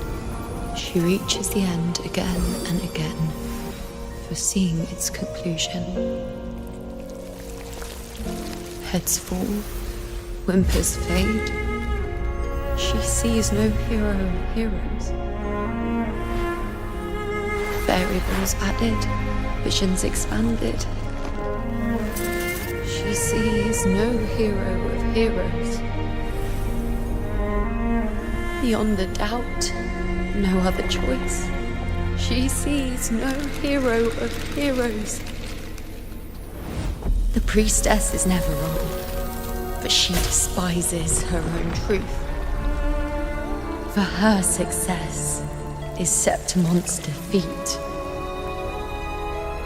K: she reaches the end again and again, foreseeing its conclusion. Heads fall, whimpers fade. She sees no hero of heroes. Variables added, visions expanded. She sees no hero of heroes. Beyond a doubt, no other choice. She sees no hero of heroes. The priestess is never wrong, but she despises her own truth. For her success is Septimont's defeat.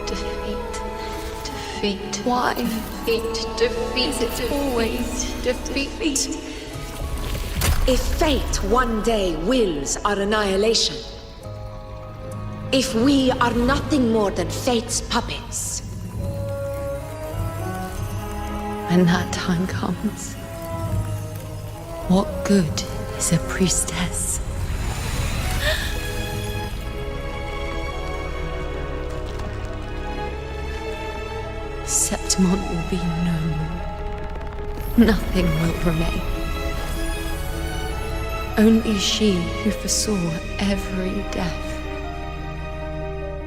K: Defeat. Why? Defeat. It's always defeat.
C: If fate one day wills our annihilation, if we are nothing more than fate's puppets,
K: when that time comes, what good is a priestess? Septimont will be no more. Nothing will remain. Only she who foresaw every death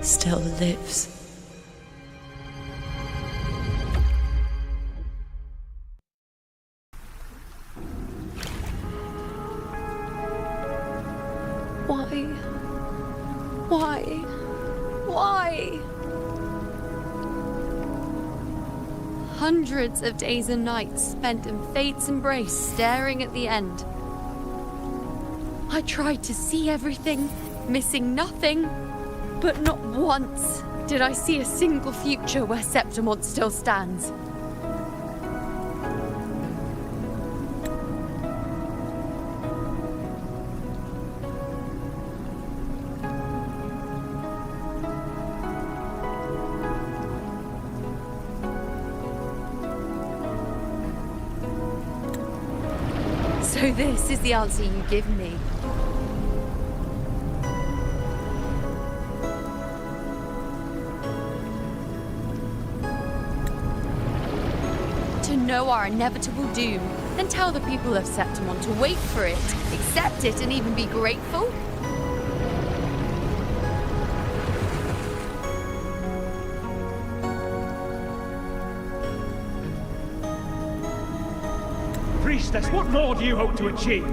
K: still lives. Why? Hundreds of days and nights spent in fate's embrace, staring at the end. I tried to see everything, missing nothing, but not once did I see a single future where Septimont still stands. So this is the answer you give me. To know our inevitable doom, then tell the people of Septimont to wait for it, accept it, and even be grateful?
H: Priestess, what more do you hope to achieve?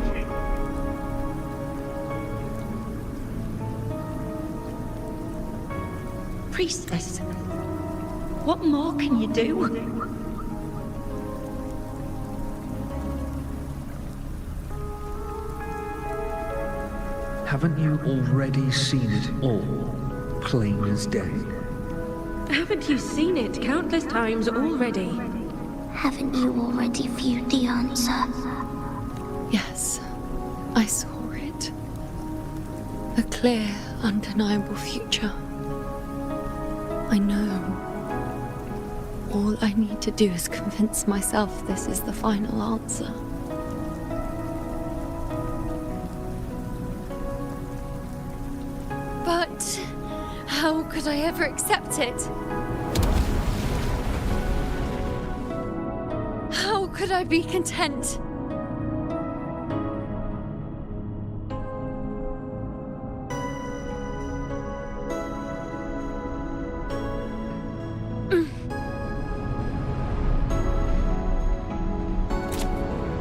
J: Priestess, what more can you do?
N: Haven't you already seen it all, plain as day?
T: Haven't you seen it countless times already?
E: Haven't you already viewed the answer?
K: Yes, I saw it. A clear, undeniable future. I know. All I need to do is convince myself this is the final answer. But how could I ever accept it? How could I be content?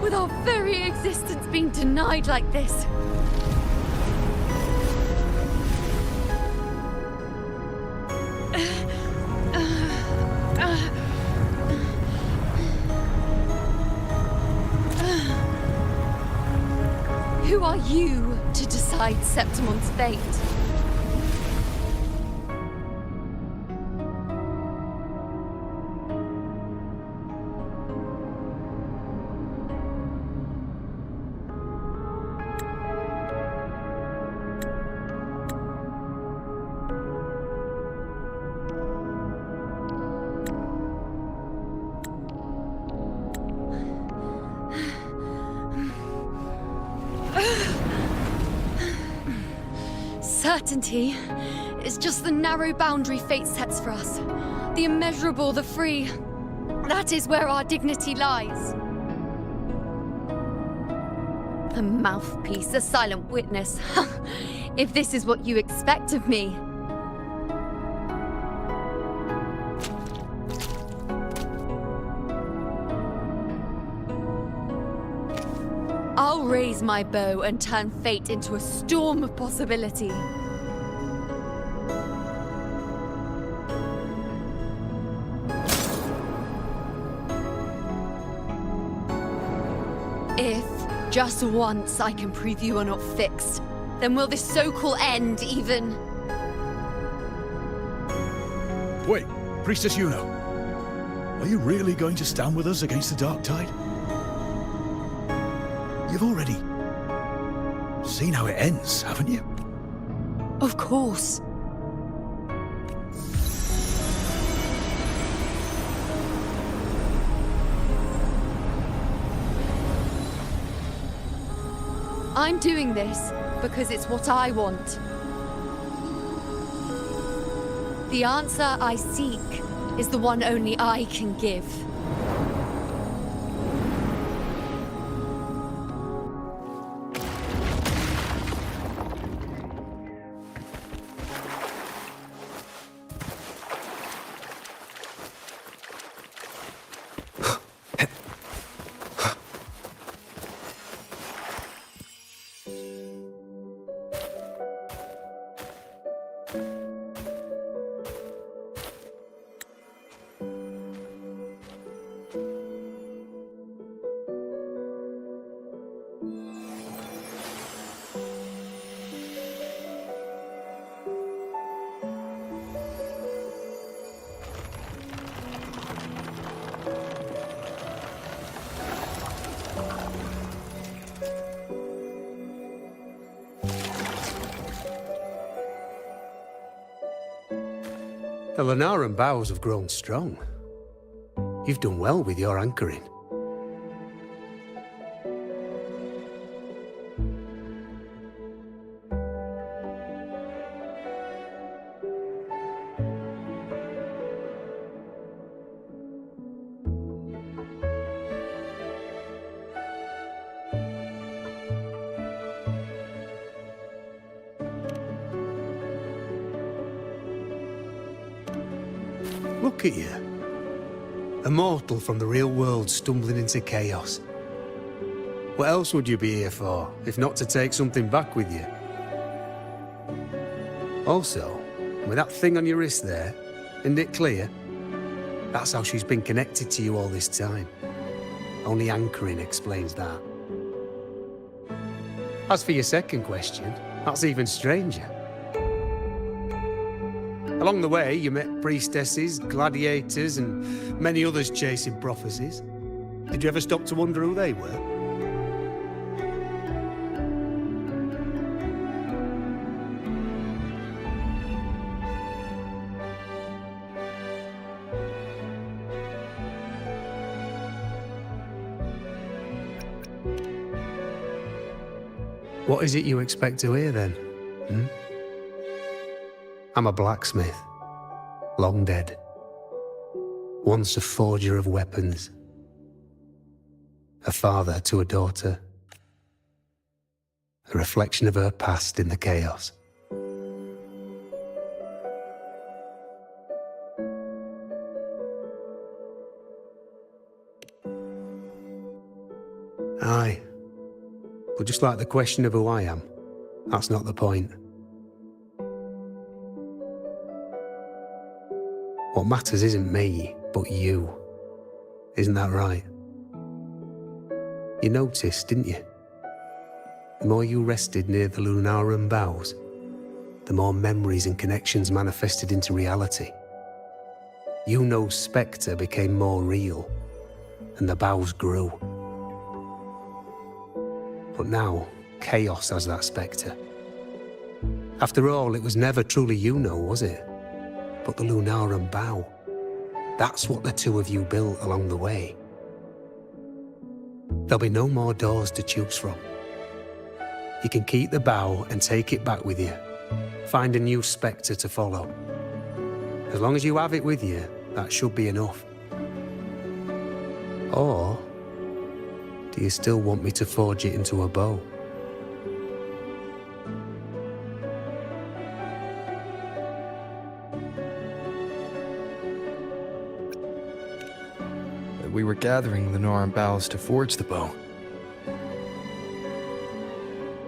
K: With our very existence being denied like this. Who are you to decide Septimont's fate? Certainty is just the narrow boundary fate sets for us. The immeasurable, the free. That is where our dignity lies. A mouthpiece, a silent witness. If this is what you expect of me. I'll raise my bow and turn fate into a storm of possibility. If, just once, I can prove you are not fixed, then will this so-called end even...
D: Wait, Priestess Yuno. Are you really going to stand with us against the Dark Tide? You've already seen how it ends, haven't you?
K: Of course. I'm doing this because it's what I want. The answer I seek is the one only I can give.
X: The Lenaran bows have grown strong. You've done well with your anchoring. Look at you. A mortal from the real world stumbling into chaos. What else would you be here for, if not to take something back with you? Also, with that thing on your wrist there, isn't it clear? That's how she's been connected to you all this time. Only anchoring explains that. As for your second question, That's even stranger. Along the way, you met priestesses, gladiators, and many others chasing prophecies. Did you ever stop to wonder who they were? What is it you expect to hear then? I'm a blacksmith, long dead. Once a forger of weapons. A father to a daughter. A reflection of her past in the chaos. Aye. But just like the question of who I am, that's not the point. What matters isn't me, but you. Isn't that right? You noticed, didn't you? The more you rested near the Lunarum boughs, the more memories and connections manifested into reality. IUNO's spectre became more real, and the boughs grew. But now, chaos has that spectre. After all, it was never truly IUNO, was it? But the Lunarum bough. That's what the two of you built along the way. There'll be no more doors to choose from. You can keep the bough and take it back with you. Find a new spectre to follow. As long as you have it with you, that should be enough. Or do you still want me to forge it into a bow?
B: We were gathering Lunarum boughs to forge the bow.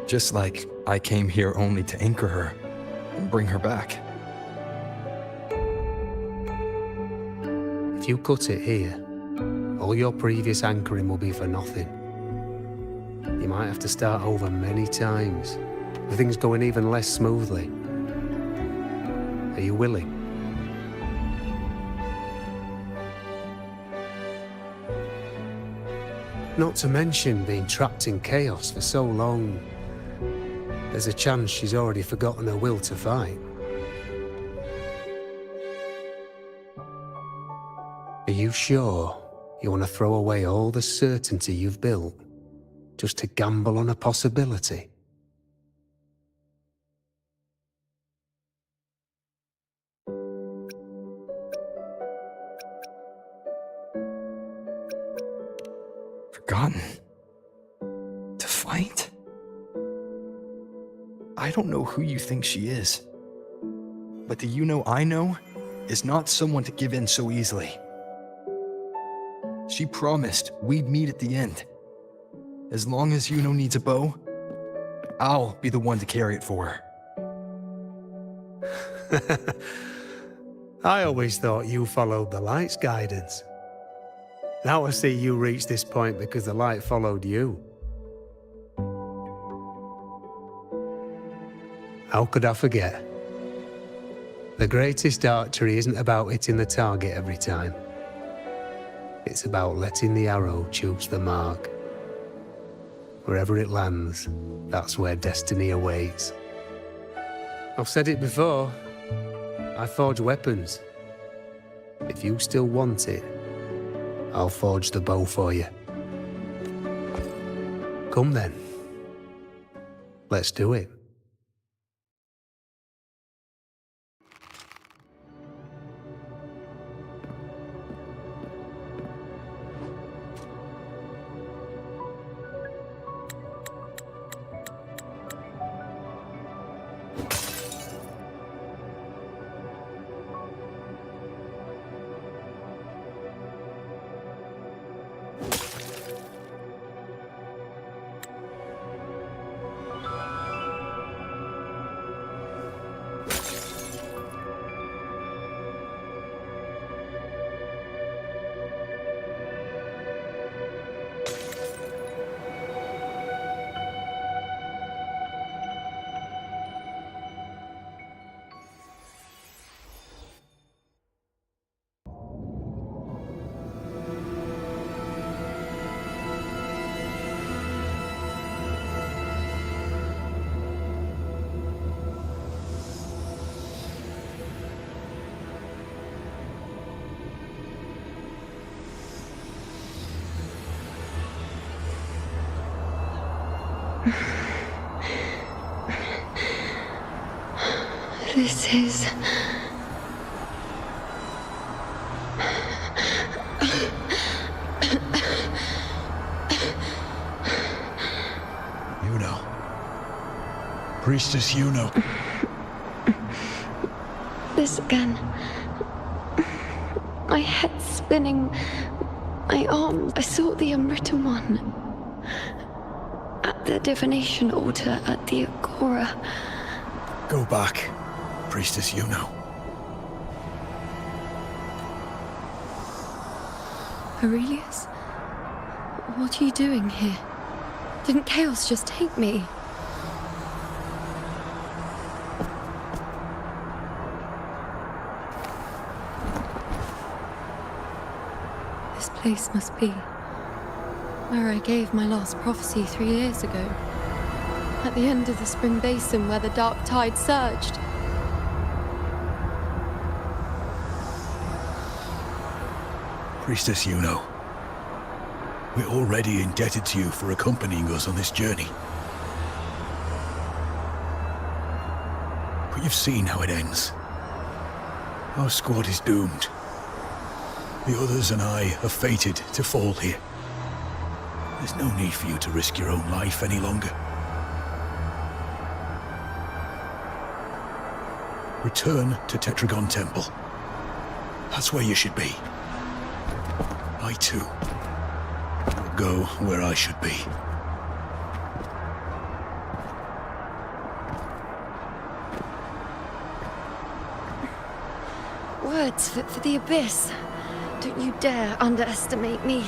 B: Just like I came here only to anchor her and bring her back.
X: If you cut it here, all your previous anchoring will be for nothing. You might have to start over many times, with things going even less smoothly. Are you willing? Not to mention being trapped in chaos for so long. There's a chance she's already forgotten her will to fight. Are you sure you want to throw away all the certainty you've built just to gamble on a possibility?
B: Forgotten? To fight? I don't know who you think she is, but the IUNO I know is not someone to give in so easily. She promised we'd meet at the end. As long as IUNO needs a bow, I'll be the one to carry it for her.
X: I always thought you followed the light's guidance. Now I see you reached this point because the light followed you. How could I forget? The greatest archery isn't about hitting the target every time. It's about letting the arrow choose the mark. Wherever it lands, that's where destiny awaits. I've said it before, I forge weapons. If you still want it, I'll forge the bow for you. Come then. Let's do it.
K: This is...
D: IUNO. Priestess IUNO.
K: This again. My head spinning. My arms. I saw the unwritten one. At the divination altar at the Agora.
D: Go back, Priestess IUNO.
K: Aurelius? What are you doing here? Didn't chaos just take me? This place must be where I gave my last prophecy 3 years ago. At the end of the spring basin where the dark tide surged.
D: Priestess IUNO. We're already indebted to you for accompanying us on this journey. But you've seen how it ends. Our squad is doomed. The others and I are fated to fall here. There's no need for you to risk your own life any longer. Return to Tetragon Temple. That's where you should be. I too will go where I should be.
K: Words for the abyss. Don't you dare underestimate me.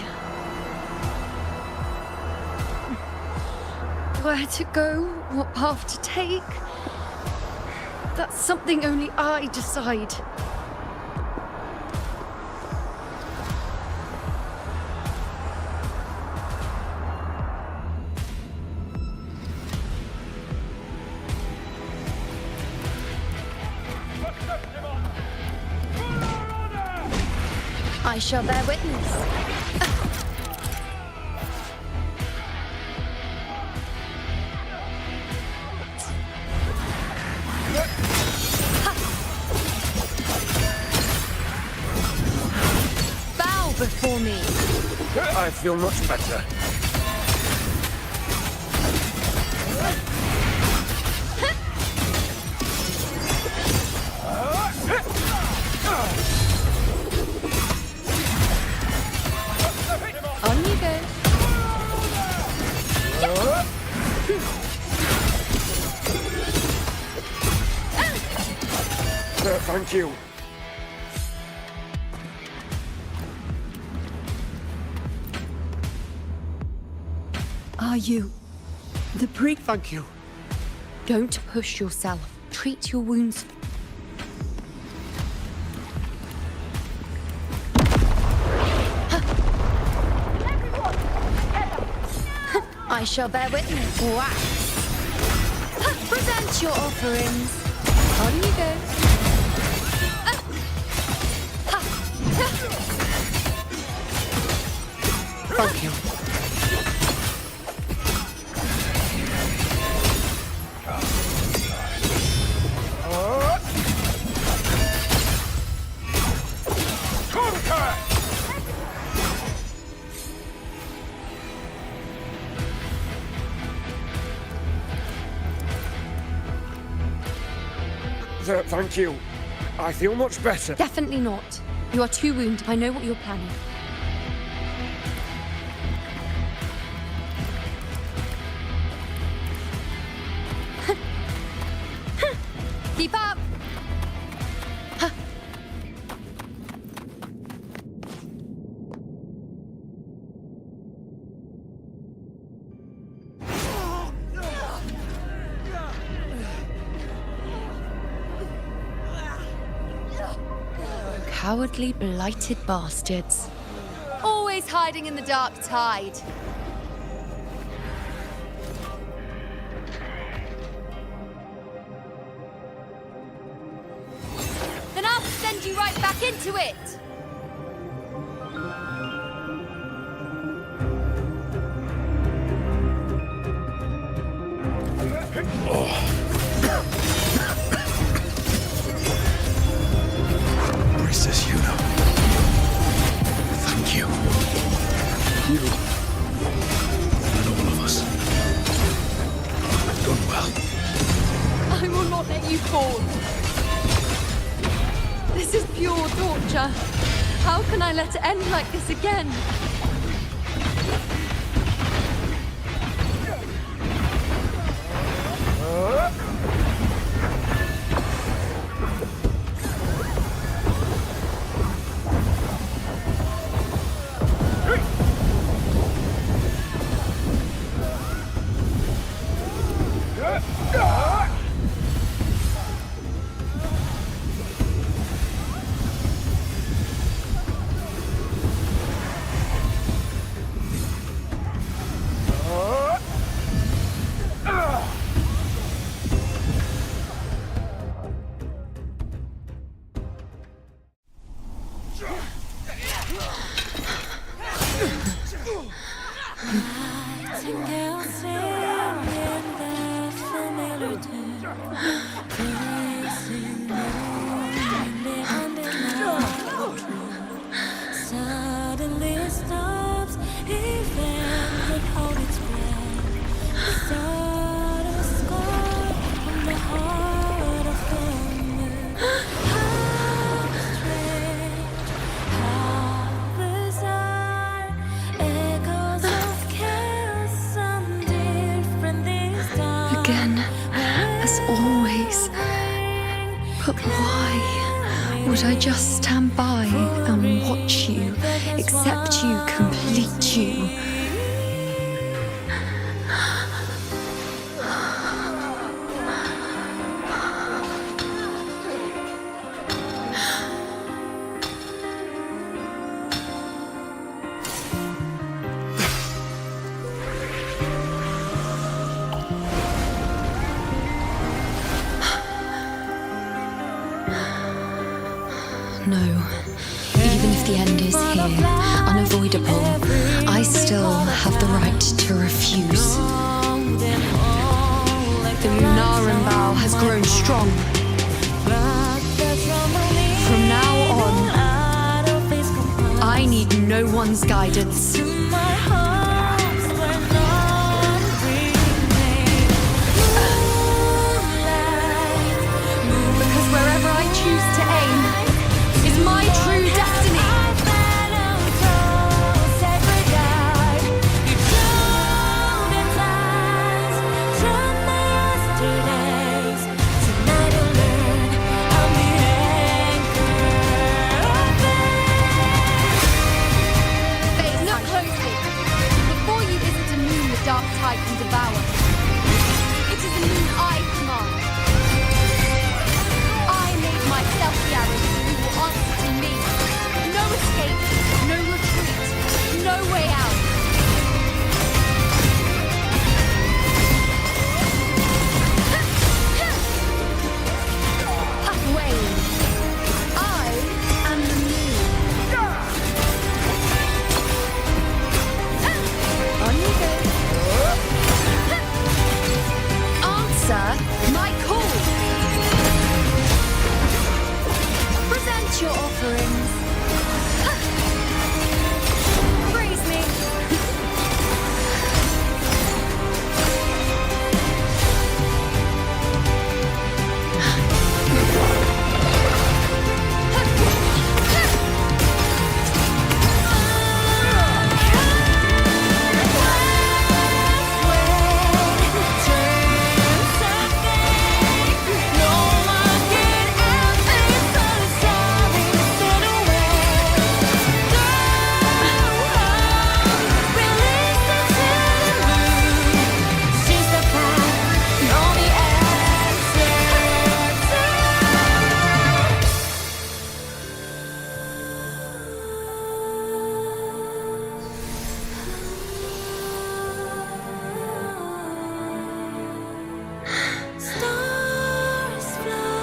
K: Where to go, what path to take. That's something only I decide. I shall bear witness. Bow before me.
A: I feel much better.
K: On you go.
A: Thank you.
K: Are you the priest?
A: Thank you.
K: Don't push yourself. Treat your wounds. I shall bear witness. Wax. Present your offerings. On you go.
A: Thank you. Thank you. I feel much better.
K: Definitely not. You are too wounded. I know what you're planning. Keep up! Cowardly, blighted bastards. Always hiding in the dark tide. Then I'll send you right back into it! let it end like this again. Again, as always. But why would I just stand by and watch you, accept you, complete you? No. Even if the end is here, unavoidable, I still have the right to refuse. The Lunaran vow has grown strong. From now on, I need no one's guidance. Because wherever I choose to aim, my true destiny. Look closely. Before you isn't a moon the dark tide can devour. It is a moon I command. I made myself the arrow. Answer to me. No escape, no retreat, no way out. Pathway. I am the moon. On you go. Answer my call. Present your offerings. Praise me.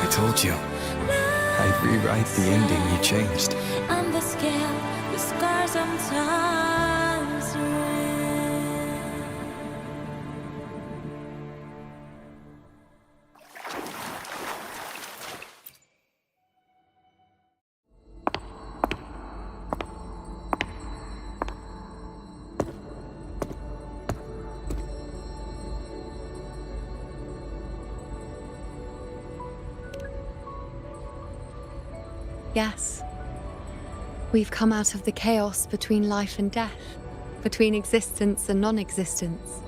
B: I told you. I'd rewrite the ending you changed.
L: On the scale, the scars sometimes
K: Yes. We've come out of the chaos between life and death, between existence and non-existence.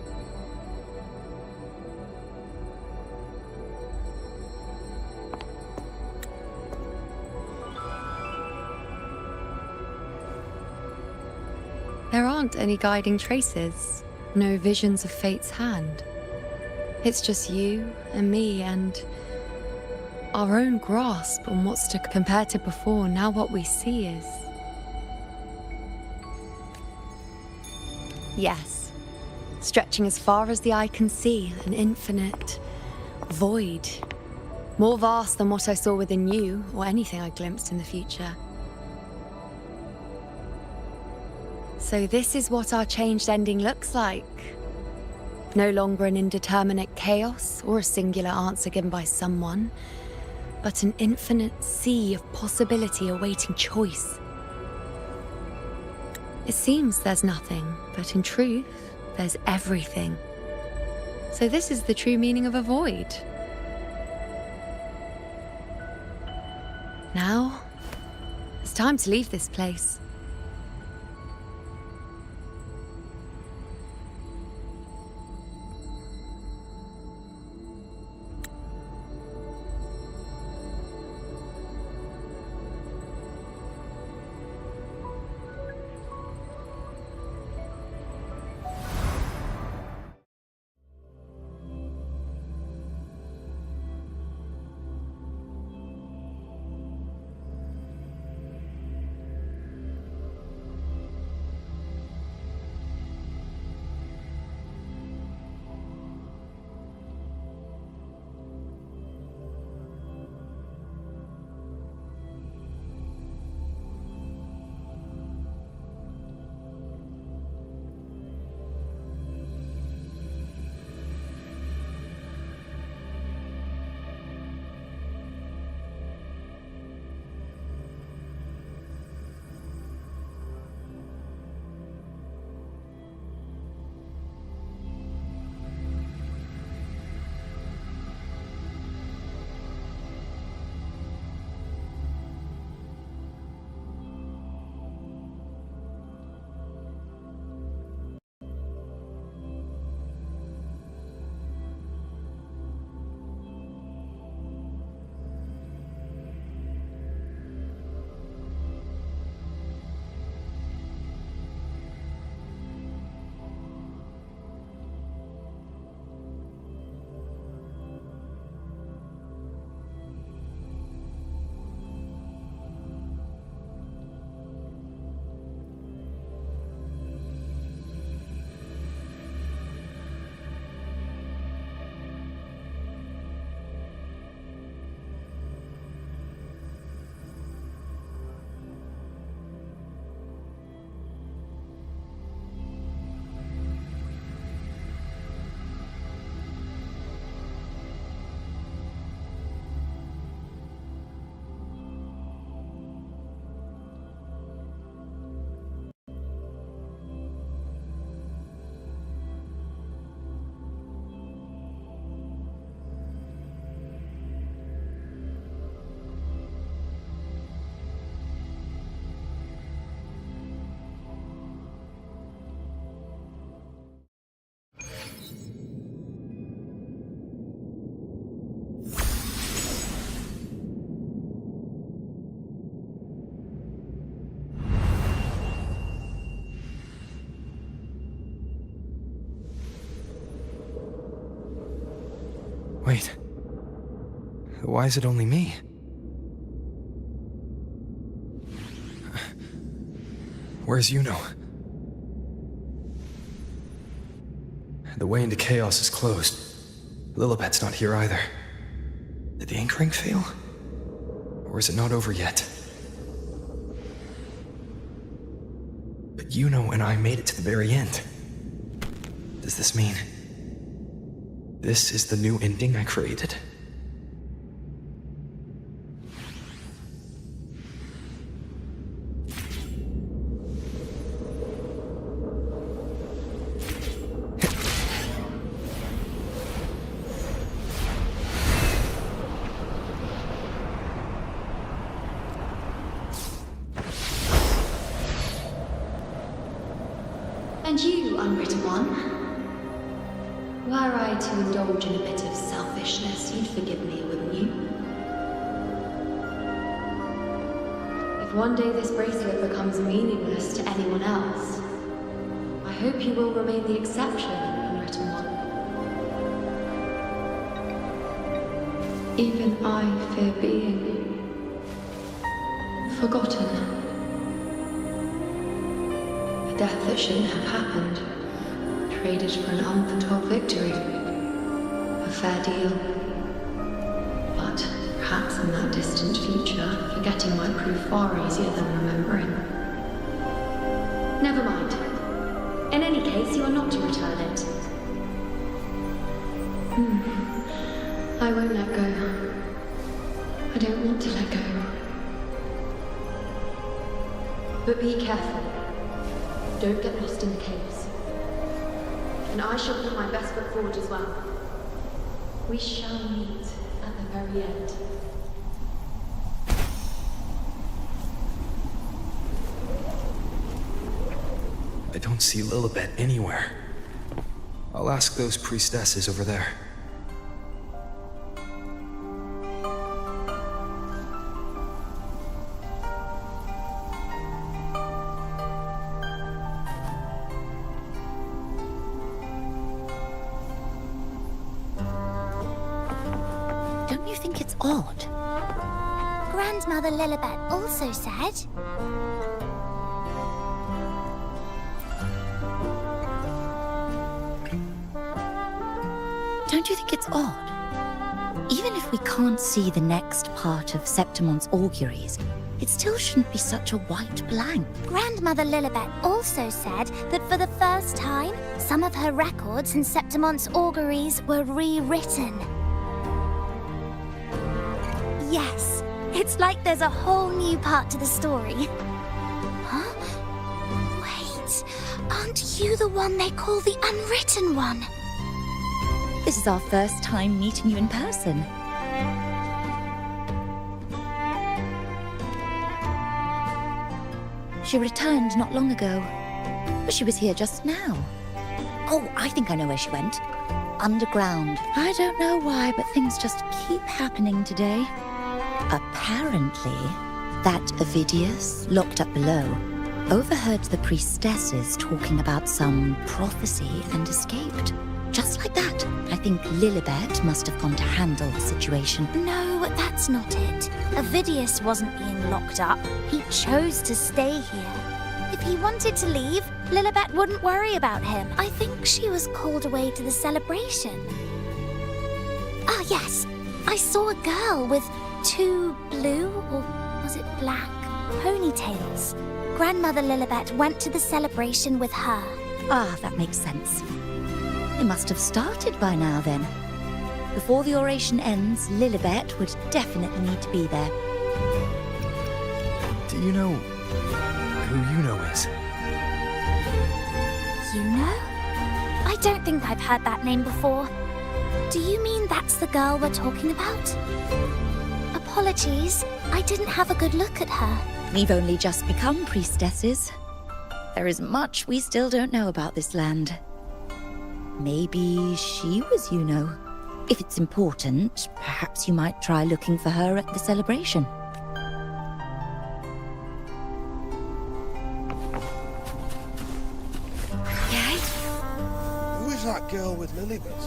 K: There aren't any guiding traces, no visions of fate's hand. It's just you and me and our own grasp on what's to compare to before. Now what we see is... yes, stretching as far as the eye can see, an infinite void. More vast than what I saw within you, or anything I glimpsed in the future. So this is what our changed ending looks like. No longer an indeterminate chaos or a singular answer given by someone, but an infinite sea of possibility awaiting choice. It seems there's nothing, but in truth, there's everything. So this is the true meaning of a void. Now, it's time to leave this place.
B: Wait. Why is it only me? Where's IUNO? The way into chaos is closed. Lilibet's not here either. Did the anchoring fail? Or is it not over yet? But IUNO and I made it to the very end. Does this mean this is the new ending I created?
K: And you, Unwritten One? Were I to indulge in a bit of selfishness, you'd forgive me, wouldn't you? If one day this bracelet becomes meaningless to anyone else, I hope you will remain the exception, Unwritten One. Even I fear being forgotten. A death that shouldn't have happened, traded for an unforetold victory. A fair deal. But perhaps in that distant future, forgetting might prove far easier than remembering. Never mind. In any case, you are not to return it. I won't let go. I don't want to let go. But be careful. Don't get lost in the caves. And I shall put my best foot forward as well. We shall meet at the very end.
B: I don't see Lilibet anywhere. I'll ask those priestesses over there.
E: Don't you think it's odd? Grandmother Lilibet also said... Don't you think it's odd? Even if we can't see the next part of Septimont's auguries, it still shouldn't be such a white blank. Grandmother Lilibet also said that for the first time, some of her records in Septimont's auguries were rewritten. Yes, it's like there's a whole new part to the story. Huh? Wait, aren't you the one they call the Unwritten One? This is our first time meeting you in person. She returned not long ago, but she was here just now. Oh, I think I know where she went. Underground. I don't know why, but things just keep happening today. Apparently, that Ovidius, locked up below, overheard the priestesses talking about some prophecy and escaped. Just like that. I think Lilibet must have gone to handle the situation. No, that's not it. Ovidius wasn't being locked up. He chose to stay here. If he wanted to leave, Lilibet wouldn't worry about him. I think she was called away to the celebration. Ah, yes. I saw a girl with 2 blue, or was it black, ponytails. Grandmother Lilibet went to the celebration with her. Ah, that makes sense. It must have started by now, then. Before the oration ends, Lilibet would definitely need to be there.
B: Do you know who IUNO is?
E: IUNO? I don't think I've heard that name before. Do you mean that's the girl we're talking about? Apologies, I didn't have a good look at her.
P: We've only just become priestesses. There is much we still don't know about this land. Maybe she was IUNO. If it's important, perhaps you might try looking for her at the celebration.
A: Who is that girl with Lilibet?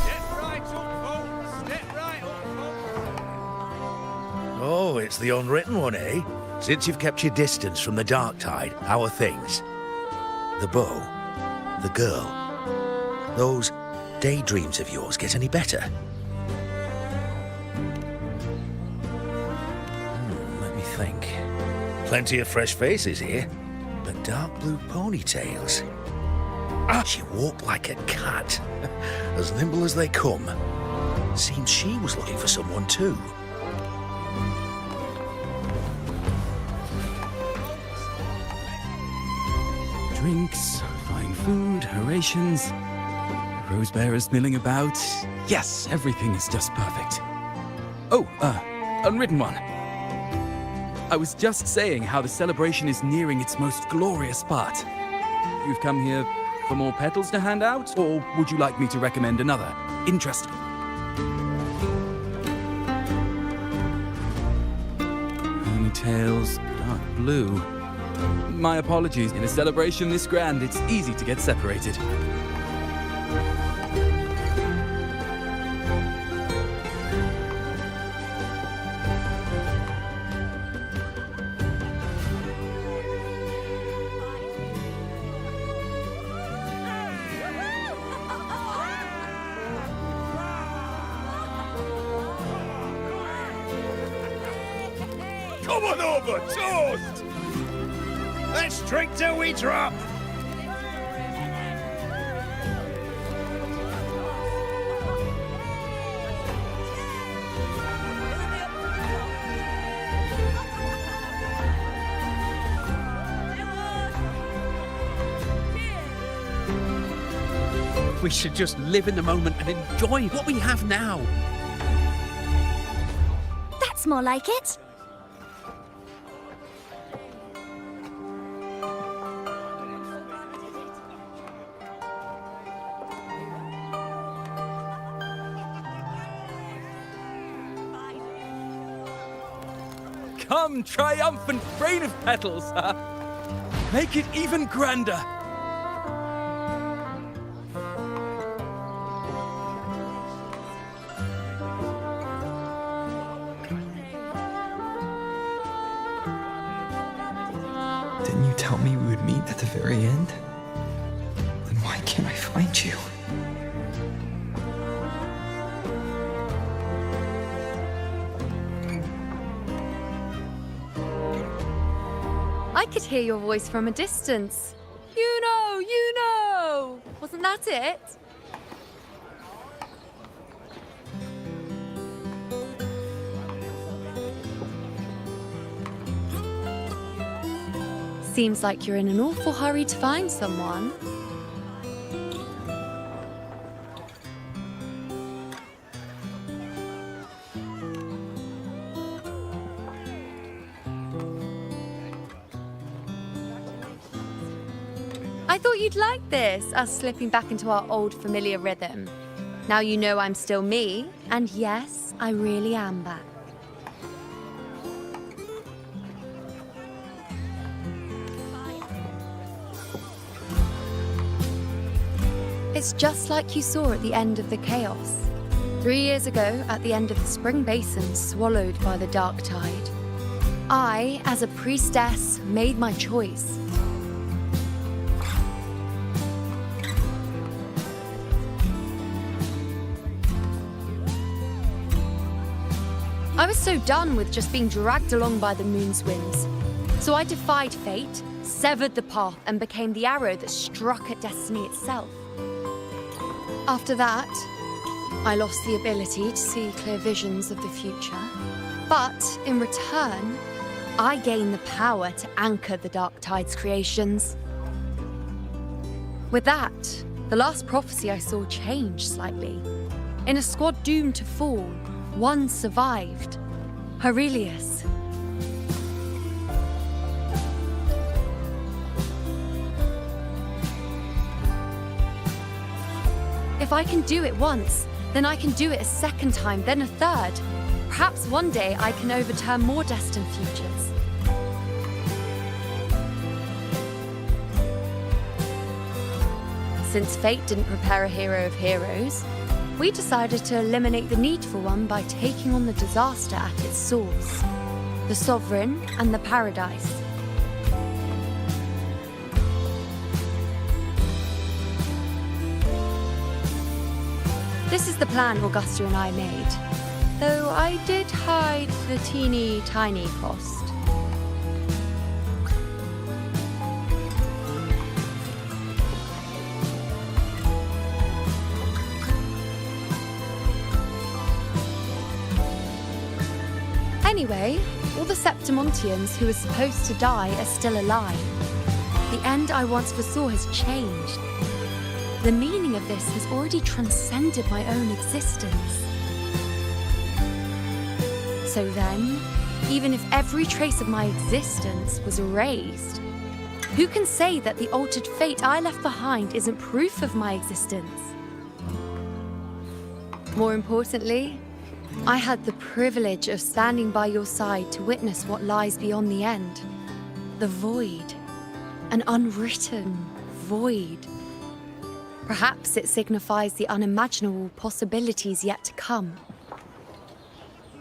H: Step right up, folks. Step right up, folks.
A: Oh, it's the Unwritten One, eh? Since you've kept your distance from the dark tide, how are things? The bow, the girl, those daydreams of yours get any better? Let me think. Plenty of fresh faces here, but dark blue ponytails. Ah, she walked like a cat, as nimble as they come. Seems she was looking for someone too.
G: Drinks, fine food, orations, rose bearers milling about. Yes, everything is just perfect. Oh, Unwritten One. I was just saying how the celebration is nearing its most glorious part. you've come here for more petals to hand out? Or would you like me to recommend another? Interesting. Ponytails, dark blue. My apologies. In a celebration this grand, it's easy to get separated.
A: Come on over, toast! Let's drink till we drop!
M: We should just live in the moment and enjoy what we have now.
E: That's more like it.
G: Come, triumphant rain of petals! Make it even grander!
B: Didn't you tell me we would meet at the very end? Then why can't I find you?
K: I could hear your voice from a distance. You know! Wasn't that it? Seems like you're in an awful hurry to find someone. I thought you'd like this, us slipping back into our old familiar rhythm. Now you know I'm still me, and yes, I really am back. It's just like you saw at the end of the chaos. 3 years ago, at the end of the spring basin swallowed by the dark tide, I, as a priestess, made my choice. I was so done with just being dragged along by the moon's winds. So I defied fate, severed the path, and became the arrow that struck at destiny itself. After that, I lost the ability to see clear visions of the future. But in return, I gained the power to anchor the Dark Tide's creations. With that, the last prophecy I saw changed slightly. In a squad doomed to fall, one survived. Aurelius. If I can do it once, then I can do it a second time, then a third. Perhaps one day I can overturn more destined futures. Since fate didn't prepare a hero of heroes, we decided to eliminate the need for one by taking on the disaster at its source, the Sovereign and the Paradise. This is the plan Augusta and I made, though I did hide the teeny tiny cost. Anyway, all the Septimontians who were supposed to die are still alive. The end I once foresaw has changed. The meaning of this has already transcended my own existence. So then, even if every trace of my existence was erased, Who can say that the altered fate I left behind isn't proof of my existence? More importantly, I had the privilege of standing by your side to witness what lies beyond the end. The void. An unwritten void. Perhaps it signifies the unimaginable possibilities yet to come.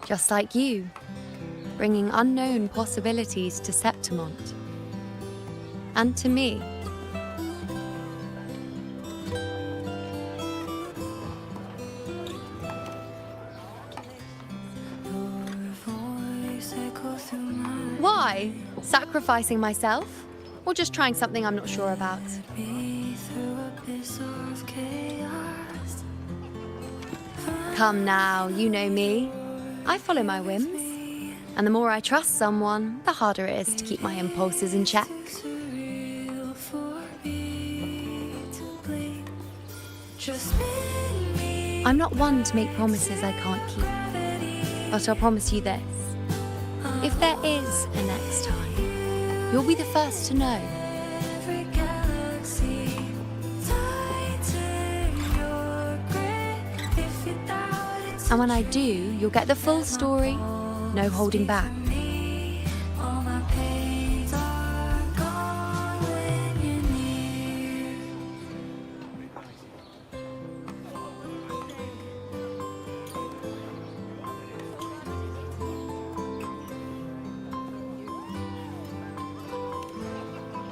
K: Just like you, bringing unknown possibilities to Septimont. And to me. Why? Sacrificing myself? Or just trying something I'm not sure about? Come now, you know me. I follow my whims. And the more I trust someone, the harder it is to keep my impulses in check. I'm not one to make promises I can't keep. But I'll promise you this. If there is a next time, you'll be the first to know. And when I do, you'll get the full story, no holding back.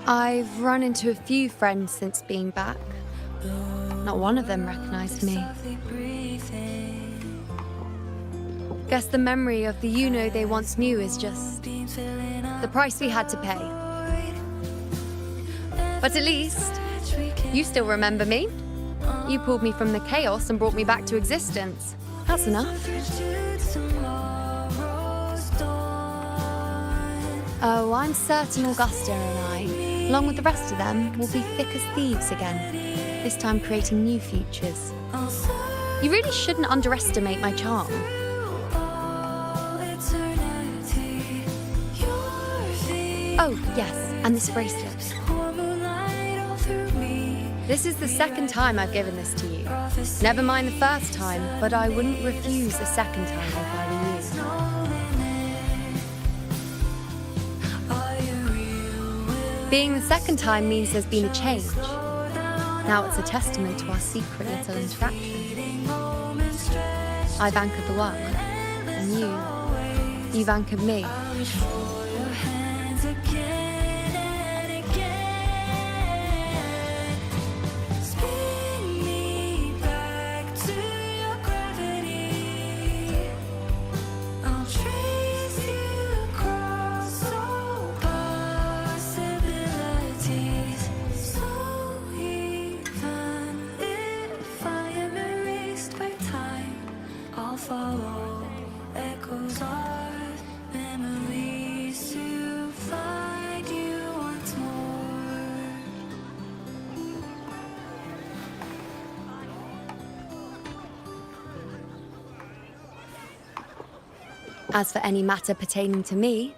K: I've run into a few friends since being back. Not one of them recognized me. Guess the memory of the IUNO they once knew is just the price we had to pay. But at least, you still remember me. You pulled me from the chaos and brought me back to existence. That's enough. Oh, I'm certain Augusta and I, along with the rest of them, will be thick as thieves again, this time creating new futures. You really shouldn't underestimate my charm. Oh, yes, and this bracelet. This is the second time I've given this to you. Never mind the first time, but I wouldn't refuse a second time if I were you. Being the second time means there's been a change. Now it's a testament to our secret little interaction. I've anchored the world, and you've anchored me. As for any matter pertaining to me,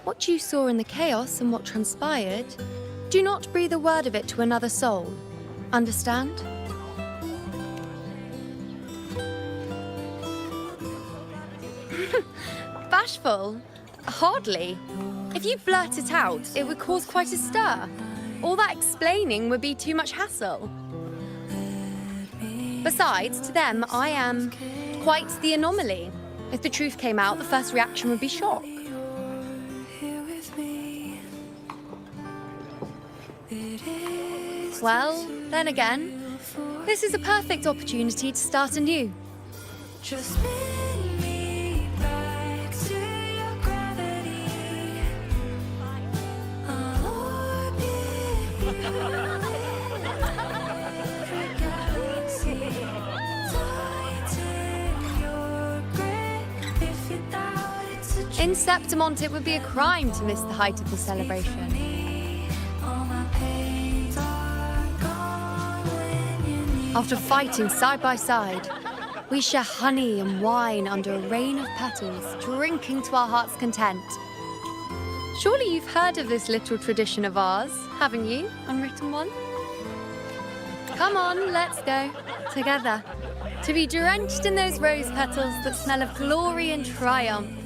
K: what you saw in the chaos and what transpired, do not breathe a word of it to another soul. Understand? Bashful? Hardly. If you blurt it out, it would cause quite a stir. All that explaining would be too much hassle. Besides, to them, I am quite the anomaly. If the truth came out, the first reaction would be shock. Well, then again, this is a perfect opportunity to start anew. In Septimont, it would be a crime to miss the height of the celebration. After fighting side by side, we share honey and wine under a rain of petals, drinking to our heart's content. Surely you've heard of this little tradition of ours, haven't you, Unwritten One? Come on, let's go. Together. To be drenched in those rose petals that smell of glory and triumph.